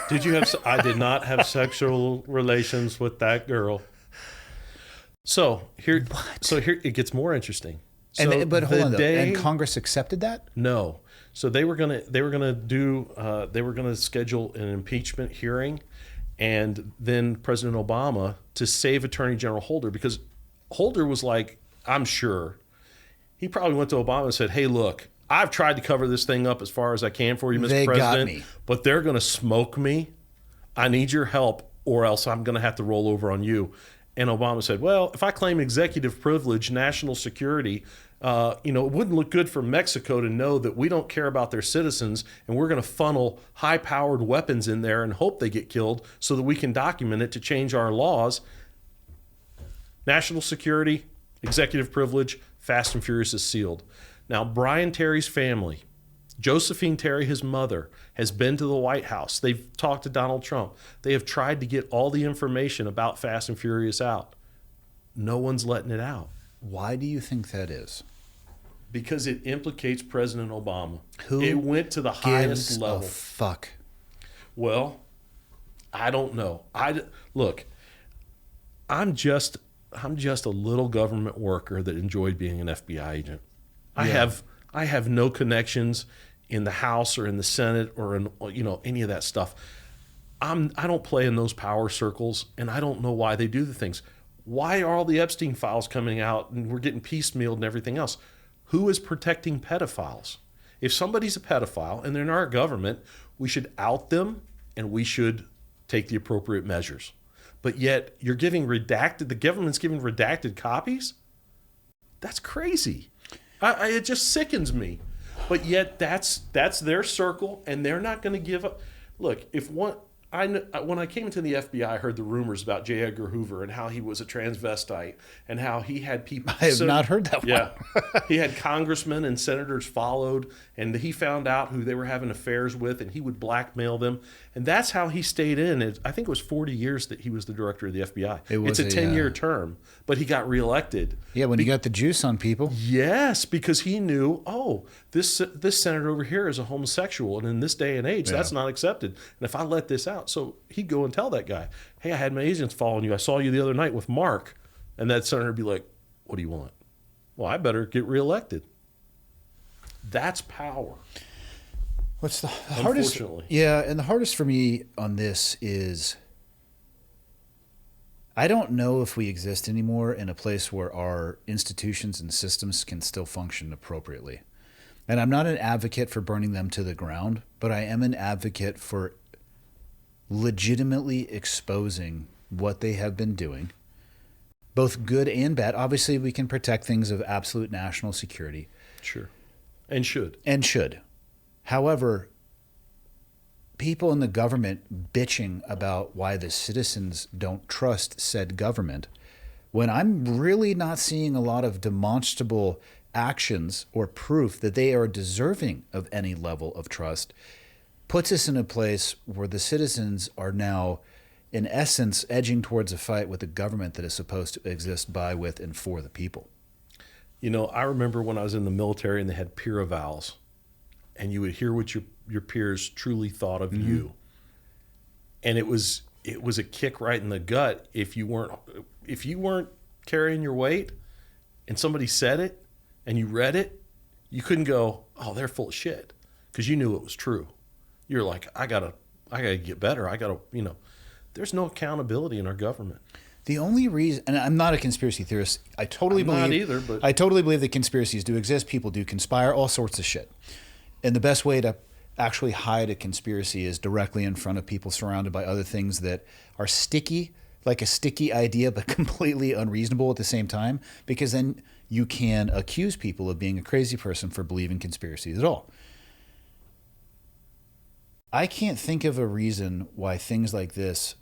Did you have? I did not have sexual relations with that girl. So here, it gets more interesting. So But hold on, though. day, And Congress accepted that? no. So they were gonna schedule an impeachment hearing, and then President Obama to save Attorney General Holder because Holder was like, I'm sure. He probably went to Obama and said, hey, look, I've tried to cover this thing up as far as I can for you, Mr. They got President, me. but they're going to smoke me. I need your help or else I'm going to have to roll over on you. And Obama said, well, if I claim executive privilege, national security, it wouldn't look good for Mexico to know that we don't care about their citizens and we're going to funnel high-powered weapons in there and hope they get killed so that we can document it to change our laws. National security, executive privilege, Fast and Furious is sealed. Now, Brian Terry's family, Josephine Terry, his mother, has been to the White House. They've talked to Donald Trump. They have tried to get all the information about Fast and Furious out. No one's letting it out. Why do you think that is? Because it implicates President Obama. Who it went to the highest gives level. a fuck? Well, I don't know. Look, I'm just a little government worker that enjoyed being an FBI agent. I have no connections in the House or in the Senate or in any of that stuff. I don't play in those power circles, and I don't know why they do the things. Why are all the Epstein files coming out and we're getting piecemealed and everything else? Who is protecting pedophiles? If somebody's a pedophile and they're in our government, we should out them and we should take the appropriate measures. But yet the government's giving redacted copies? That's crazy. It just sickens me. But yet that's their circle and they're not going to give up. Look, when I came into the FBI, I heard the rumors about J. Edgar Hoover and how he was a transvestite and how he had people. I have not heard that one. Yeah. He had congressmen and senators followed, and he found out who they were having affairs with, and he would blackmail them. And that's how he stayed in. I think it was 40 years that he was the director of the FBI. It's a 10-year term, but he got reelected. Yeah, when you got the juice on people. Yes, because he knew, this senator over here is a homosexual, and in this day and age, that's not accepted. And if I let this out, so he'd go and tell that guy, hey, I had my agents following you. I saw you the other night with Mark. And that senator would be like, what do you want? Well, I better get reelected. That's power. What's the hardest? Unfortunately. Yeah, and the hardest for me on this is I don't know if we exist anymore in a place where our institutions and systems can still function appropriately. And I'm not an advocate for burning them to the ground, but I am an advocate for legitimately exposing what they have been doing, both good and bad. Obviously, we can protect things of absolute national security. Sure. And should. However, people in the government bitching about why the citizens don't trust said government, when I'm really not seeing a lot of demonstrable actions or proof that they are deserving of any level of trust puts us in a place where the citizens are now, in essence, edging towards a fight with a government that is supposed to exist by, with, and for the people. You know, I remember when I was in the military and they had peer evals, and you would hear what your peers truly thought of you. And it was a kick right in the gut if you weren't carrying your weight and somebody said it and you read it, you couldn't go, "Oh, they're full of shit," because you knew it was true. You're like, I gotta get better. There's no accountability in our government. The only reason, and I'm not a conspiracy theorist, I totally believe that conspiracies do exist. People do conspire, all sorts of shit. And the best way to actually hide a conspiracy is directly in front of people, surrounded by other things that are sticky, like a sticky idea, but completely unreasonable at the same time, because then you can accuse people of being a crazy person for believing conspiracies at all. I can't think of a reason why things like this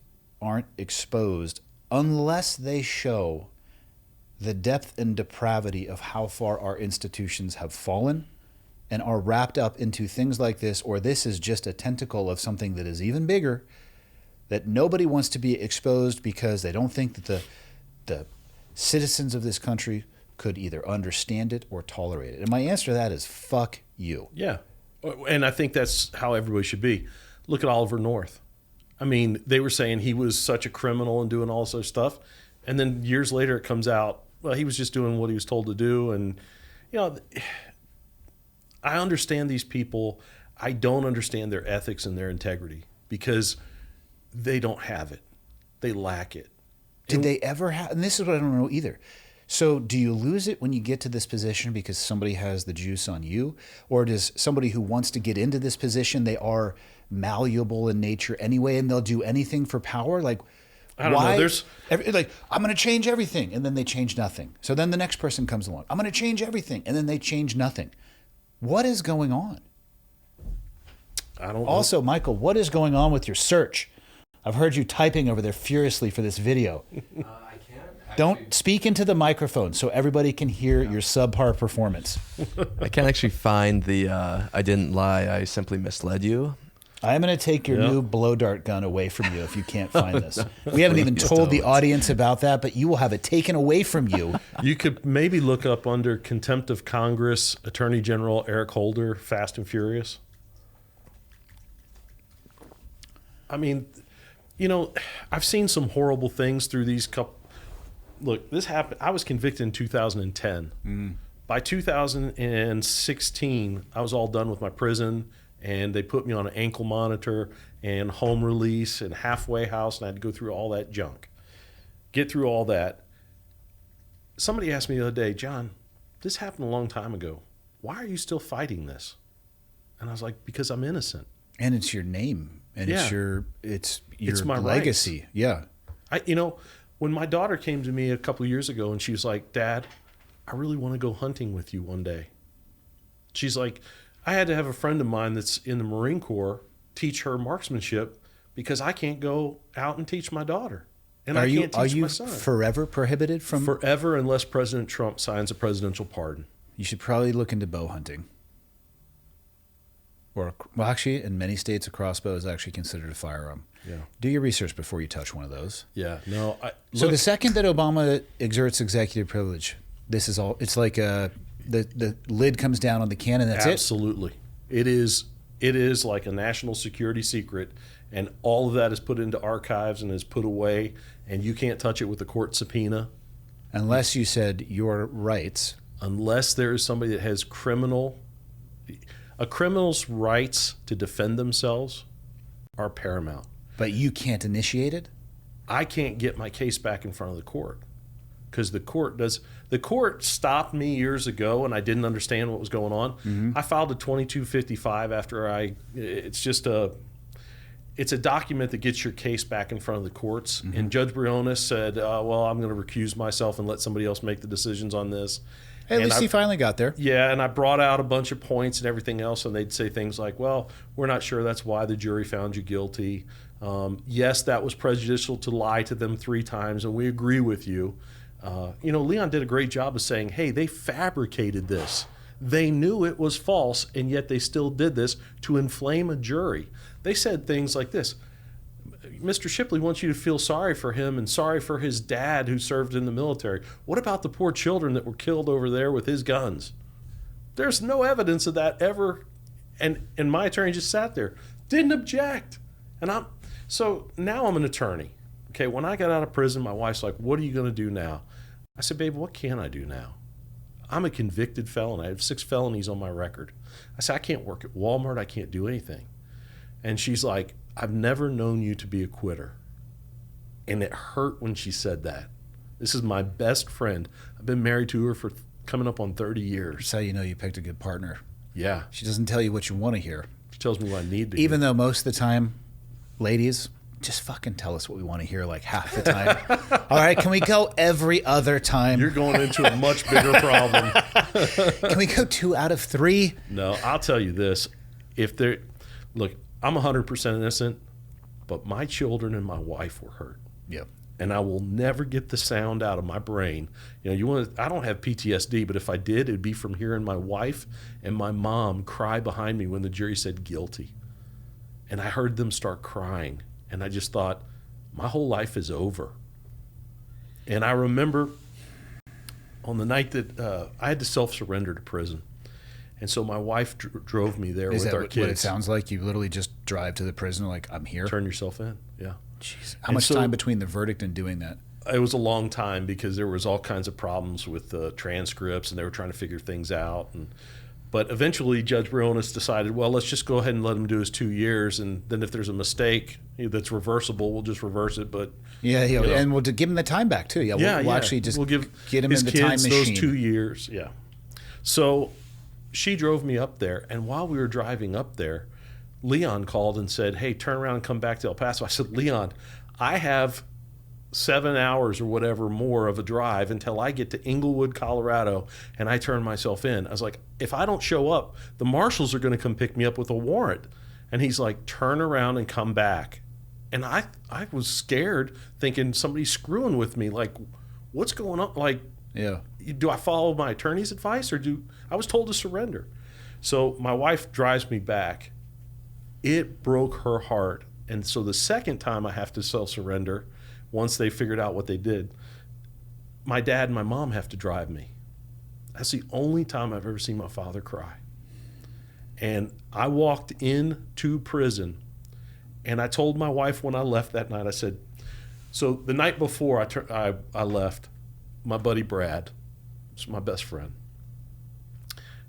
aren't exposed unless they show the depth and depravity of how far our institutions have fallen and are wrapped up into things like this, or this is just a tentacle of something that is even bigger, that nobody wants to be exposed because they don't think that the citizens of this country could either understand it or tolerate it. And my answer to that is fuck you. Yeah. And I think that's how everybody should be. Look at Oliver North. I mean, they were saying he was such a criminal and doing all this other stuff. And then years later it comes out, well, he was just doing what he was told to do. And, I understand these people. I don't understand their ethics and their integrity because they don't have it. They lack it. Did they ever have, and this is what I don't know either. So do you lose it when you get to this position because somebody has the juice on you? Or does somebody who wants to get into this position, they are malleable in nature anyway, and they'll do anything for power? Like, I don't know. I'm going to change everything, and then they change nothing. So then the next person comes along. I'm going to change everything, and then they change nothing. What is going on? I don't know. Also, Michael, what is going on with your search? I've heard you typing over there furiously for this video. I can't. Don't speak into the microphone so everybody can hear your subpar performance. I can't actually find the I didn't lie, I simply misled you. I'm going to take your new blow dart gun away from you if you can't find this. We haven't even told the audience about that, but you will have it taken away from you. You could maybe look up under contempt of Congress, Attorney General Eric Holder, Fast and Furious. I mean, I've seen some horrible things through these couple. Look, this happened. I was convicted in 2010. By 2016, I was all done with my prison, and they put me on an ankle monitor and home release and halfway house, and I had to go through all that junk. Get through all that. Somebody asked me the other day, "John, this happened a long time ago. Why are you still fighting this?" And I was like, "Because I'm innocent." And it's your name, and it's your my legacy. rights. Yeah. When my daughter came to me a couple of years ago and she was like, "Dad, I really want to go hunting with you one day." She's like, I had to have a friend of mine that's in the Marine Corps teach her marksmanship because I can't go out and teach my daughter. And I can't teach my son. Forever prohibited from? Forever, unless President Trump signs a presidential pardon. You should probably look into bow hunting. Well, actually, in many states, a crossbow is actually considered a firearm. Yeah. Do your research before you touch one of those. Yeah. No. So the second that Obama exerts executive privilege, this is all. It's like the lid comes down on the can, and that's absolutely. It is like a national security secret, and all of that is put into archives and is put away, and you can't touch it with a court subpoena. Unless you said your rights. Unless there is somebody that has a criminal's rights to defend themselves are paramount. But you can't initiate it? I can't get my case back in front of the court because the court does. The court stopped me years ago and I didn't understand what was going on. Mm-hmm. I filed a 2255 after it's a document that gets your case back in front of the courts. Mm-hmm. And Judge Briones said, well, I'm going to recuse myself and let somebody else make the decisions on this. Hey, at least he finally got there. Yeah, and I brought out a bunch of points and everything else, and they'd say things like, well, we're not sure that's why the jury found you guilty. Yes, that was prejudicial to lie to them 3 times, and we agree with you. Leon did a great job of saying, hey, they fabricated this. They knew it was false, and yet they still did this to inflame a jury. They said things like this. Mr. Shipley wants you to feel sorry for him and sorry for his dad who served in the military. What about the poor children that were killed over there with his guns? There's no evidence of that ever. And my attorney just sat there, didn't object. So now I'm an attorney. Okay, when I got out of prison, my wife's like, what are you going to do now? I said, babe, what can I do now? I'm a convicted felon. I have 6 felonies on my record. I said, I can't work at Walmart. I can't do anything. And she's like, I've never known you to be a quitter. And it hurt when she said that. This is my best friend. I've been married to her for coming up on 30 years. That's how you know you picked a good partner. Yeah. She doesn't tell you what you want to hear. She tells me what I need to Even hear. though most of the time, ladies, just fucking tell us what we want to hear like half the time. All right, can we go every other time? You're going into a much bigger problem. Can we go 2 out of 3? No, I'll tell you this. Look, I'm 100% innocent, but my children and my wife were hurt. Yep. And I will never get the sound out of my brain. I don't have PTSD, but if I did, it'd be from hearing my wife and my mom cry behind me when the jury said guilty. And I heard them start crying. And I just thought, my whole life is over. And I remember on the night that I had to self-surrender to prison. And so my wife drove me there with our kids. What it sounds like? You literally just drive to the prison like, I'm here? Turn yourself in, yeah. Jeez. How much time between the verdict and doing that? It was a long time because there was all kinds of problems with the transcripts, and they were trying to figure things out. But eventually, Judge Briones decided, well, let's just go ahead and let him do his 2 years, and then if there's a mistake that's reversible, we'll just reverse it. But and we'll give him the time back too. We'll actually just get him his in the kids time machine. Those 2 years, yeah. So she drove me up there, and while we were driving up there, Leon called and said, hey, turn around and come back to El Paso. I said, Leon, I have 7 hours or whatever more of a drive until I get to Inglewood, Colorado, and I turn myself in. I was like, if I don't show up, the marshals are going to come pick me up with a warrant. And he's like, turn around and come back. And I was scared, thinking somebody's screwing with me. Like, what's going on? Like, do I follow my attorney's advice I was told to surrender. So my wife drives me back. It broke her heart. And so the second time I have to self-surrender, once they figured out what they did, my dad and my mom have to drive me. That's the only time I've ever seen my father cry. And I walked into prison, and I told my wife when I left that night, I said, so the night before I left, my buddy Brad, who's my best friend,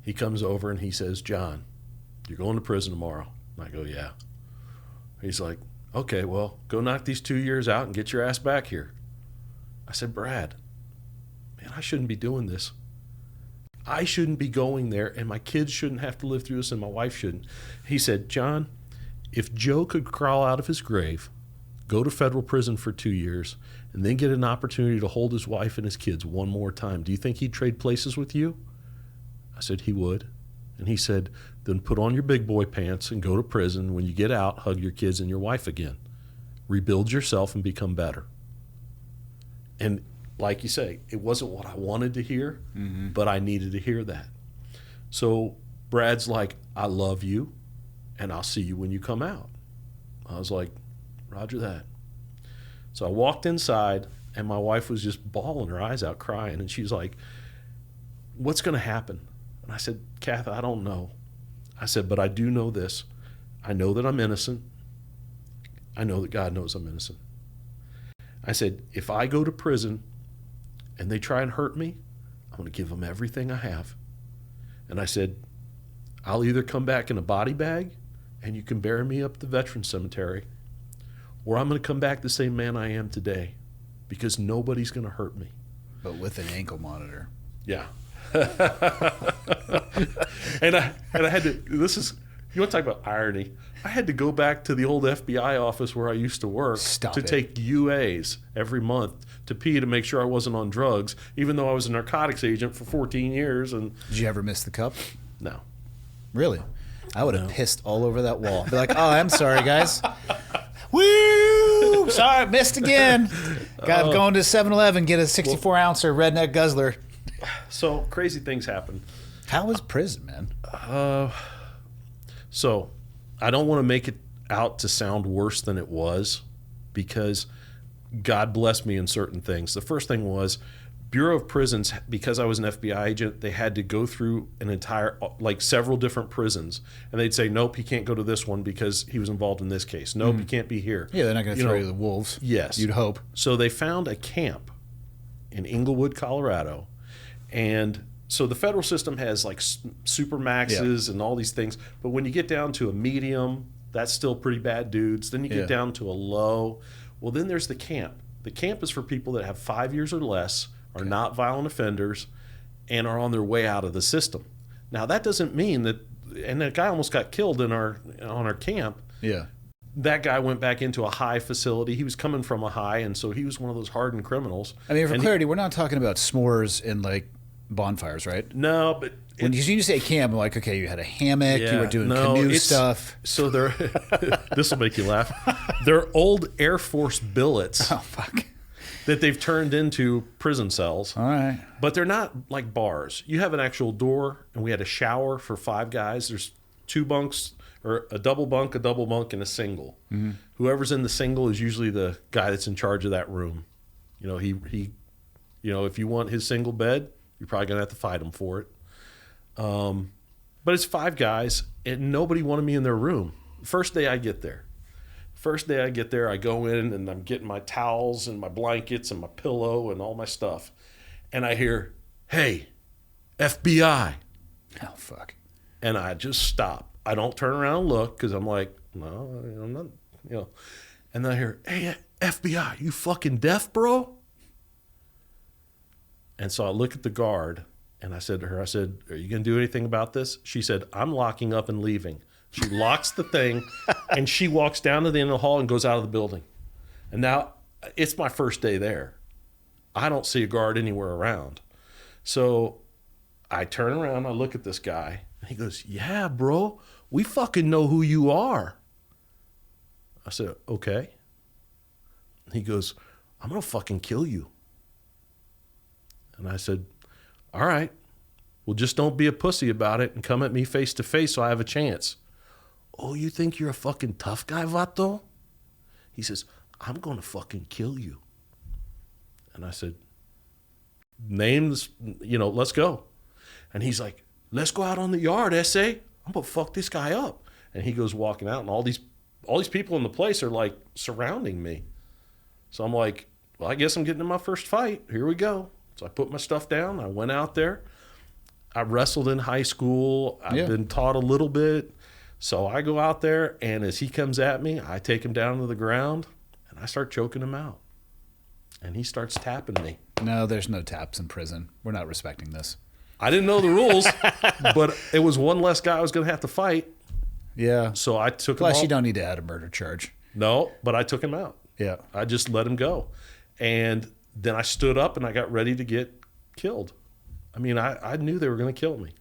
he comes over and he says, John, you're going to prison tomorrow. And I go, yeah. He's like, okay, well, go knock these 2 years out and get your ass back here. I said, Brad, man, I shouldn't be doing this. I shouldn't be going there, and my kids shouldn't have to live through this, and my wife shouldn't. He said, John, if Joe could crawl out of his grave, go to federal prison for 2 years, and then get an opportunity to hold his wife and his kids one more time, do you think he'd trade places with you? I said, he would. And he said, then put on your big boy pants and go to prison. When you get out, hug your kids and your wife again. Rebuild yourself and become better. And like you say, it wasn't what I wanted to hear, but I needed to hear that. So Brad's like, I love you, and I'll see you when you come out. I was like, roger that. So I walked inside, and my wife was just bawling her eyes out, crying, and she's like, what's going to happen? And I said, Kath, I don't know. I said, but I do know this. I know that I'm innocent. I know that God knows I'm innocent. I said, if I go to prison and they try and hurt me, I'm going to give them everything I have. And I said, I'll either come back in a body bag and you can bury me up the veterans cemetery, or I'm going to come back the same man I am today, because nobody's going to hurt me. But with an ankle monitor. Yeah. and I had to, you want to talk about irony, I had to go back to the old FBI office where I used to work take UAs every month to pee to make sure I wasn't on drugs, even though I was a narcotics agent for 14 years. And did you ever miss the cup? No. Really? I would have pissed all over that wall. Be like, oh, I'm sorry, guys. Woo! Woo! Sorry, missed again. Got going to 7-Eleven, get a 64-ouncer redneck guzzler. So crazy things happen. How was prison, man? So I don't want to make it out to sound worse than it was, because God blessed me in certain things. The first thing was Bureau of Prisons, because I was an FBI agent, they had to go through an entire, like several different prisons. And they'd say, nope, he can't go to this one because he was involved in this case. Nope, he can't be here. Yeah, they're not going to throw you to the wolves. Yes. You'd hope. So they found a camp in Inglewood, Colorado. And so the federal system has like super maxes and all these things. But when you get down to a medium, that's still pretty bad dudes. Then you get down to a low. Well, then there's the camp. The camp is for people that have 5 years or less, are not violent offenders, and are on their way out of the system. Now, that doesn't mean that, and that guy almost got killed on our camp. Yeah. That guy went back into a high facility. He was coming from a high, and so he was one of those hardened criminals. I mean, for clarity, we're not talking about s'mores and like bonfires, right? No, but when you say camp, I'm like, okay, you had a hammock, you were doing canoe stuff. So they're this will make you laugh. They're old Air Force billets. Oh, fuck. That they've turned into prison cells. All right. But they're not like bars. You have an actual door, and we had a shower for 5 guys. There's 2 bunks, or a double bunk, and a single. Mm-hmm. Whoever's in the single is usually the guy that's in charge of that room. You know, he if you want his single bed, you're probably going to have to fight him for it. But it's 5 guys, and nobody wanted me in their room. First day I get there, I go in, and I'm getting my towels and my blankets and my pillow and all my stuff. And I hear, "Hey, FBI." Oh, fuck. And I just stop. I don't turn around and look, because I'm like, no, I'm not, And then I hear, "Hey, FBI, you fucking deaf, bro?" And so I look at the guard, and I said to her, "Are you going to do anything about this?" She said, "I'm locking up and leaving." She locks the thing, and she walks down to the end of the hall and goes out of the building. And now it's my first day there. I don't see a guard anywhere around. So I turn around, I look at this guy, and he goes, "Yeah, bro, we fucking know who you are." I said, "Okay." He goes, "I'm going to fucking kill you." And I said, "All right, well, just don't be a pussy about it and come at me face to face so I have a chance." "Oh, you think you're a fucking tough guy, vato?" He says, "I'm going to fucking kill you." And I said, "Names, let's go." And he's like, "Let's go out on the yard, essay. I'm going to fuck this guy up." And he goes walking out, and all these people in the place are like surrounding me. So I'm like, well, I guess I'm getting in my first fight. Here we go. So I put my stuff down. I went out there. I wrestled in high school. I've been taught a little bit. So I go out there, and as he comes at me, I take him down to the ground, and I start choking him out. And he starts tapping me. No, there's no taps in prison. We're not respecting this. I didn't know the rules, but it was one less guy I was going to have to fight. Yeah. So I took him Plus, out. you don't need to add a murder charge. No, but I took him out. Yeah. I just let him go. And then I stood up, and I got ready to get killed. I mean, I knew they were going to kill me.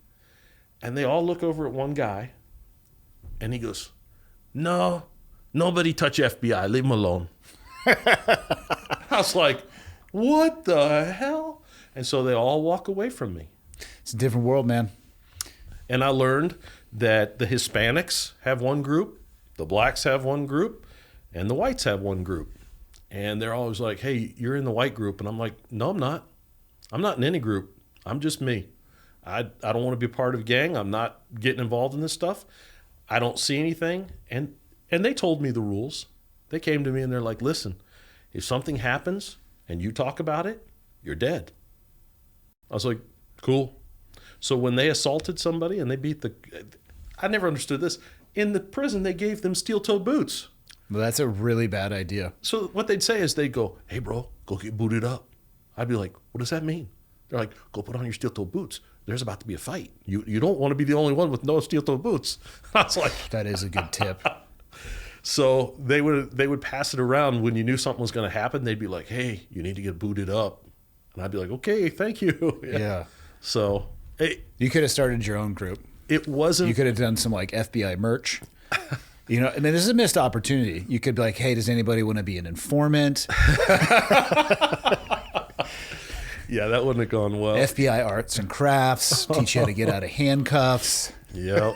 And they all look over at one guy, and he goes, "No, nobody touch FBI. Leave him alone." I was like, what the hell? And so they all walk away from me. It's a different world, man. And I learned that the Hispanics have one group, the blacks have one group, and the whites have one group. And they're always like, "Hey, you're in the white group." And I'm like, "No, I'm not. I'm not in any group. I'm just me. I don't want to be part of a gang. I'm not getting involved in this stuff. I don't see anything." And they told me the rules. They came to me and they're like, "Listen, if something happens and you talk about it, you're dead." I was like, cool. So when they assaulted somebody and they I never understood this. In the prison, they gave them steel-toe boots. Well, that's a really bad idea. So what they'd say is they'd go, "Hey, bro, go get booted up." I'd be like, "What does that mean?" They're like, "Go put on your steel-toe boots. There's about to be a fight. You don't want to be the only one with no steel-toe boots." I was like, that is a good tip. So they would pass it around when you knew something was going to happen. They'd be like, "Hey, you need to get booted up." And I'd be like, "Okay, thank you." Yeah. So you could have started your own group. it wasn't. You could have done some like FBI merch. You know, I mean, this is a missed opportunity. You could be like, hey, does anybody want to be an informant? Yeah, that wouldn't have gone well. FBI arts and crafts, teach you how to get out of handcuffs. Yep.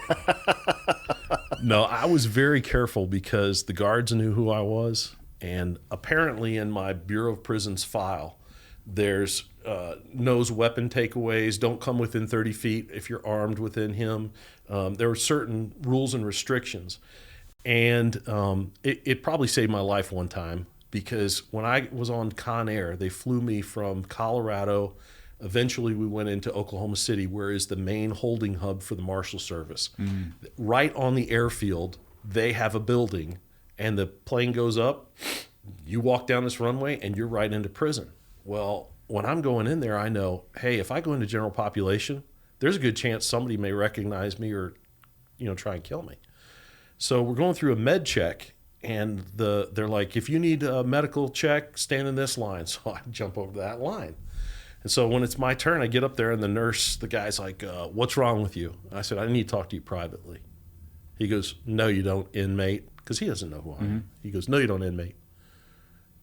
No, I was very careful because the guards knew who I was. And apparently in my Bureau of Prisons file, there's knows weapon takeaways, don't come within 30 feet if you're armed within him. There were certain rules and restrictions. And it probably saved my life one time because when I was on Con Air, they flew me from Colorado. Eventually, we went into Oklahoma City, where is the main holding hub for the Marshal Service. Right on the airfield, they have a building, and the plane goes up. You walk down this runway, and you're right into prison. Well, when I'm going in there, I know, hey, if I go into general population, there's a good chance somebody may recognize me or, try and kill me. So we're going through a med check, and they're like, if you need a medical check, stand in this line. So I jump over that line. And so when it's my turn, I get up there, and the guy's like, what's wrong with you? I said, I need to talk to you privately. He goes, no, you don't, inmate, because he doesn't know who I am. He goes, no, you don't, inmate.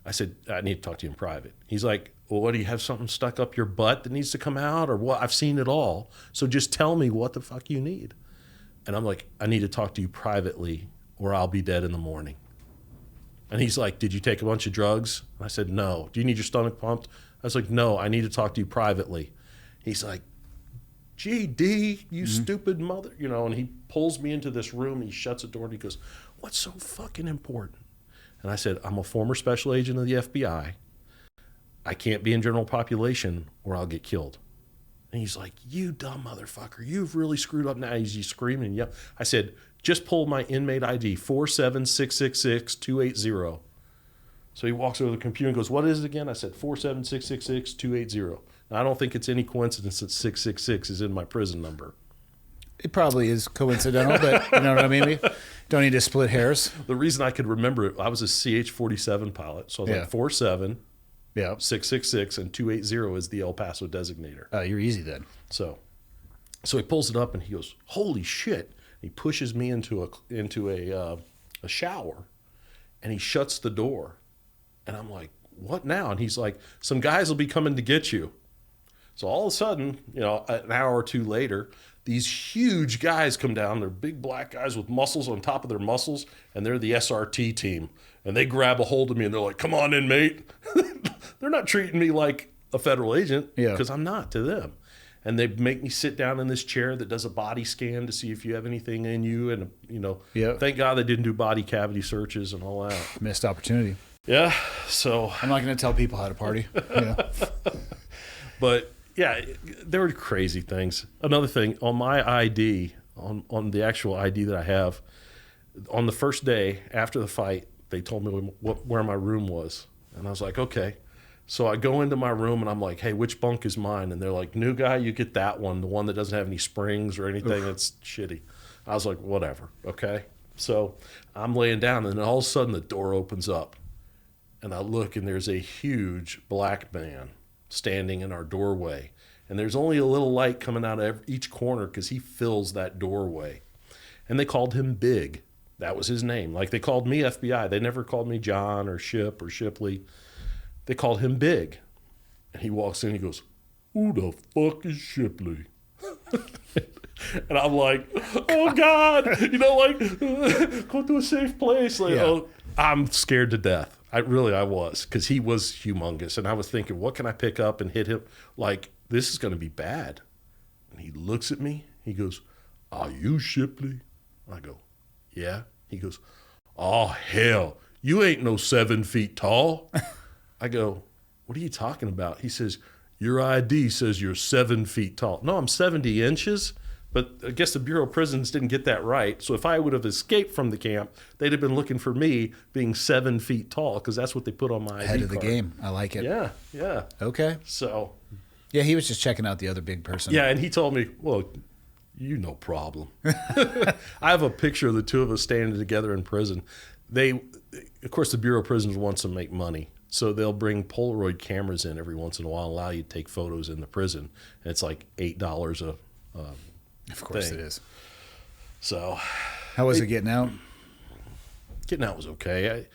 I said, I need to talk to you in private. He's like, well, what, do you have something stuck up your butt that needs to come out or what? I've seen it all. So just tell me what the fuck you need. And I'm like, I need to talk to you privately or I'll be dead in the morning. And he's like, did you take a bunch of drugs? And I said, no. Do you need your stomach pumped? I was like, no, I need to talk to you privately. He's like, GD, you stupid mother. And he pulls me into this room. He shuts the door and he goes, what's so fucking important? And I said, I'm a former special agent of the FBI. I can't be in general population or I'll get killed. And he's like, you dumb motherfucker. You've really screwed up now. He's screaming. Yeah. I said, just pull my inmate ID, 47666-280. So he walks over to the computer and goes, what is it again? I said, 47666-280. Now, I don't think it's any coincidence that 666 is in my prison number. It probably is coincidental, but you know what I mean? We don't need to split hairs. The reason I could remember it, I was a CH-47 pilot. So I was like 666 and 280 is the El Paso designator. Oh, you're easy then. So he pulls it up and he goes, holy shit. He pushes me into a shower and he shuts the door. And I'm like, what now? And he's like, some guys will be coming to get you. So all of a sudden, an hour or two later, these huge guys come down. They're big black guys with muscles on top of their muscles, and they're the SRT team. And they grab a hold of me, and they're like, come on in, mate. They're not treating me like a federal agent because I'm not to them. And they make me sit down in this chair that does a body scan to see if you have anything in you. And, thank God they didn't do body cavity searches and all that. Missed opportunity. Yeah, so. I'm not going to tell people how to party. But, yeah, there were crazy things. Another thing, on my ID, on the actual ID that I have, on the first day after the fight, they told me where my room was. And I was like, okay. So I go into my room and I'm like, hey, which bunk is mine? And they're like, new guy, you get that one, the one that doesn't have any springs or anything that's shitty. I was like, whatever, okay. So I'm laying down and then all of a sudden the door opens up. And I look and there's a huge black man standing in our doorway. And there's only a little light coming out of each corner because he fills that doorway. And they called him Big. That was his name. Like they called me FBI. They never called me John or Ship or Shipley. They called him Big. And he walks in, he goes, who the fuck is Shipley? And I'm like, oh God, go to a safe place. I'm scared to death. I was, because he was humongous. And I was thinking, what can I pick up and hit him? Like, this is going to be bad. And he looks at me. He goes, are you Shipley? I go, yeah. He goes, oh, hell, you ain't no 7 feet tall. I go, what are you talking about? He says, your ID says you're 7 feet tall. No, I'm 70 inches. But I guess the Bureau of Prisons didn't get that right. So if I would have escaped from the camp, they'd have been looking for me being 7 feet tall because that's what they put on my ID Head of the card. game. I like it. Yeah. Okay. So. Yeah, he was just checking out the other big person. Yeah, and he told me, well, no problem. I have a picture of the two of us standing together in prison. Of course, the Bureau of Prisons wants to make money. So they'll bring Polaroid cameras in every once in a while and allow you to take photos in the prison. And it's like $8 a Of course thing. it is. So how was it getting out? getting out was okay.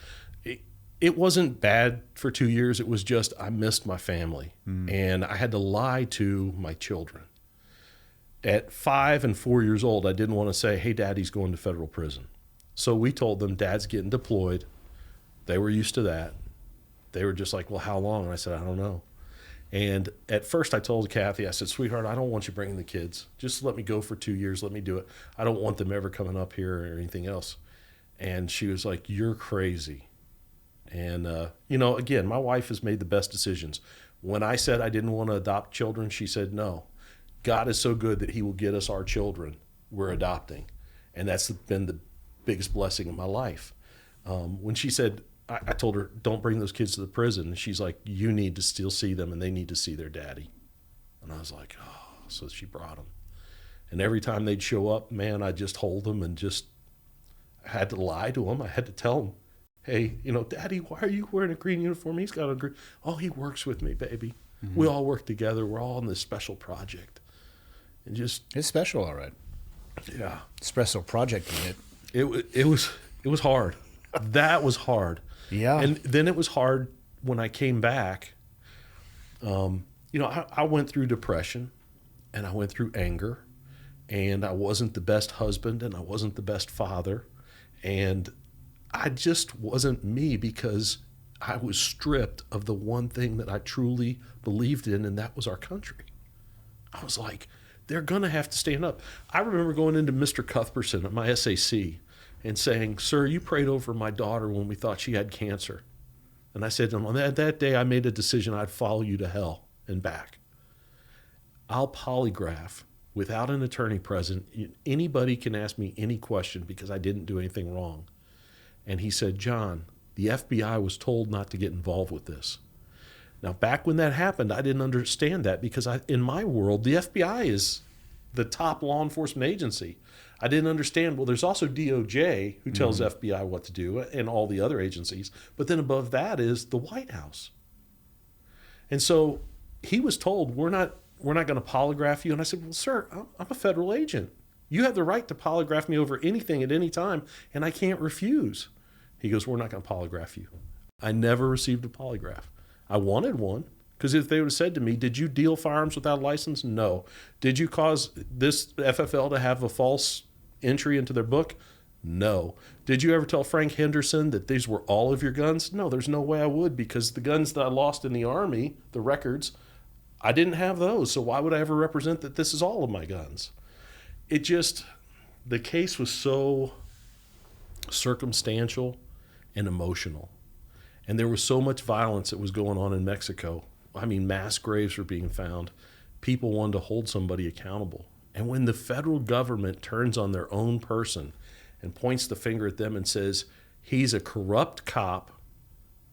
It wasn't bad for 2 years. It was just I missed my family, and I had to lie to my children. At 5 and 4 years old, I didn't want to say, hey, Daddy's going to federal prison. So we told them, Dad's getting deployed. They were used to that. They were just like, well, how long? And I said, I don't know. And at first I told Kathy, I said, sweetheart, I don't want you bringing the kids. Just let me go for 2 years. Let me do it. I don't want them ever coming up here or anything else. And she was like, you're crazy. And, again, my wife has made the best decisions. When I said I didn't want to adopt children, she said, no, God is so good that he will get us our children we're adopting. And that's been the biggest blessing in my life. When she said, I told her, don't bring those kids to the prison. And she's like, you need to still see them and they need to see their daddy. And I was like, oh, so she brought them. And every time they'd show up, man, I just hold them and just had to lie to them. I had to tell them, hey, Daddy, why are you wearing a green uniform? He's got a green. Oh, he works with me, baby. Mm-hmm. We all work together. We're all on this special project. And just. It's special, all right. Yeah. Special project unit. It was hard. That was hard. Yeah. And then it was hard when I came back. I went through depression and I went through anger and I wasn't the best husband and I wasn't the best father. And I just wasn't me because I was stripped of the one thing that I truly believed in, and that was our country. I was like, they're going to have to stand up. I remember going into Mr. Cuthbertson at my SAC and saying, sir, you prayed over my daughter when we thought she had cancer. And I said to him, on that day I made a decision I'd follow you to hell and back. I'll polygraph without an attorney present. Anybody can ask me any question because I didn't do anything wrong. And he said, John, the FBI was told not to get involved with this. Now, back when that happened, I didn't understand that because in my world, the FBI is the top law enforcement agency. I didn't understand, well, there's also DOJ who tells FBI what to do and all the other agencies. But then above that is the White House. And so he was told, we're not going to polygraph you. And I said, well, sir, I'm a federal agent. You have the right to polygraph me over anything at any time, and I can't refuse. He goes, we're not going to polygraph you. I never received a polygraph. I wanted one, because if they would have said to me, did you deal firearms without a license? No. Did you cause this FFL to have a false entry into their book? No. Did you ever tell Frank Henderson that these were all of your guns? No, there's no way I would, because the guns that I lost in the Army, the records, I didn't have those. So why would I ever represent that this is all of my guns? The case was so circumstantial and emotional. And there was so much violence that was going on in Mexico. I mean, mass graves were being found. People wanted to hold somebody accountable. And when the federal government turns on their own person and points the finger at them and says, he's a corrupt cop,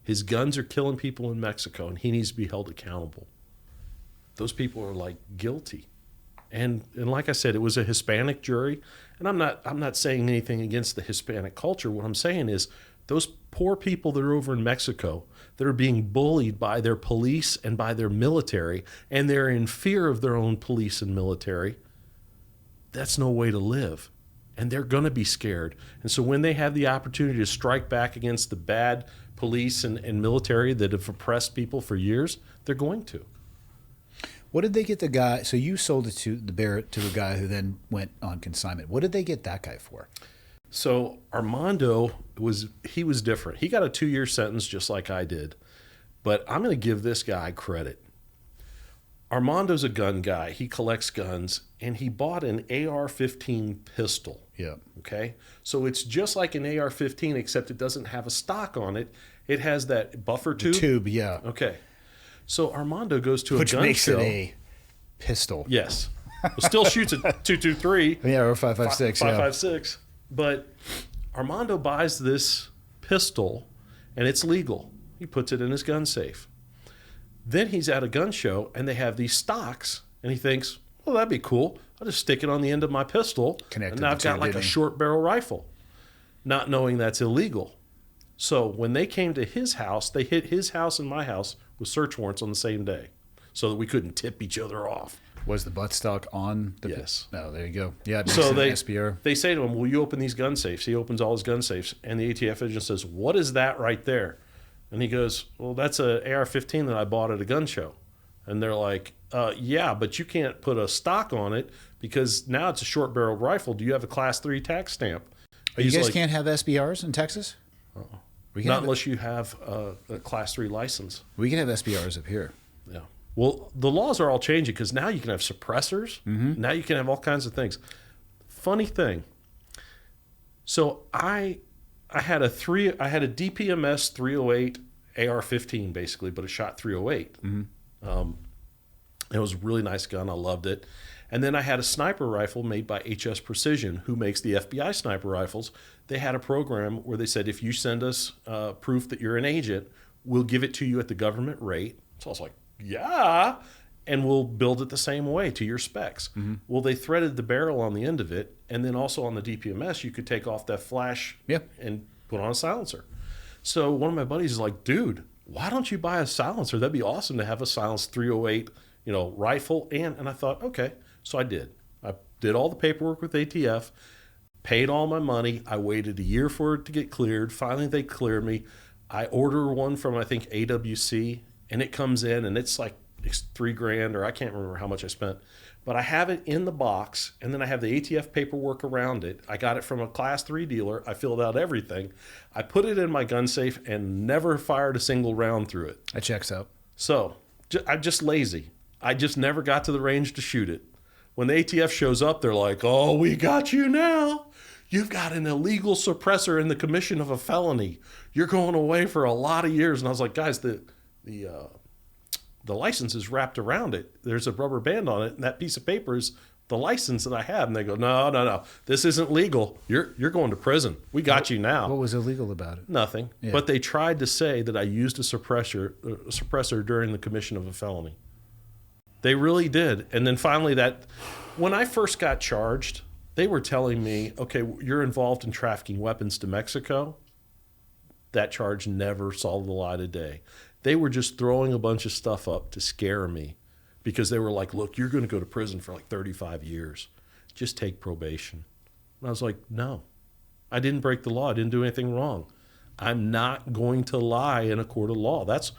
his guns are killing people in Mexico, and he needs to be held accountable, those people are like guilty. And like I said, it was a Hispanic jury. And I'm not saying anything against the Hispanic culture. What I'm saying is those poor people that are over in Mexico that are being bullied by their police and by their military, and they're in fear of their own police and military, that's no way to live. And they're going to be scared. And so when they have the opportunity to strike back against the bad police and military that have oppressed people for years, they're going to. What did they get the guy? So you sold it to the Barrett to a guy who then went on consignment. What did they get that guy for? So Armando was different. He got a 2-year sentence just like I did. But I'm going to give this guy credit. Armando's a gun guy. He collects guns, and he bought an AR-15 pistol. Yeah. Okay? So it's just like an AR-15, except it doesn't have a stock on it. It has that buffer tube. The tube, yeah. Okay. So Armando goes to a gun show. Which makes it a pistol. Yes. Well, still shoots at .223. Yeah, or 5.56. 5.56. But Armando buys this pistol, and it's legal. He puts it in his gun safe. Then he's at a gun show, and they have these stocks, and he thinks, well, that'd be cool. I'll just stick it on the end of my pistol, and now I've got like a short barrel rifle, not knowing that's illegal. So when they came to his house, they hit his house and my house with search warrants on the same day so that we couldn't tip each other off. Was the buttstock on the Yes. No, there you go. Yeah, it So makes an SBR. they say to him, will you open these gun safes? He opens all his gun safes, and the ATF agent says, what is that right there? And he goes, well, that's a AR-15 that I bought at a gun show. And they're like, yeah, but you can't put a stock on it because now it's a short-barreled rifle. Do you have a Class 3 tax stamp? You guys can't have SBRs in Texas? We can Not have, unless you have a Class 3 license. we can have SBRs up here. Yeah. Well, the laws are all changing because now you can have suppressors. Now you can have all kinds of things. Funny thing. So I had a DPMS 308 AR-15 basically, but it shot 308. It was a really nice gun. I loved it. And then I had a sniper rifle made by HS Precision, who makes the FBI sniper rifles. They had a program where they said, if you send us proof that you're an agent, we'll give it to you at the government rate. So I was like, yeah, and we'll build it the same way to your specs. Well, they threaded the barrel on the end of it, and then also on the DPMS, you could take off that flash and put on a silencer. So one of my buddies is like, dude, why don't you buy a silencer? That'd be awesome to have a silenced 308, rifle. And I thought, okay. So I did. I did all the paperwork with ATF, paid all my money. I waited a year for it to get cleared. Finally, they cleared me. I order one from, I think, AWC, and it comes in, and it's like it's $3,000, or I can't remember how much I spent. But I have it in the box, and then I have the ATF paperwork around it. I got it from a Class 3 dealer. I filled out everything. I put it in my gun safe and never fired a single round through it. That checks out. So I'm just lazy. I just never got to the range to shoot it. When the ATF shows up, they're like, oh, we got you now. You've got an illegal suppressor in the commission of a felony. You're going away for a lot of years. And I was like, guys, the license is wrapped around it. There's a rubber band on it, and that piece of paper is the license that I have. And they go, no, this isn't legal. You're going to prison. We got you now. What was illegal about it? Nothing. Yeah. But they tried to say that I used a suppressor during the commission of a felony. They really did. And then finally when I first got charged, they were telling me, okay, you're involved in trafficking weapons to Mexico. That charge never saw the light of day. They were just throwing a bunch of stuff up to scare me because they were like, look, you're going to go to prison for like 35 years. Just take probation. And I was like, no, I didn't break the law. I didn't do anything wrong. I'm not going to lie in a court of law. That's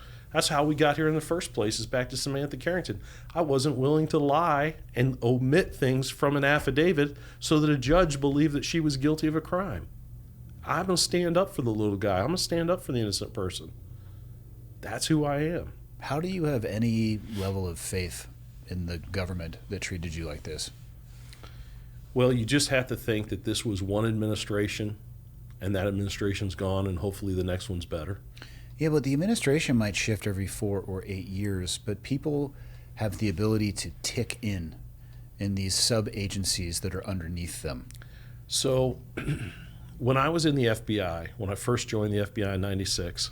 how we got here in the first place, is back to Samantha Carrington. I wasn't willing to lie and omit things from an affidavit so that a judge believed that she was guilty of a crime. I'm going to stand up for the little guy. I'm going to stand up for the innocent person. That's who I am. How do you have any level of faith in the government that treated you like this? Well, you just have to think that this was one administration, and that administration's gone, and hopefully the next one's better. Yeah, but the administration might shift every 4 or 8 years, but people have the ability to tick in these sub-agencies that are underneath them. So when I was in the FBI, when I first joined the FBI in 96,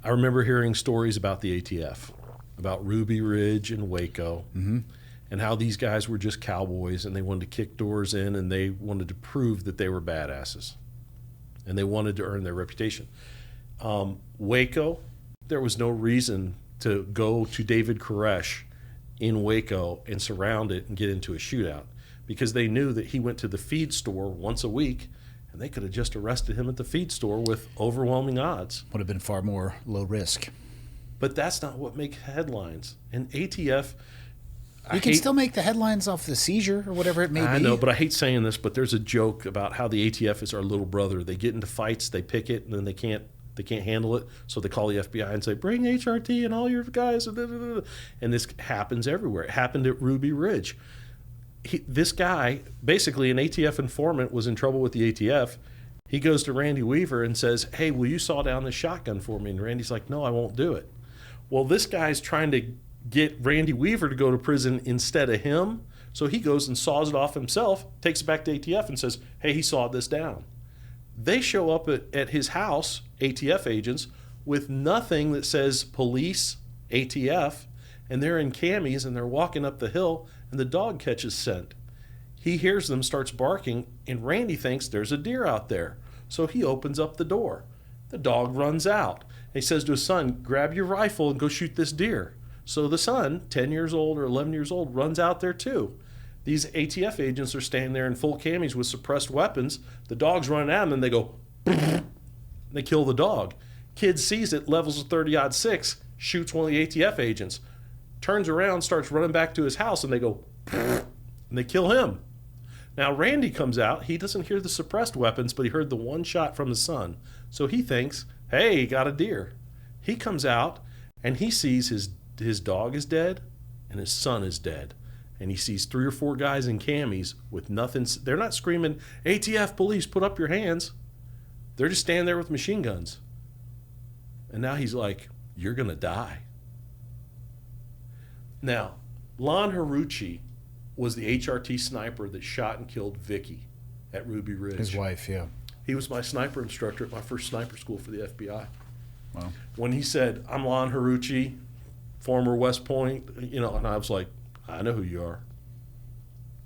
I remember hearing stories about the ATF, about Ruby Ridge and Waco, and how these guys were just cowboys and they wanted to kick doors in and they wanted to prove that they were badasses. And they wanted to earn their reputation. Waco, there was no reason to go to David Koresh in Waco and surround it and get into a shootout because they knew that he went to the feed store once a week and they could have just arrested him at the feed store with overwhelming odds. Would have been far more low risk. But that's not what makes headlines. And ATF... You can still make the headlines off the seizure or whatever it may be. I know, but I hate saying this, but there's a joke about how the ATF is our little brother. They get into fights, they pick it, and then they can't handle it, so they call the FBI and say, bring HRT and all your guys. And this happens everywhere. It happened at Ruby Ridge. This guy, basically an ATF informant, was in trouble with the ATF. He goes to Randy Weaver and says, hey, will you saw down this shotgun for me? And Randy's like, no, I won't do it. Well, this guy's trying to get Randy Weaver to go to prison instead of him, so he goes and saws it off himself, takes it back to ATF and says, hey, he sawed this down. They show up at his house, ATF agents, with nothing that says police, ATF, and they're in camis and they're walking up the hill and the dog catches scent. He hears them, starts barking, and Randy thinks there's a deer out there. So he opens up the door. The dog runs out. And he says to his son, grab your rifle and go shoot this deer. So the son, 10 years old or 11 years old, runs out there too. These ATF agents are standing there in full camis with suppressed weapons. The dog's running at them, and they go, they kill the dog. Kid sees it, levels a 30-06, shoots one of the ATF agents, turns around, starts running back to his house, and they go, and they kill him. Now, Randy comes out. He doesn't hear the suppressed weapons, but he heard the one shot from the son. So he thinks, hey, he got a deer. He comes out, and he sees his dog is dead, and his son is dead. And he sees 3 or 4 guys in camis with nothing. They're not screaming, ATF police, put up your hands. They're just standing there with machine guns. And now he's like, you're going to die. Now, Lon Haruchi was the HRT sniper that shot and killed Vicky at Ruby Ridge. His wife, yeah. He was my sniper instructor at my first sniper school for the FBI. Wow. When he said, I'm Lon Haruchi, former West Point, and I was like, I know who you are.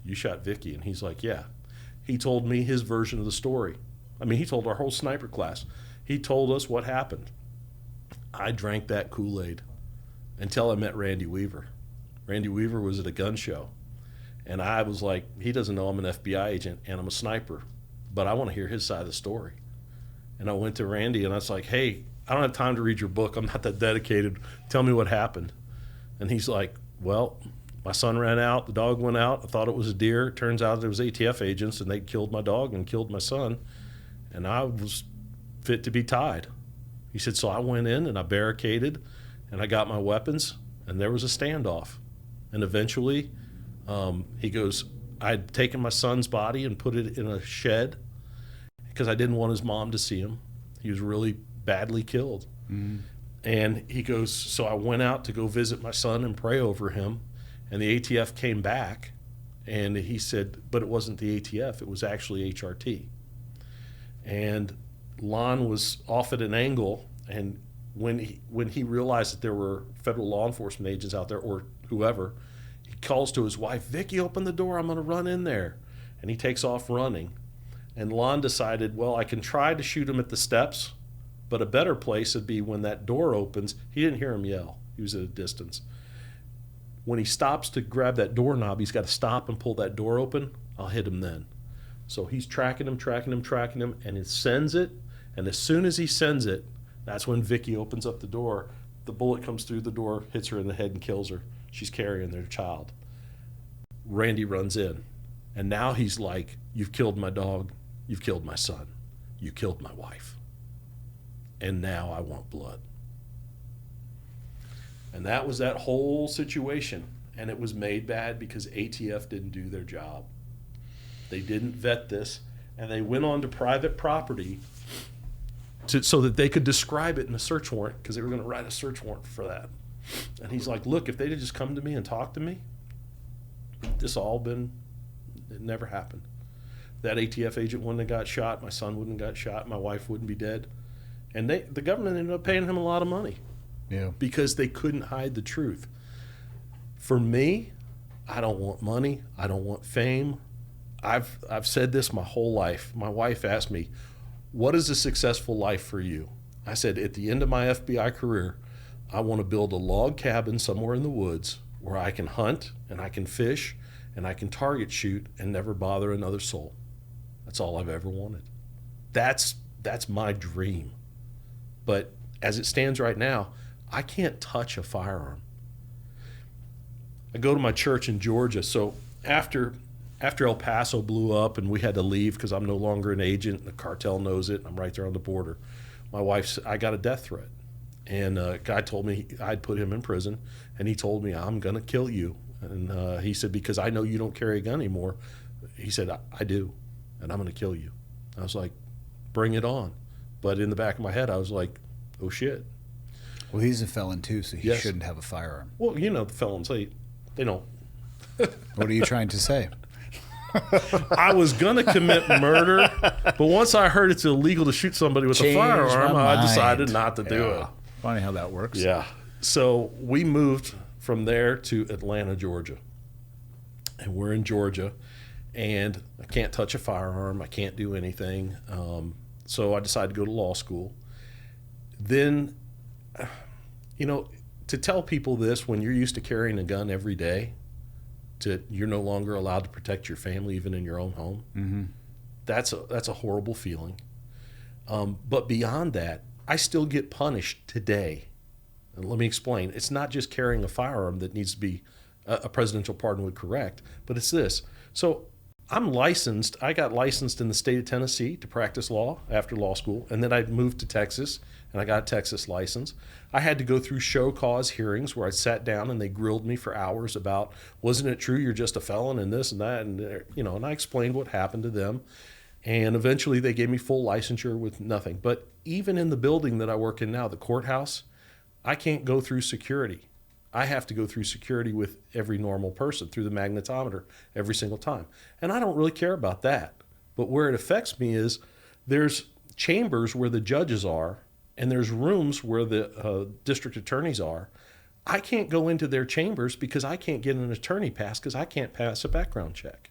You shot Vicky. And he's like, yeah. He told me his version of the story. I mean, he told our whole sniper class. He told us what happened. I drank that Kool-Aid until I met Randy Weaver. Randy Weaver was at a gun show. And I was like, he doesn't know I'm an FBI agent and I'm a sniper, but I want to hear his side of the story. And I went to Randy and I was like, hey, I don't have time to read your book. I'm not that dedicated. Tell me what happened. And he's like, well, my son ran out. The dog went out. I thought it was a deer. Turns out it was ATF agents, and they killed my dog and killed my son. And I was fit to be tied. He said, so I went in and I barricaded and I got my weapons, and there was a standoff. And eventually, he goes, I'd taken my son's body and put it in a shed because I didn't want his mom to see him. He was really badly killed. Mm-hmm. And he goes, so I went out to go visit my son and pray over him. And the ATF came back, and he said, but it wasn't the ATF. It was actually HRT. And Lon was off at an angle, and when he realized that there were federal law enforcement agents out there or whoever, he calls to his wife, Vicky, open the door. I'm going to run in there. And he takes off running. And Lon decided, well, I can try to shoot him at the steps, but a better place would be when that door opens. He didn't hear him yell. He was at a distance. When he stops to grab that doorknob, he's got to stop and pull that door open. I'll hit him then. So he's tracking him, and he sends it. And as soon as he sends it, that's when Vicky opens up the door. The bullet comes through the door, hits her in the head, and kills her. She's carrying their child. Randy runs in. And now he's like, you've killed my dog. You've killed my son. You killed my wife. And now I want blood. And that was that whole situation. And it was made bad because ATF didn't do their job. They didn't vet this. And they went on to private property so that they could describe it in a search warrant, because they were going to write a search warrant for that. And he's like, look, if they'd have just come to me and talked to me, it never happened. That ATF agent wouldn't have got shot. My son wouldn't have got shot. My wife wouldn't be dead. And the government ended up paying him a lot of money. Yeah. Because they couldn't hide the truth. For me, I don't want money. I don't want fame. I've said this my whole life. My wife asked me, what is a successful life for you? I said, at the end of my FBI career, I want to build a log cabin somewhere in the woods where I can hunt and I can fish and I can target shoot and never bother another soul. That's all I've ever wanted. That's my dream. But as it stands right now, I can't touch a firearm. I go to my church in Georgia. So after El Paso blew up and we had to leave because I'm no longer an agent, the cartel knows it, and I'm right there on the border. I got a death threat. And a guy told me I'd put him in prison, and he told me, I'm going to kill you. And he said, because I know you don't carry a gun anymore. He said, I do, and I'm going to kill you. I was like, bring it on. But in the back of my head, I was like, oh, shit. Well, he's a felon, too, so he Yes. shouldn't have a firearm. Well, the felons, they don't. What are you trying to say? I was going to commit murder, but once I heard it's illegal to shoot somebody with a Changed firearm, my I decided mind. not to do it. Funny how that works. Yeah. So we moved from there to Atlanta, Georgia. And we're in Georgia, and I can't touch a firearm. I can't do anything. So I decided to go to law school. Then, to to tell people this when you're used to carrying a gun every day, you're no longer allowed to protect your family even in your own home. That's a horrible feeling. But beyond that, I still get punished today. And let me explain. It's not just carrying a firearm that needs to be a presidential pardon would correct, but it's this. So I'm licensed. I got licensed in the state of Tennessee to practice law after law school, and then I moved to Texas, and I got a Texas license. I had to go through show cause hearings where I sat down and they grilled me for hours about, wasn't it true you're just a felon and this and that, and and I explained what happened to them. And eventually they gave me full licensure with nothing. But even in the building that I work in now, the courthouse, I can't go through security. I have to go through security with every normal person through the magnetometer every single time. And I don't really care about that. But where it affects me is there's chambers where the judges are, and there's rooms where the district attorneys are. I can't go into their chambers because I can't get an attorney pass because I can't pass a background check.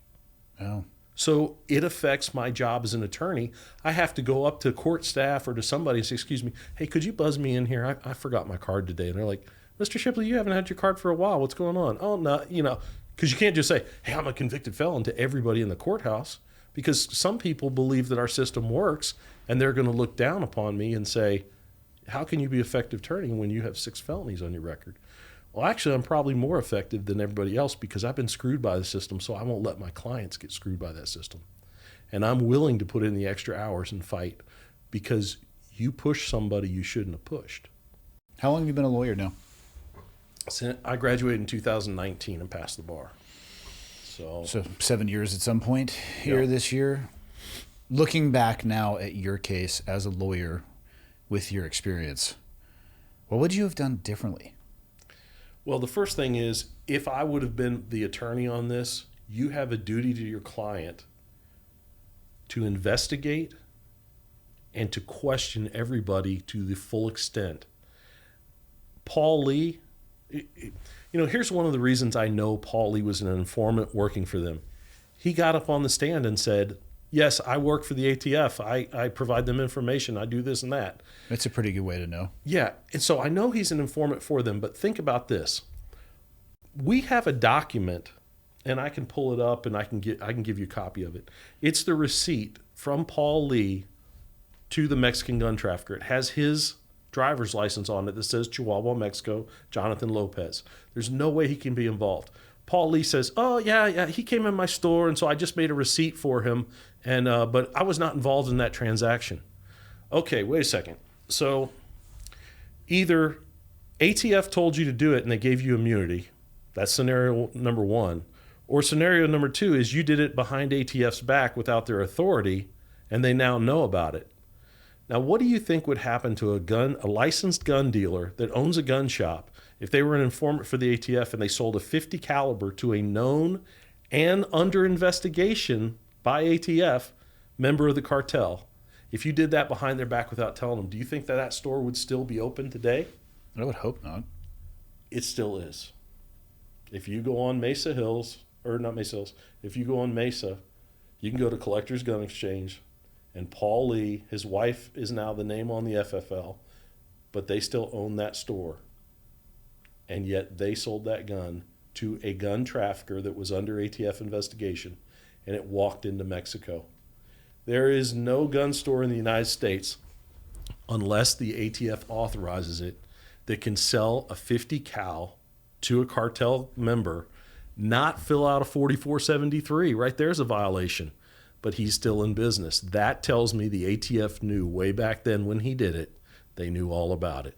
Oh. So it affects my job as an attorney. I have to go up to court staff or to somebody and say, excuse me, hey, could you buzz me in here? I forgot my card today. And they're like, Mr. Shipley, you haven't had your card for a while. What's going on? Oh, no, because you can't just say, hey, I'm a convicted felon to everybody in the courthouse, because some people believe that our system works and they're going to look down upon me and say, how can you be effective attorney when you have 6 felonies on your record? Well, actually, I'm probably more effective than everybody else because I've been screwed by the system, so I won't let my clients get screwed by that system. And I'm willing to put in the extra hours and fight because you push somebody you shouldn't have pushed. How long have you been a lawyer now? I graduated in 2019 and passed the bar. So 7 years at some point here this year. Looking back now at your case as a lawyer with your experience, what would you have done differently? Well, the first thing is, if I would have been the attorney on this, you have a duty to your client to investigate and to question everybody to the full extent. Paul Lee, here's one of the reasons I know Paul Lee was an informant working for them. He got up on the stand and said, yes, I work for the ATF. I provide them information. I do this and that. That's a pretty good way to know. Yeah. And so I know he's an informant for them, but think about this. We have a document, and I can pull it up and I can give you a copy of it. It's the receipt from Paul Lee to the Mexican gun trafficker. It has his driver's license on it that says Chihuahua, Mexico, Jonathan Lopez. There's no way he can be involved. Paul Lee says, oh, yeah, he came in my store, and so I just made a receipt for him, and but I was not involved in that transaction. Okay, wait a second. So either ATF told you to do it and they gave you immunity. That's scenario number one. Or scenario number two is you did it behind ATF's back without their authority, and they now know about it. Now, what do you think would happen to a licensed gun dealer that owns a gun shop if they were an informant for the ATF and they sold a .50 caliber to a known and under investigation by ATF member of the cartel? If you did that behind their back without telling them, do you think that store would still be open today? I would hope not. It still is. If you go on Mesa Hills, or not Mesa Hills, if you go on Mesa, you can go to Collector's Gun Exchange, and Paul Lee, his wife is now the name on the FFL, but they still own that store. And yet they sold that gun to a gun trafficker that was under ATF investigation, and it walked into Mexico. There is no gun store in the United States, unless the ATF authorizes it, that can sell a .50 cal to a cartel member, not fill out a 4473. Right there's a violation, but he's still in business. That tells me the ATF knew way back then when he did it, they knew all about it.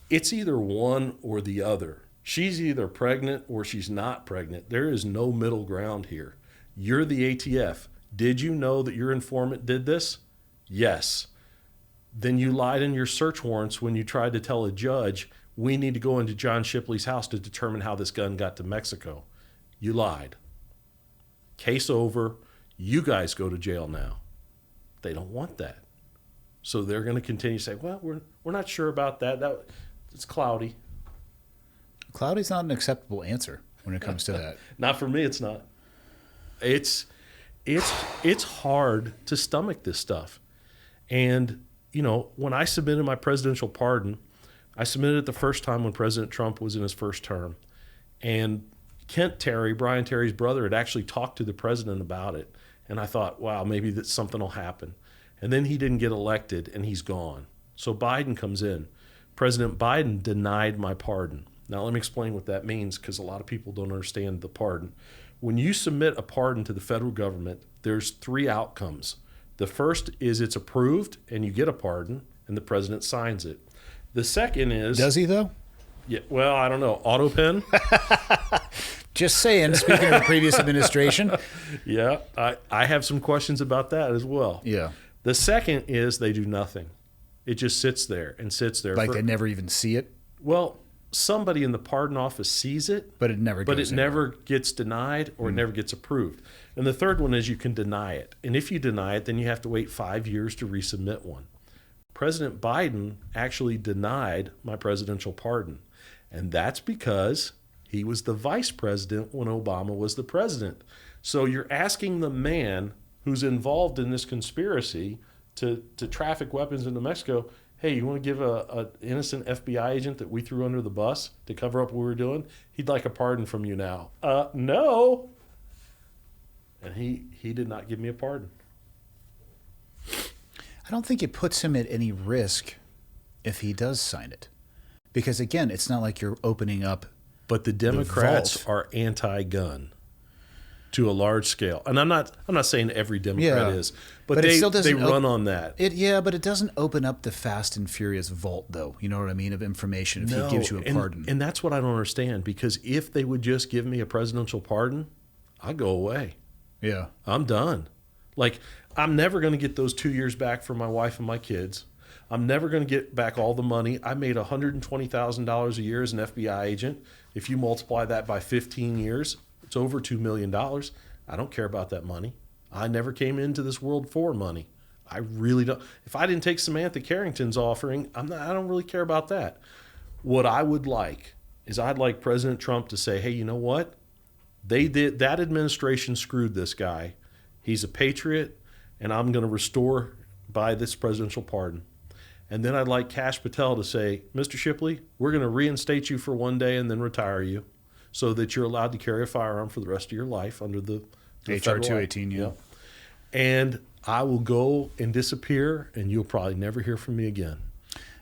It's either one or the other. She's either pregnant or she's not pregnant. There is no middle ground here. You're the ATF. Did you know that your informant did this? Yes. Then you lied in your search warrants when you tried to tell a judge, we need to go into John Shipley's house to determine how this gun got to Mexico. You lied. Case over. You guys go to jail now. They don't want that. So they're going to continue to say, well, we're not sure about that. It's cloudy. Cloudy's not an acceptable answer when it comes to that. Not for me, it's not. It's hard to stomach this stuff. And, when I submitted my presidential pardon, I submitted it the first time when President Trump was in his first term. And Kent Terry, Brian Terry's brother, had actually talked to the president about it. And I thought, wow, maybe that something will happen. And then he didn't get elected, and he's gone. So Biden comes in. President Biden denied my pardon. Now, let me explain what that means, because a lot of people don't understand the pardon. When you submit a pardon to the federal government, there's 3 outcomes. The first is it's approved, and you get a pardon, and the president signs it. The second is... Does he, though? Yeah, well, I don't know. Auto pen? Just saying, speaking of the previous administration. Yeah, I have some questions about that as well. Yeah. The second is they do nothing. It just sits there and sits there. Like they never even see it? Well, somebody in the pardon office sees it. But it never goes anywhere. Never gets denied or it never gets approved. And the third one is you can deny it. And if you deny it, then you have to wait 5 years to resubmit one. President Biden actually denied my presidential pardon. And that's because he was the vice president when Obama was the president. So you're asking the man who's involved in this conspiracy to traffic weapons into Mexico, hey, you want to give an innocent FBI agent that we threw under the bus to cover up what we were doing? He'd like a pardon from you now. No. And he did not give me a pardon. I don't think it puts him at any risk if he does sign it. Because, again, it's not like you're opening up. But the Democrats are anti-gun to a large scale. And I'm not saying every Democrat is, but they run on that. But it doesn't open up the Fast and Furious vault, though. You know what I mean, of information if he gives you a pardon. And that's what I don't understand, because if they would just give me a presidential pardon, I'd go away. Yeah. I'm done. Like, I'm never going to get those 2 years back for my wife and my kids. I'm never going to get back all the money. I made $120,000 a year as an FBI agent. If you multiply that by 15 years, it's over $2 million. I don't care about that money. I never came into this world for money. I really don't. If I didn't take Samantha Carrington's offering, I don't really care about that. What I would like is I'd like President Trump to say, hey, you know what? That administration screwed this guy. He's a patriot, and I'm going to restore by this presidential pardon. And then I'd like Kash Patel to say, Mr. Shipley, we're going to reinstate you for 1 day and then retire you so that you're allowed to carry a firearm for the rest of your life under the HR 218, yeah. And I will go and disappear, and you'll probably never hear from me again.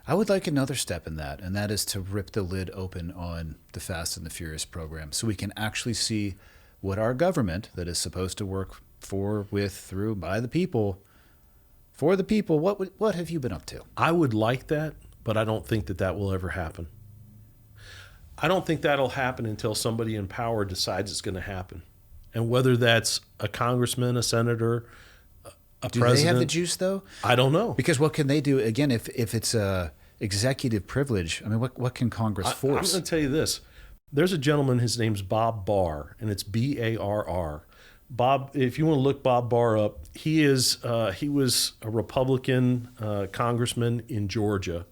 I would like another step in that, and that is to rip the lid open on the Fast and the Furious program so we can actually see what our government that is supposed to work for, with, through, by the people, for the people, what have you been up to? I would like that, but I don't think that will ever happen. I don't think that'll happen until somebody in power decides it's going to happen. And whether that's a congressman, a senator, a president. Do they have the juice, though? I don't know. Because what can they do? Again, if it's a executive privilege, I mean, what can Congress force? I'm going to tell you this. There's a gentleman, his name's Bob Barr, and it's Barr. Bob, if you want to look Bob Barr up, he was a Republican congressman in Georgia.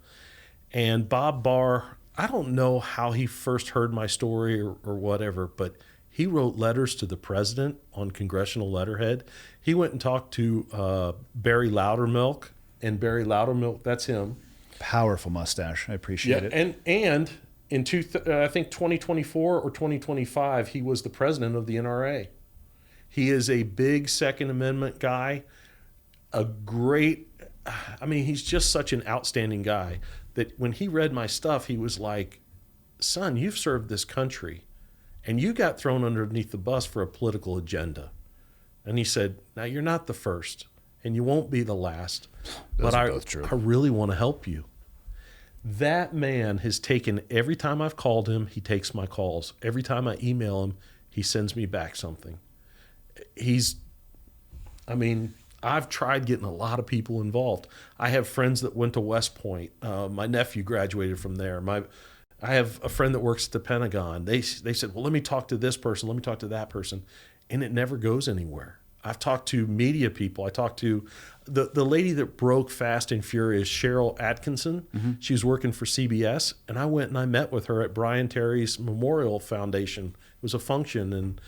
And Bob Barr, I don't know how he first heard my story or whatever, but he wrote letters to the president on congressional letterhead. He went and talked to Barry Loudermilk, and Barry Loudermilk, that's him. Powerful mustache. I appreciate it. And in I think 2024 or 2025, he was the president of the NRA. He is a big Second Amendment guy, he's just such an outstanding guy that when he read my stuff, he was like, son, you've served this country and you got thrown underneath the bus for a political agenda. And he said, now you're not the first and you won't be the last, Those but are both true. I really want to help you. That man has taken, every time I've called him, he takes my calls. Every time I email him, he sends me back something. I've tried getting a lot of people involved. I have friends that went to West Point. My nephew graduated from there. I have a friend that works at the Pentagon. They said, well, let me talk to this person. Let me talk to that person. And it never goes anywhere. I've talked to media people. I talked to the lady that broke Fast and Furious, Cheryl Atkinson. Mm-hmm. She was working for CBS. And I went and I met with her at Brian Terry's Memorial Foundation. It was a function. And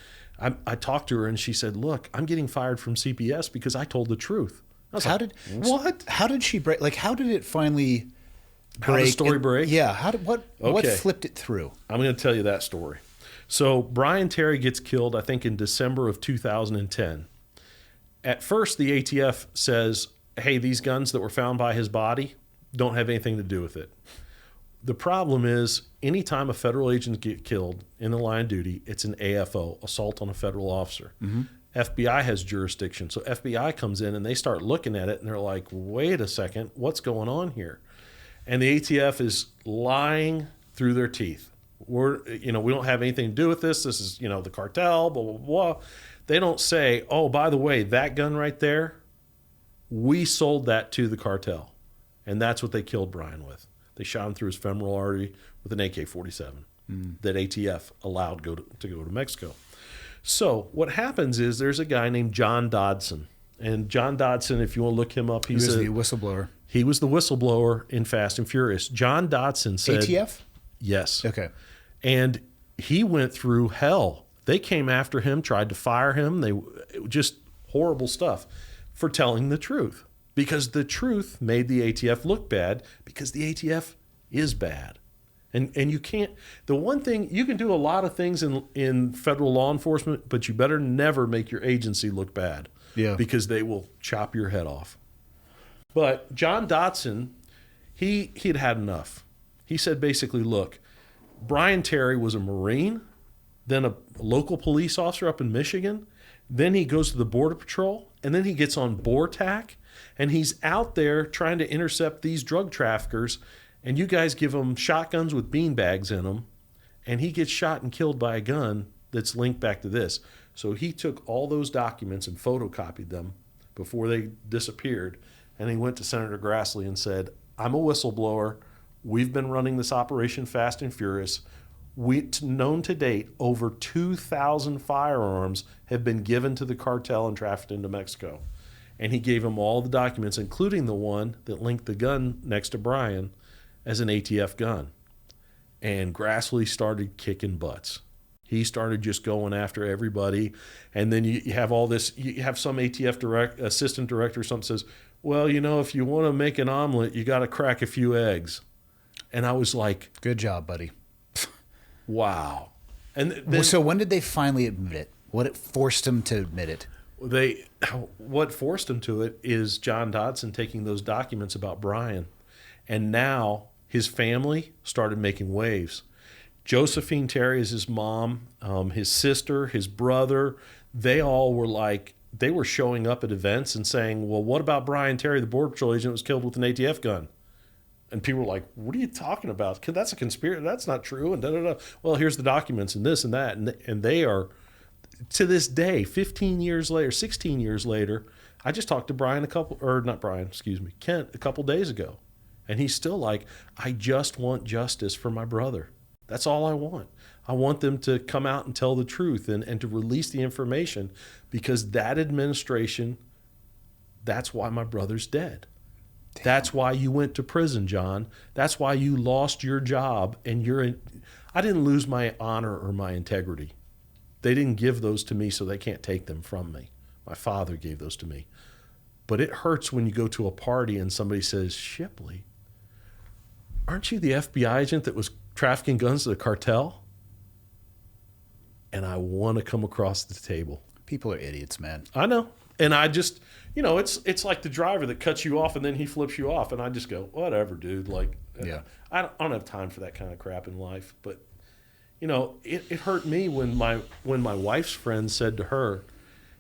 I talked to her and she said, look, I'm getting fired from CBS because I told the truth. I was How did she break? Like, how did it finally How did the story break? Yeah. What Okay. flipped it through? I'm going to tell you that story. So Brian Terry gets killed, I think, in December of 2010. At first, the ATF says, hey, these guns that were found by his body don't have anything to do with it. The problem is, anytime a federal agent gets killed in the line of duty, it's an AFO, assault on a federal officer. FBI has jurisdiction. So FBI comes in and they start looking at it and they're like, wait a second, what's going on here? And the ATF is lying through their teeth. We don't have anything to do with this. This is, the cartel, blah, blah, blah. They don't say, oh, by the way, that gun right there, we sold that to the cartel. And that's what they killed Brian with. They shot him through his femoral artery with an AK-47 that ATF allowed to go to Mexico. So what happens is there's a guy named John Dodson. And John Dodson, if you want to look him up, He was the whistleblower. He was the whistleblower in Fast and Furious. John Dodson said... ATF? Yes. Okay. And he went through hell. They came after him, tried to fire him. Just horrible stuff for telling the truth. Because the truth made the ATF look bad, because the ATF is bad. And you can't, the one thing, you can do a lot of things in federal law enforcement, but you better never make your agency look bad. Yeah. Because they will chop your head off. But John Dodson, he'd had enough. He said basically, look, Brian Terry was a Marine, then a local police officer up in Michigan. Then he goes to the Border Patrol, and then he gets on BORTAC, and he's out there trying to intercept these drug traffickers, and you guys give him shotguns with beanbags in them, and he gets shot and killed by a gun that's linked back to this. So he took all those documents and photocopied them before they disappeared, and he went to Senator Grassley and said, I'm a whistleblower. We've been running this Operation Fast and Furious. Known to date, over 2,000 firearms have been given to the cartel and trafficked into Mexico. And he gave him all the documents, including the one that linked the gun next to Brian as an ATF gun. And Grassley started kicking butts. He started just going after everybody. And then you have all this, you have some ATF assistant director or something says, well, if you want to make an omelet, you got to crack a few eggs. And I was like, good job, buddy. wow. And then, so when did they finally admit it? What forced them to admit it? What forced them to it is John Dodson taking those documents about Brian. And now his family started making waves. Josephine Terry is his mom, his sister, his brother. They all were like, they were showing up at events and saying, well, what about Brian Terry, the Border Patrol agent, was killed with an ATF gun? And people were like, what are you talking about? That's a conspiracy. That's not true. And da-da-da. Well, here's the documents and this and that. And they are, to this day, 16 years later, I just talked to Kent a couple days ago. And he's still like, I just want justice for my brother. That's all I want. I want them to come out and tell the truth and to release the information, because that administration, that's why my brother's dead. Damn. That's why you went to prison, John. That's why you lost your job. And I didn't lose my honor or my integrity. They didn't give those to me, so they can't take them from me. My father gave those to me. But it hurts when you go to a party and somebody says, Shipley, aren't you the FBI agent that was trafficking guns to the cartel? And I want to come across the table. People are idiots, man. I know. And I just, it's like the driver that cuts you off and then he flips you off. And I just go, whatever, dude. Like, yeah. I don't have time for that kind of crap in life. But, it hurt me when my wife's friend said to her,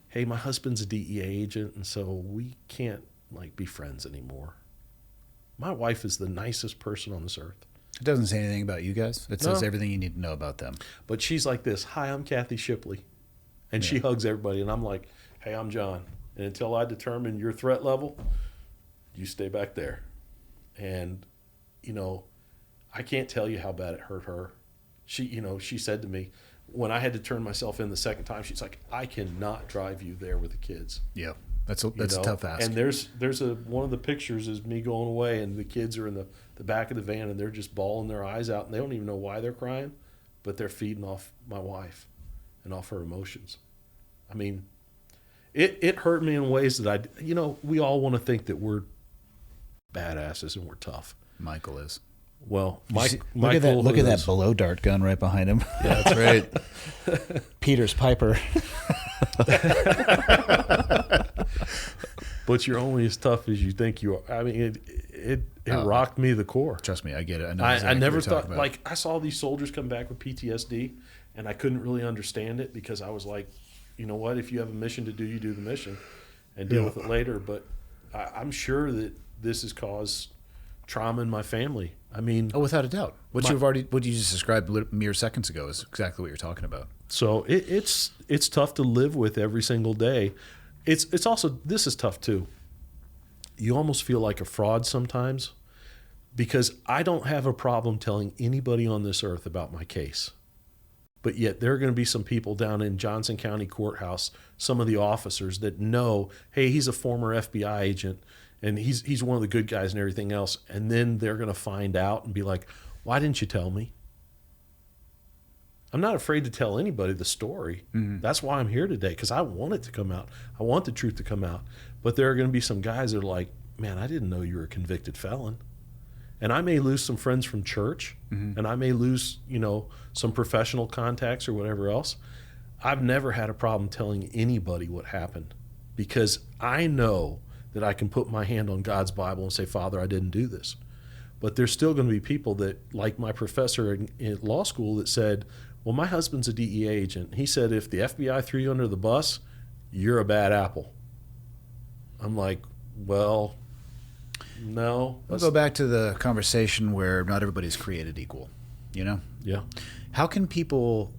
hey, my husband's a DEA agent, and so we can't, be friends anymore. My wife is the nicest person on this earth. It doesn't say anything about you guys. It says everything you need to know about them. But she's like this, hi, I'm Kathy Shipley. And she hugs everybody, and I'm like, hey, I'm John. And until I determine your threat level, you stay back there. And, I can't tell you how bad it hurt her. She said to me, when I had to turn myself in the second time, she's like, I cannot drive you there with the kids. Yeah, that's a tough ask. And there's one of the pictures is me going away, and the kids are in the back of the van, and they're just bawling their eyes out, and they don't even know why they're crying, but they're feeding off my wife and off her emotions. I mean, it hurt me in ways that we all want to think that we're badasses and we're tough. Michael is. Well, Look Michael at that is- below dart gun right behind him. Yeah, that's right. Peter's Piper. But you're only as tough as you think you are. I mean, it rocked me to the core. Trust me, I get it. I know I exactly never what you're talking thought, about. like, I saw these soldiers come back with PTSD, and I couldn't really understand it because I was like, you know what? If you have a mission to do, you do the mission and deal with it later. But I'm sure that this has caused trauma in my family. I mean, Oh, without a doubt. What you just described mere seconds ago is exactly what you're talking about. so it's tough to live with every single day. It's also, this is tough too. You almost feel like a fraud sometimes because I don't have a problem telling anybody on this earth about my case. But yet there are going to be some people down in Johnson County Courthouse, some of the officers that know, hey, he's a former FBI agent and he's one of the good guys and everything else. And then they're going to find out and be like, why didn't you tell me? I'm not afraid to tell anybody the story. Mm-hmm. That's why I'm here today, because I want it to come out. I want the truth to come out. But there are going to be some guys that are like, man, I didn't know you were a convicted felon. And I may lose some friends from church, and I may lose, some professional contacts or whatever else. I've never had a problem telling anybody what happened because I know that I can put my hand on God's Bible and say, Father, I didn't do this. But there's still going to be people that, like my professor in law school, that said, well, my husband's a DEA agent. He said, if the FBI threw you under the bus, you're a bad apple. I'm like, well, no. We'll go back to the conversation where not everybody's created equal, Yeah. How can people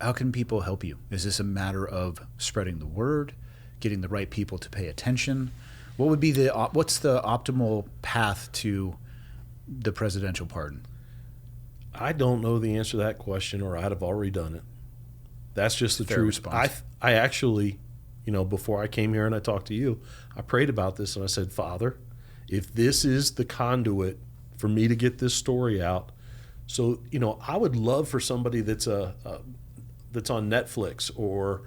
help you? Is this a matter of spreading the word, getting the right people to pay attention? What would be what's the optimal path to the presidential pardon? I don't know the answer to that question, or I'd have already done it. That's just the Fair truth. response. I actually, before I came here and I talked to you, I prayed about this and I said, Father, if this is the conduit for me to get this story out, so I would love for somebody that's that's on Netflix or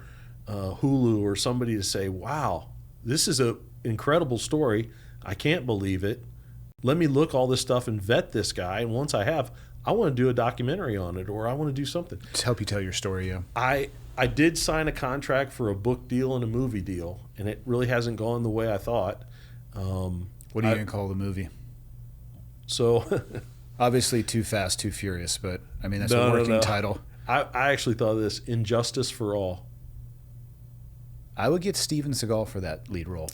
Hulu or somebody to say, wow, this is an incredible story. I can't believe it. Let me look all this stuff and vet this guy. And once I have, I want to do a documentary on it, or I want to do something. To help you tell your story, yeah. I did sign a contract for a book deal and a movie deal, and it really hasn't gone the way I thought. What are you going to call the movie? So Obviously, Too Fast, Too Furious, but I mean, that's a working title. I actually thought of this, Injustice for All. I would get Steven Seagal for that lead role.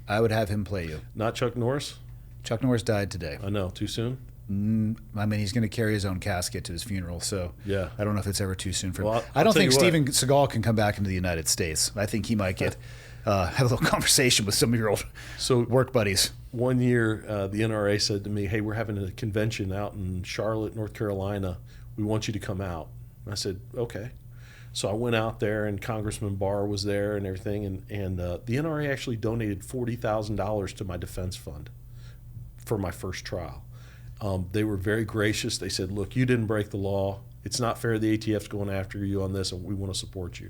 I would have him play you. Not Chuck Norris? Chuck Norris died today. I know, too soon? I mean, he's going to carry his own casket to his funeral, so Yeah. I don't know if it's ever too soon for him. Well, I don't I'll think tell you Steven Seagal can come back into the United States. I think he might get have a little conversation with some of your old work buddies. One year, the NRA said to me, hey, we're having a convention out in Charlotte, North Carolina. We want you to come out. And I said, okay. So I went out there, and Congressman Barr was there and everything, and the NRA actually donated $40,000 to my defense fund for my first trial. They were very gracious. They said, look, you didn't break the law. It's not fair the ATF's going after you on this, and we want to support you.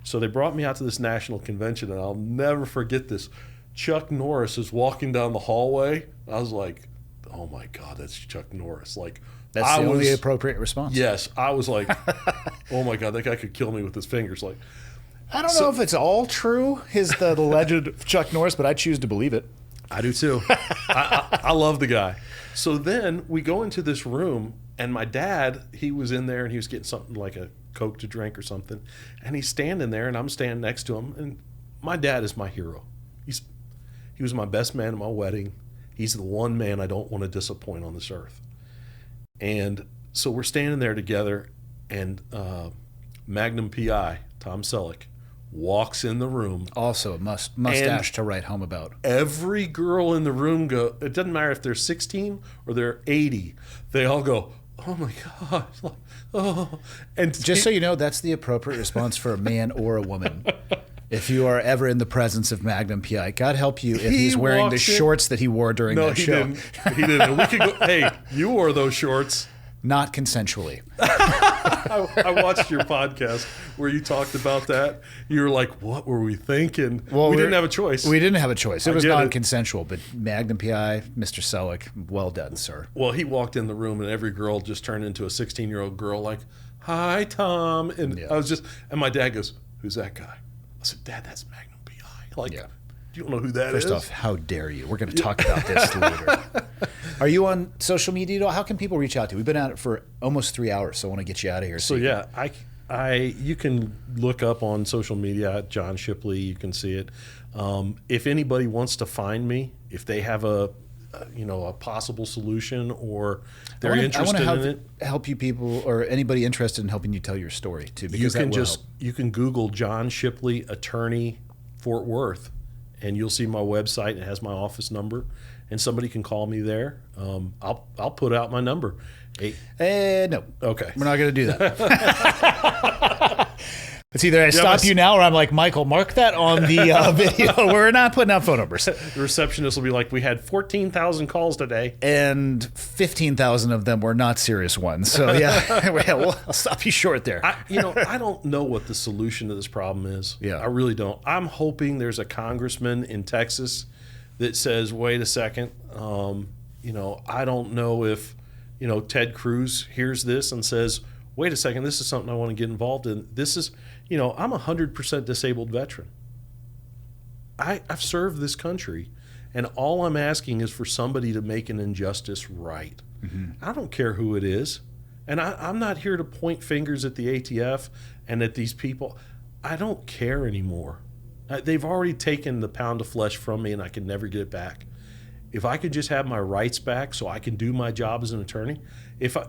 So they brought me out to this national convention, and I'll never forget this. Chuck Norris is walking down the hallway. I was like, oh, my God, that's Chuck Norris. Like, That's the only appropriate response. Yes. I was like, oh, my God, that guy could kill me with his fingers. Like, I don't know if it's all true, the legend of Chuck Norris, but I choose to believe it. I do too. I love the guy. So then we go into this room, and my dad, he was in there, and he was getting something like a Coke to drink or something, and he's standing there, and I'm standing next to him, and my dad is my hero. He was my best man at my wedding. He's the one man I don't want to disappoint on this earth. And so we're standing there together, and Magnum PI, Tom Selleck, walks in the room. Also, a mustache to write home about. Every girl in the room it doesn't matter if they're 16 or they're 80, they all go, oh my God. Like, oh. And Just so you know, that's the appropriate response for a man or a woman. If you are ever in the presence of Magnum PI, God help you if he's wearing the shorts that he wore during that show. He didn't. We could go, hey, you wore those shorts. Not consensually. I watched your podcast where you talked about that. You were like, what were we thinking? Well, we didn't have a choice. We didn't have a choice. It was get it. non-consensual, but Magnum PI, Mr. Selleck, well done, sir. Well, he walked in the room and every girl just turned into a 16-year-old girl like, hi, Tom. And Yeah. I was just, and my dad goes, who's that guy? I said, Dad, that's Magnum PI. Like, Yeah. you don't know who that is? First off, how dare you? We're going to talk about this later. Are you on social media at all? How can people reach out to you? We've been at it for almost 3 hours, so I want to get you out of here. So yeah, you can look up on social media at John Shipley. You can see it. If anybody wants to find me, if they have a possible solution or they're interested in it, help you people or anybody interested in helping you tell your story too. Because you can Google John Shipley, attorney, Fort Worth, and you'll see my website. It has my office number, and somebody can call me there. I'll put out my number. No. Okay. We're not going to do that. It's either I stop you now or I'm like, Michael, mark that on the video. We're not putting out phone numbers. The receptionist will be like, we had 14,000 calls today. And 15,000 of them were not serious ones. So, yeah, well, I'll stop you short there. I don't know what the solution to this problem is. Yeah. I really don't. I'm hoping there's a congressman in Texas that says, wait a second, I don't know if, Ted Cruz hears this and says, wait a second, this is something I want to get involved in. This is, I'm a 100% disabled veteran. I've served this country, and all I'm asking is for somebody to make an injustice right. Mm-hmm. I don't care who it is. And I'm not here to point fingers at the ATF and at these people. I don't care anymore. They've already taken the pound of flesh from me, and I can never get it back. If I could just have my rights back so I can do my job as an attorney.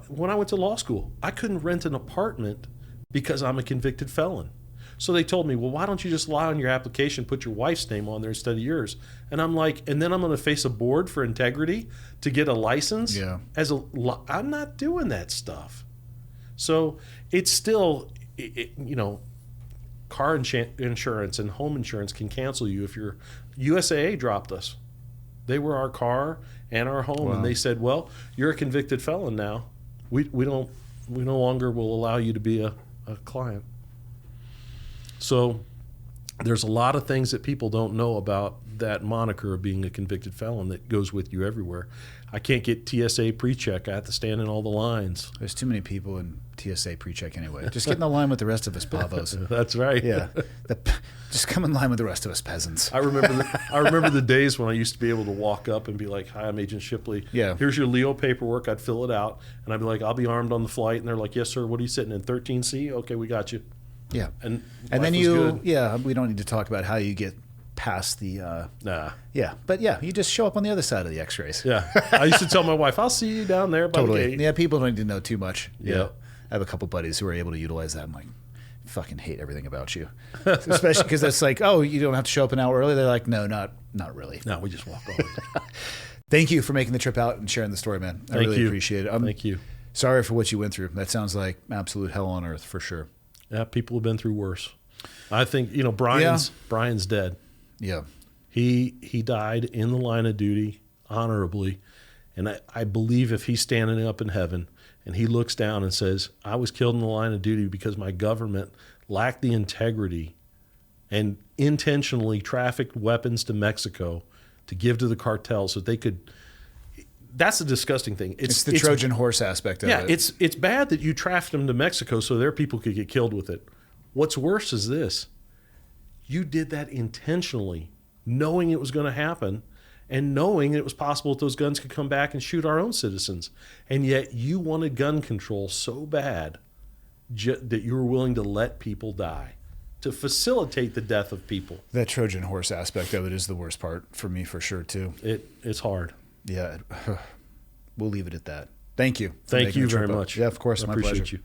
When I went to law school, I couldn't rent an apartment because I'm a convicted felon. So they told me, well, why don't you just lie on your application, put your wife's name on there instead of yours? And I'm like, and then I'm going to face a board for integrity to get a license? Yeah. I'm not doing that stuff. So it's still, car insurance and home insurance can cancel you if USAA dropped us. They were our car and our home, wow. And they said, well, you're a convicted felon now. We no longer will allow you to be a client. So there's a lot of things that people don't know about that moniker of being a convicted felon that goes with you everywhere. I can't get TSA pre-check. I have to stand in all the lines. There's too many people in TSA pre-check anyway. Just get in the line with the rest of us pavos. That's right. Yeah. Just come in line with the rest of us peasants. I remember the days when I used to be able to walk up and be like, hi, I'm Agent Shipley. Yeah. Here's your Leo paperwork. I'd fill it out. And I'd be like, I'll be armed on the flight. And they're like, yes, sir. What are you sitting in, 13C? Okay, we got you. Yeah. And then good. We don't need to talk about how you get past the nah. Yeah, but yeah, you just show up on the other side of the x-rays. Yeah. I used to tell my wife, I'll see you down there by the gate. Yeah, people don't need to know too much. Yeah. I have a couple buddies who are able to utilize that. I'm like, fucking hate everything about you. Especially because it's like, oh, you don't have to show up an hour early. They're like, no, not really. No, we just walk on. Thank you for making the trip out and sharing the story, man. I really appreciate it. Thank you. Sorry for what you went through. That sounds like absolute hell on earth for sure. Yeah, people have been through worse. I think, Brian's dead. Yeah. He died in the line of duty honorably. And I believe if he's standing up in heaven and he looks down and says, I was killed in the line of duty because my government lacked the integrity and intentionally trafficked weapons to Mexico to give to the cartel so they could. That's a disgusting thing. It's the Trojan horse aspect of it. Yeah, it's bad that you trafficked them to Mexico so their people could get killed with it. What's worse is this. You did that intentionally, knowing it was going to happen and knowing it was possible that those guns could come back and shoot our own citizens. And yet you wanted gun control so bad that you were willing to let people die, to facilitate the death of people. That Trojan horse aspect of it is the worst part for me for sure too. It's hard. Yeah. We'll leave it at that. Thank you. Thank you very much. Yeah, of course. I My appreciate pleasure. you.